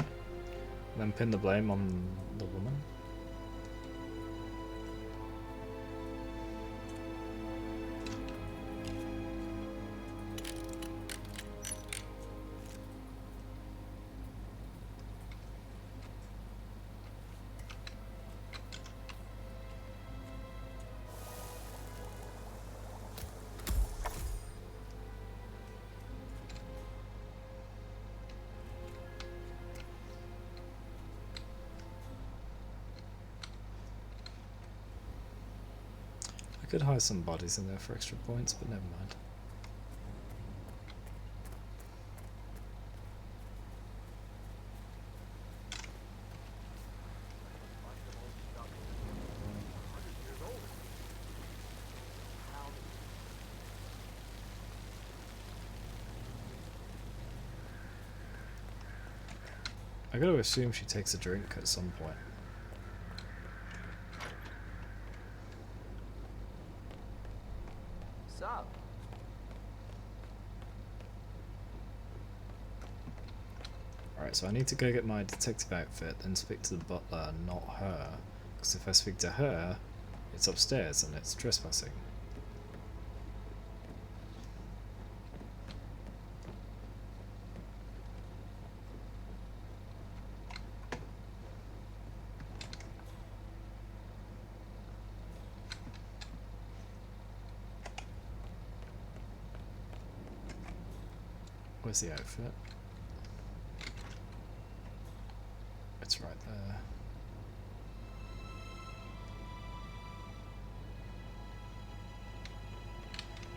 And then pin the blame on the woman? could hide some bodies in there for extra points, but never mind. I gotta assume she takes a drink at some point.
Sup?
Alright, so I need to go get my detective outfit and speak to the butler, not her. Because if I speak to her, it's upstairs and it's trespassing. Where's the outfit? It's right there.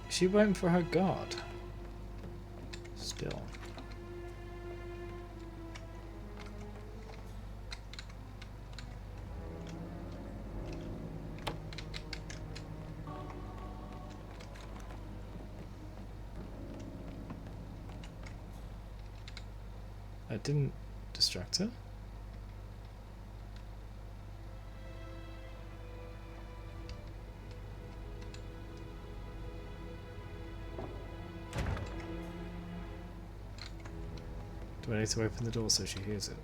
Is she waiting for her guard? Still. I didn't distract her. Do I need to open the door so she hears it?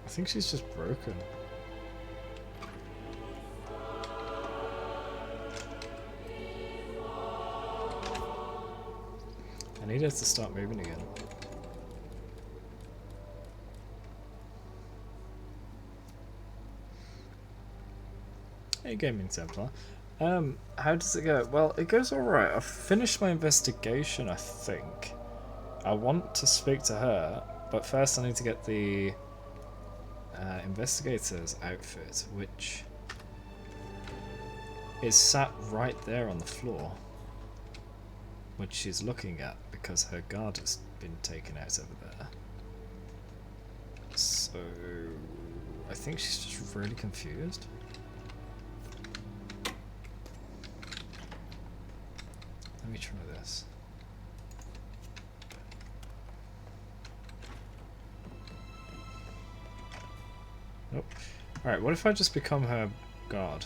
I think she's just broken. I need her to start moving again. Hey, Gaming Templar. How does it go? Well, it goes alright. I've finished my investigation, I think. I want to speak to her, but first I need to get the investigator's outfit, which is sat right there on the floor, which she's looking at because her guard has been taken out over there. So I think she's just really confused. Let me try this. Nope. Alright, what if I just become her guard?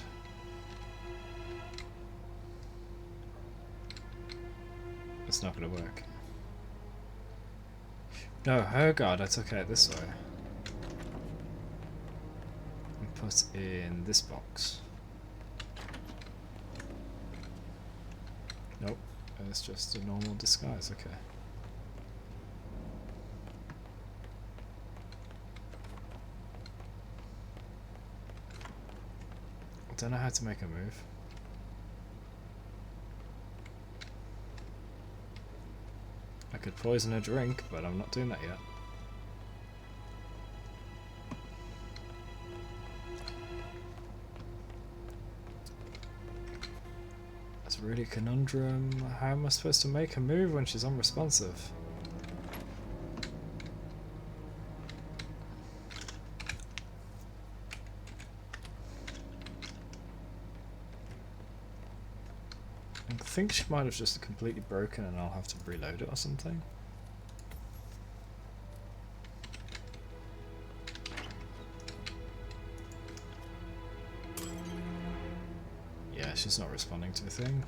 It's not going to work. No, her guard I took out this way. And put in this box. Nope, it's just a normal disguise, okay. I don't know how to make a move. I could poison a drink, but I'm not doing that yet. That's really a conundrum. How am I supposed to make a move when she's unresponsive? I think she might have just completely broken and I'll have to reload it or something. Yeah, she's not responding to a thing.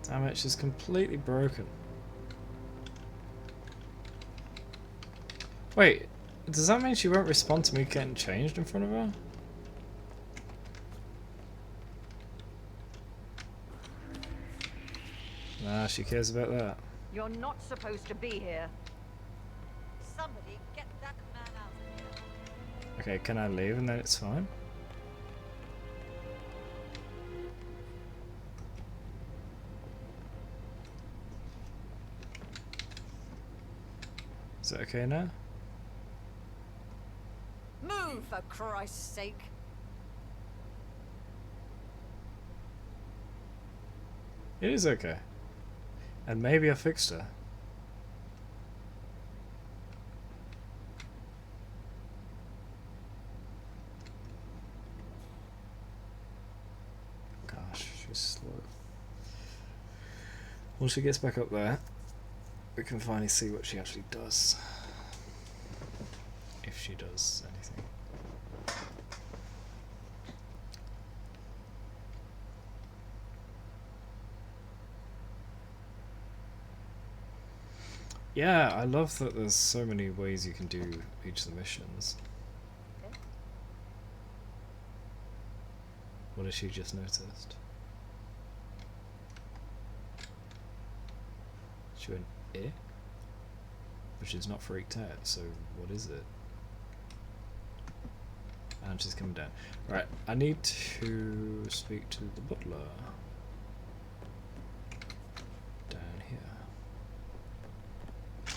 Damn it, she's completely broken. Wait, does that mean she won't respond to me getting changed in front of her? Nah, she cares about that.
You're not supposed to be here.
Somebody get that man out of here.
Okay, can I leave and then it's fine? Is it okay now?
Move, for Christ's sake.
It is okay. And maybe I fixed her. Gosh, she's slow. Once she gets back up there, we can finally see what she actually does. If she does anything. Yeah, I love that there's so many ways you can do each of the missions. What has she just noticed? She went, eh? But she's not freaked out, so what is it? And she's coming down. Right, I need to speak to the butler. Down here.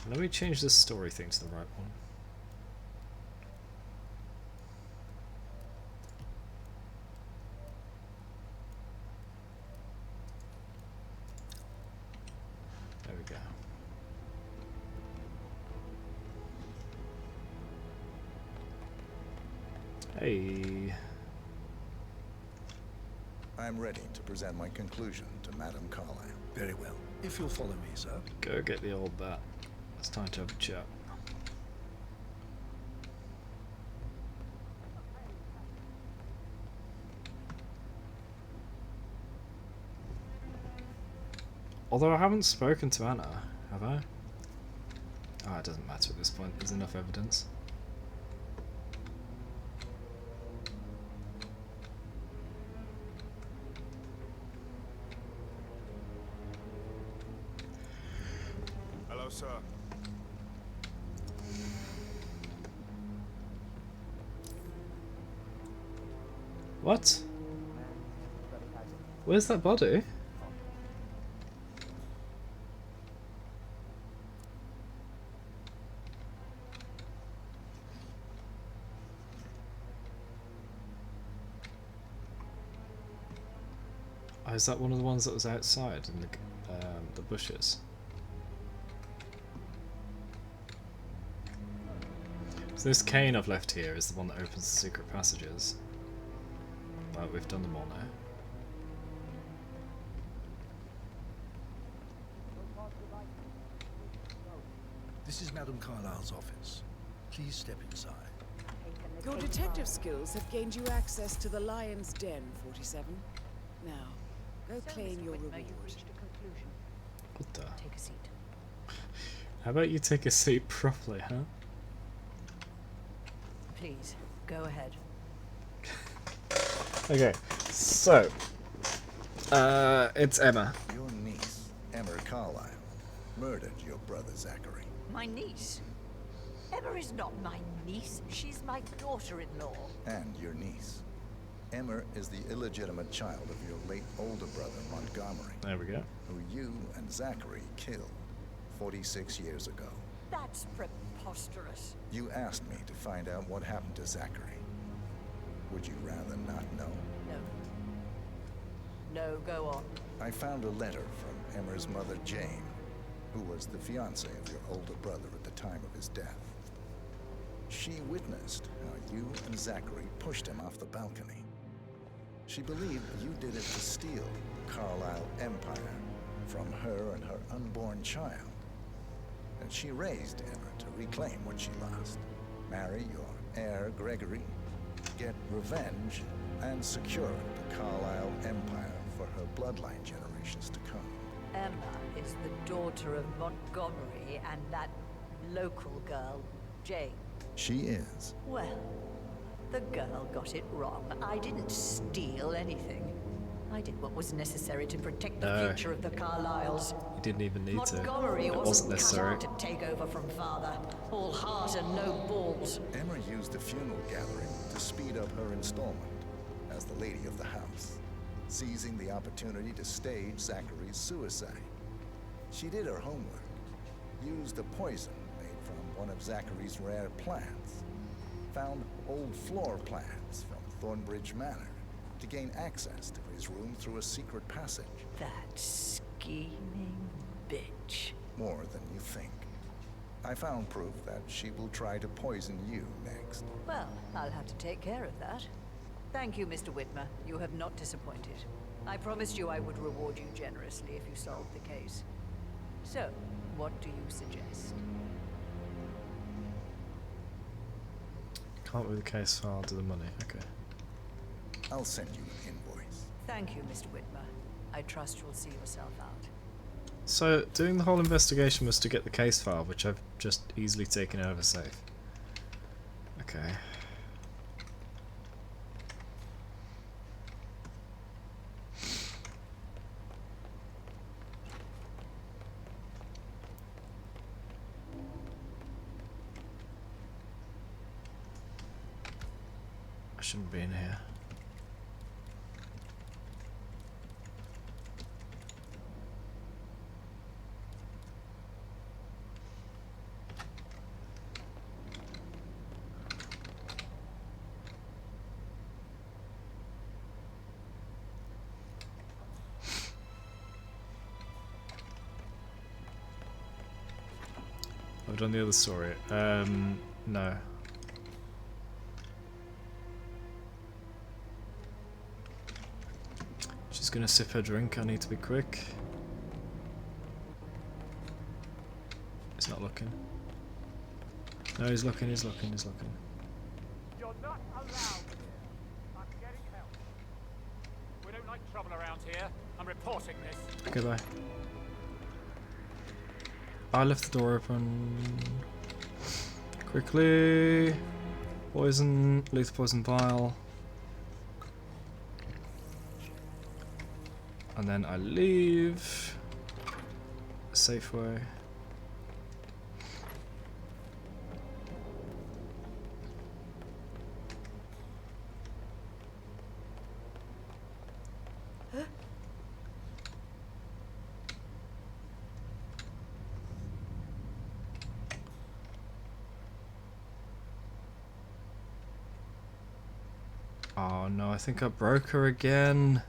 Let me change this story thing to the right one. There we go. Hey.
I am ready to present my conclusion to Madame Carlyle.
Very well. If you'll follow me, sir.
Go get the old bat. It's time to have a chat. Although I haven't spoken to Anna, have I? Oh, it doesn't matter at this point. There's enough evidence.
Hello, sir.
What? Where's that body? Oh, is that one of the ones that was outside in the bushes? So this cane I've left here is the one that opens the secret passages. But we've done them all now.
This is Madame Carlyle's office. Please step inside.
Your detective skills have gained you access to the Lion's Den, 47. Now, go claim your reward.
What the?
Take a seat.
How about you take a seat properly, huh?
Please, go ahead.
Okay, so it's Emma.
Your niece, Emma Carlyle, murdered your brother Zachary.
My niece? Emma is not my niece. She's my daughter-in-law.
And your niece. Emma is the illegitimate child of your late older brother, Montgomery.
There we go.
Who you and Zachary killed 46 years ago.
That's preposterous.
You asked me to find out what happened to Zachary. Would you rather not know?
No. No, go on.
I found a letter from Emma's mother, Jane, who was the fiancée of your older brother at the time of his death. She witnessed how you and Zachary pushed him off the balcony. She believed you did it to steal the Carlyle empire from her and her unborn child. And she raised Emma to reclaim what she lost. Marry your heir, Gregory, get revenge, and secure the Carlyle empire for her bloodline generations to come.
Emma is the daughter of Montgomery and that local girl, Jane.
She is.
Well, the girl got it wrong. I didn't steal anything. I did what was necessary to protect the future of the Carlyles.
You didn't even need to.
Montgomery
It wasn't
wasn't cut
necessary.
out to take over from father. All heart and no balls.
Emma used the funeral gathering to speed up her installment as the lady of the house, seizing the opportunity to stage Zachary's suicide. She did her homework, used a poison made from one of Zachary's rare plants, found old floor plans from Thornbridge Manor to gain access to his room through a secret passage.
That scheming bitch.
More than you think. I found proof that she will try to poison you next.
Well, I'll have to take care of that. Thank you, Mr. Whitmer. You have not disappointed. I promised you I would reward you generously if you solved the case. So, what do you suggest?
Can't with the case file to the money. Okay.
I'll send you an invoice.
Thank you, Mr. Whitmer. I trust you'll see yourself out.
So, doing the whole investigation was to get the case file, which I've just easily taken out of a safe. Okay. I shouldn't be in here. I've done the other story. No. She's gonna sip her drink. I need to be quick. He's not looking. No, he's looking, he's looking, he's looking.
You're not allowed here. I'm getting help. We don't like trouble around here. I'm reporting this.
Goodbye. I left the door open. Quickly. Poison, lethal poison vial. And then I leave. Safeway. Oh no, I think I broke her again.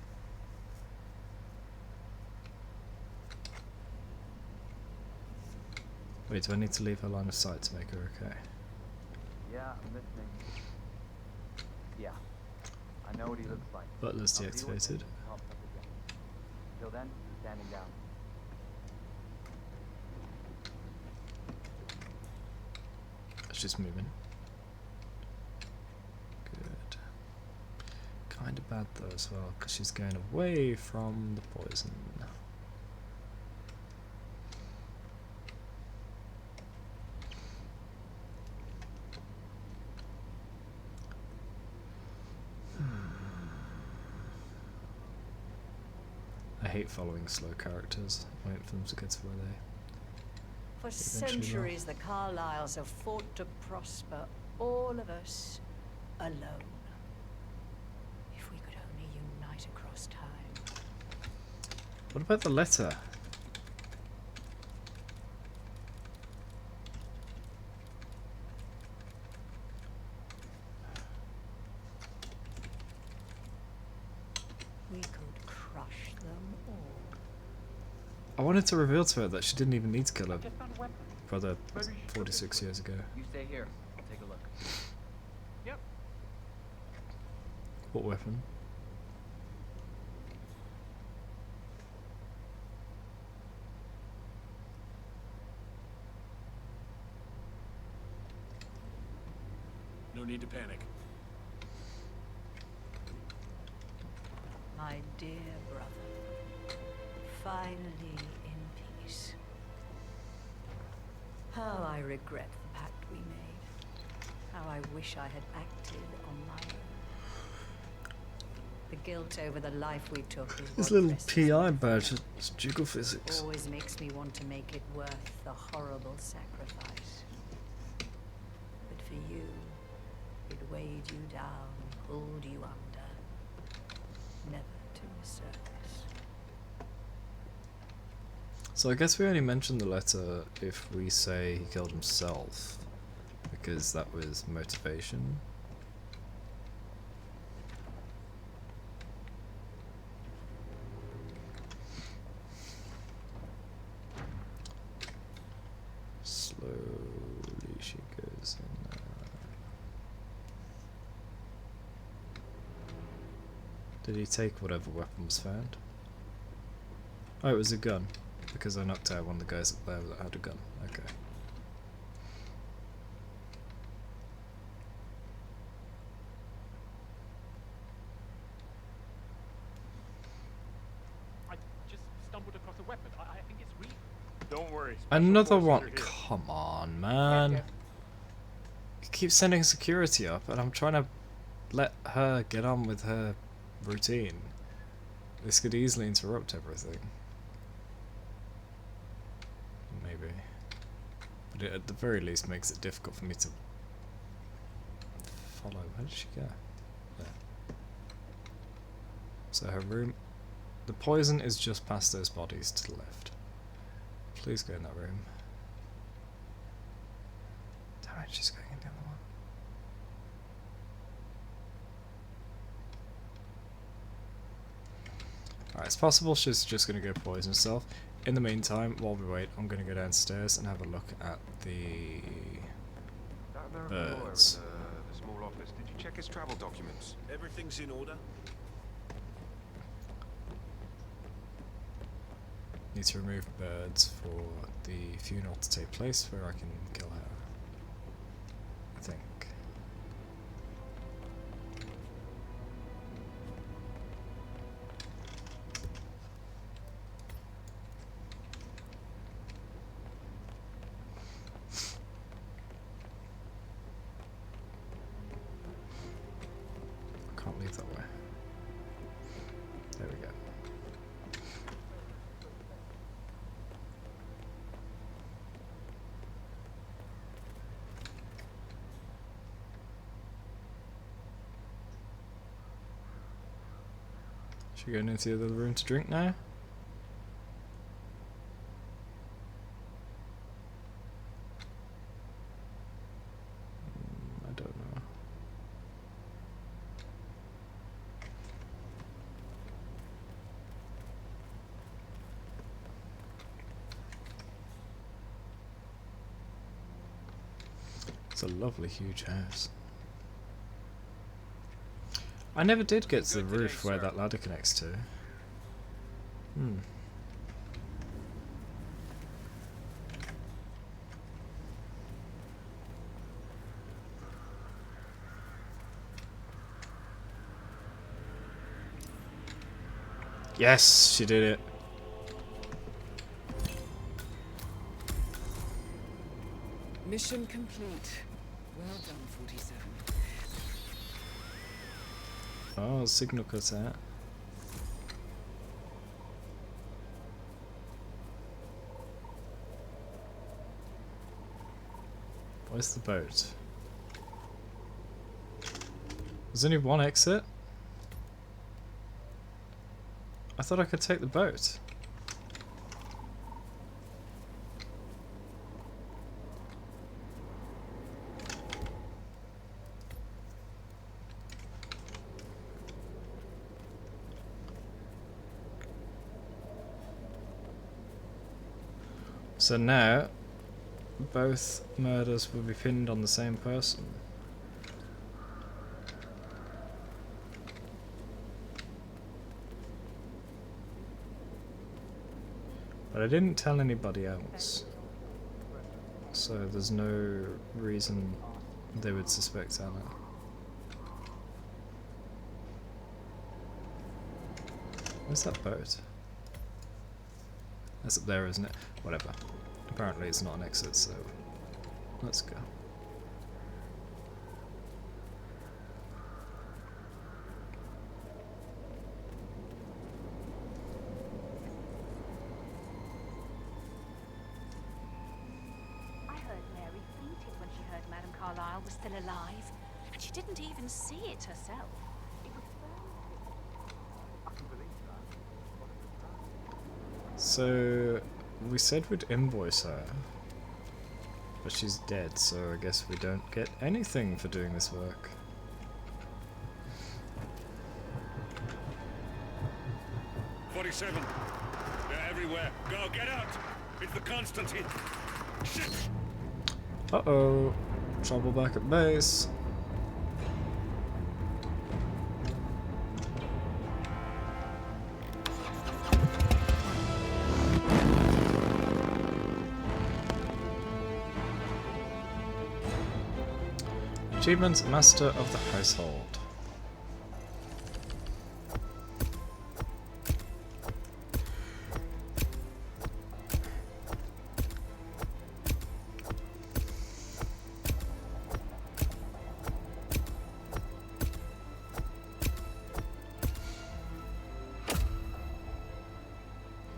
Wait, do I need to leave her line of sight to make her okay?
Yeah, I'm listening. Yeah, I know what he looks like.
Butler's
I'll deal with
deactivated.
him if he pops up again. Till then, standing down.
She's moving. Good. Kind of bad though as well, because she's going away from the poison. I hate following slow characters, waiting for them to get to where they
For
eventually will.
centuries, the Carlyles have fought to prosper, all of us alone. If we could only unite across time.
What about the letter?
We could crush them all.
I wanted to reveal to her that she didn't even need to kill her brother 46 years ago.
You stay here. I'll take a look.
Yep.
What weapon?
No need to panic.
My dear brother, finally in peace. How I regret the pact we made. How I wish I had acted on my own. The guilt over the life we took is
This
what
little
presses
PI
me.
badge is jiggle physics.
Always makes me want to make it worth the horrible sacrifice. But for you, it weighed you down, pulled you under, never to resurface.
So I guess we only mention the letter if we say he killed himself, because that was motivation. Slowly she goes in there. Did he take whatever weapon was found? Oh, it was a gun. Because I knocked out one of the guys up there that had a gun. Okay.
I just stumbled across a weapon. I think it's real.
Don't worry.
Another one. Come on, man. You keep sending security up, and I'm trying to let her get on with her routine. This could easily interrupt everything. Maybe. But it at the very least makes it difficult for me to follow. Where did she go? There. So her room... The poison is just past those bodies to the left. Please go in that room. Damn it, she's going in the other one. Alright, it's possible she's just going to go poison herself. In the meantime, while we wait, I'm going to go downstairs and have a look at the birds.
The small office. Did you check his travel documents?
Everything's in order.
Need to remove birds for the funeral to take place where I can kill her. I think. Can't leave that way. There we go. Should we go into the other room to drink now? I don't know. It's a lovely huge house. I never did get to the roof where that ladder connects to. Yes, she did it.
Mission complete. Well done, 47.
Oh, signal cut out. Where's the boat? There's only one exit? I thought I could take the boat. So now, both murders will be pinned on the same person. But I didn't tell anybody else, so there's no reason they would suspect Anna. Where's that boat? That's up there, isn't it? Whatever. Apparently it's not an exit, so let's go.
I heard Mary fainted when she heard Madame Carlyle was still alive, and she didn't even see it herself. It was
So we said we'd invoice her, but she's dead, so I guess we don't get anything for doing this work.
"47. They're everywhere. Go, get out! It's the Constantine. Shit!
Uh-oh. Trouble back at base. Achievements, Master of the Household.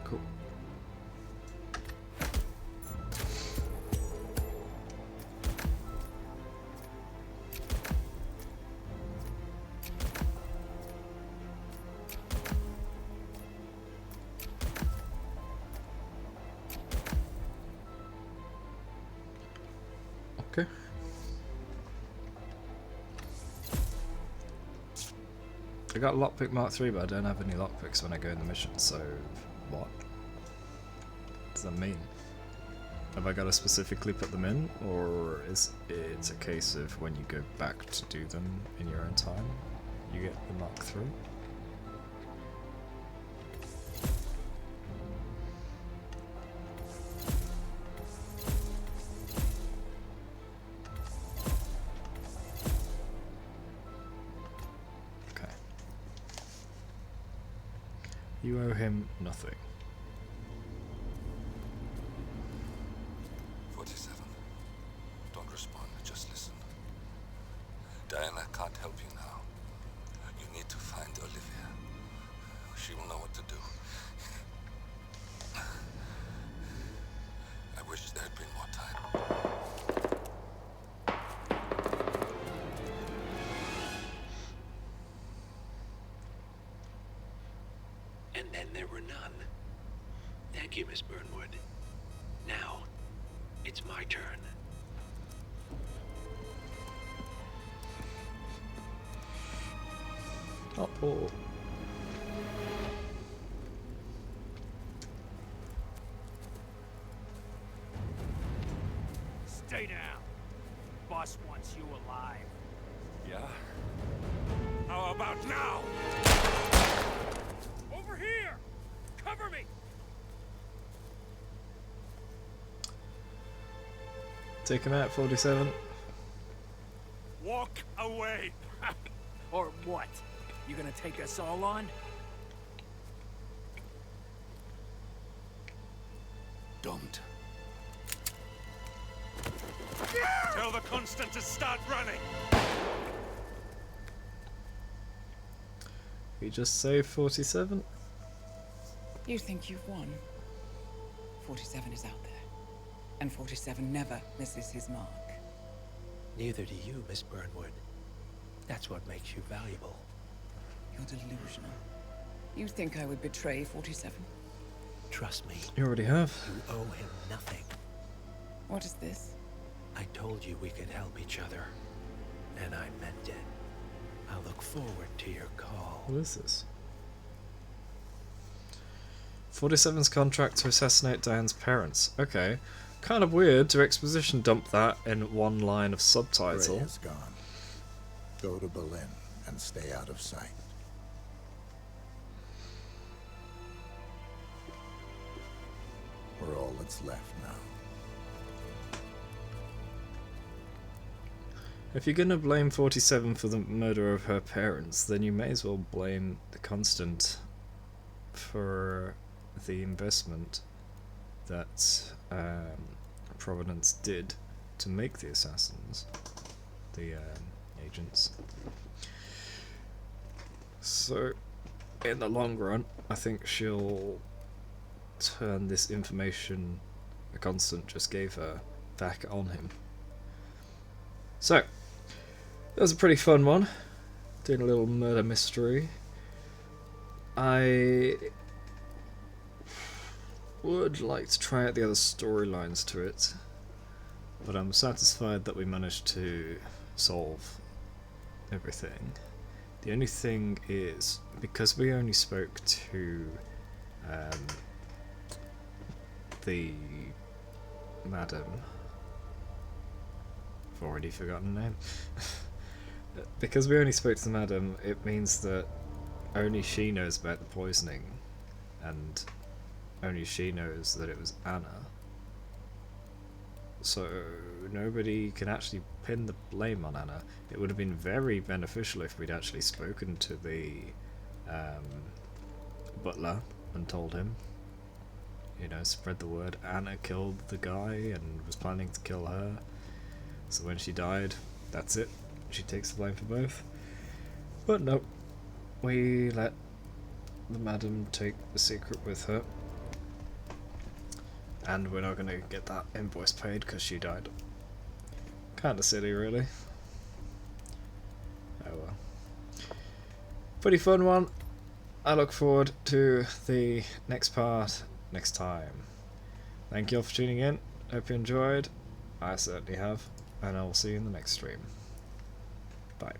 Cool. Okay. I got lockpick Mark 3, but I don't have any lockpicks when I go in the mission, so what does that mean? Have I got to specifically put them in, or is it a case of when you go back to do them in your own time, you get the Mark 3? You owe him nothing.
47. Don't respond, just listen. Diana can't help you now. You need to find Olivia. She will know what to do. I wish there had been more time.
And then there were none. Thank you, Miss Burnwood. Now, it's my turn.
Uh-oh.
Stay down. Boss wants you alive.
Yeah? How about now?
Over here! Cover me!
Take him out, 47.
Walk away! Or what? You gonna take us all on?
Don't.
Tell the Constant to start running!
We just saved 47.
You think you've won? 47 is out there. And 47 never misses his mark.
Neither do you, Miss Burnwood. That's what makes you valuable.
You're delusional. You think I would betray 47?
Trust me.
You already have.
You owe him nothing.
What is this?
I told you we could help each other. And I meant it. I'll look forward to your call.
What is this? 47's contract to assassinate Diane's parents. Okay. Kind of weird to exposition dump that in one line of subtitle.
Gray is gone. Go to Berlin and stay out of sight. We're all that's left now.
If you're gonna blame 47 for the murder of her parents, then you may as well blame the Constant for the investment that Providence did to make the assassins, the agents. So, in the long run, I think she'll turn this information the Constant just gave her back on him. So, that was a pretty fun one, doing a little murder mystery. I would like to try out the other storylines to it, but I'm satisfied that we managed to solve everything. The only thing is, because we only spoke to the madam, I've already forgotten her name. Because we only spoke to the madam, it means that only she knows about the poisoning, and only she knows that it was Anna. So nobody can actually pin the blame on Anna. It would have been very beneficial if we'd actually spoken to the butler and told him, you know, spread the word. Anna killed the guy and was planning to kill her. So when she died, that's it. She takes the blame for both. But no, we let the madam take the secret with her. And we're not going to get that invoice paid because she died. Kinda silly, really. Oh well. Pretty fun one. I look forward to the next part next time. Thank you all for tuning in. Hope you enjoyed. I certainly have. And I will see you in the next stream. Bye.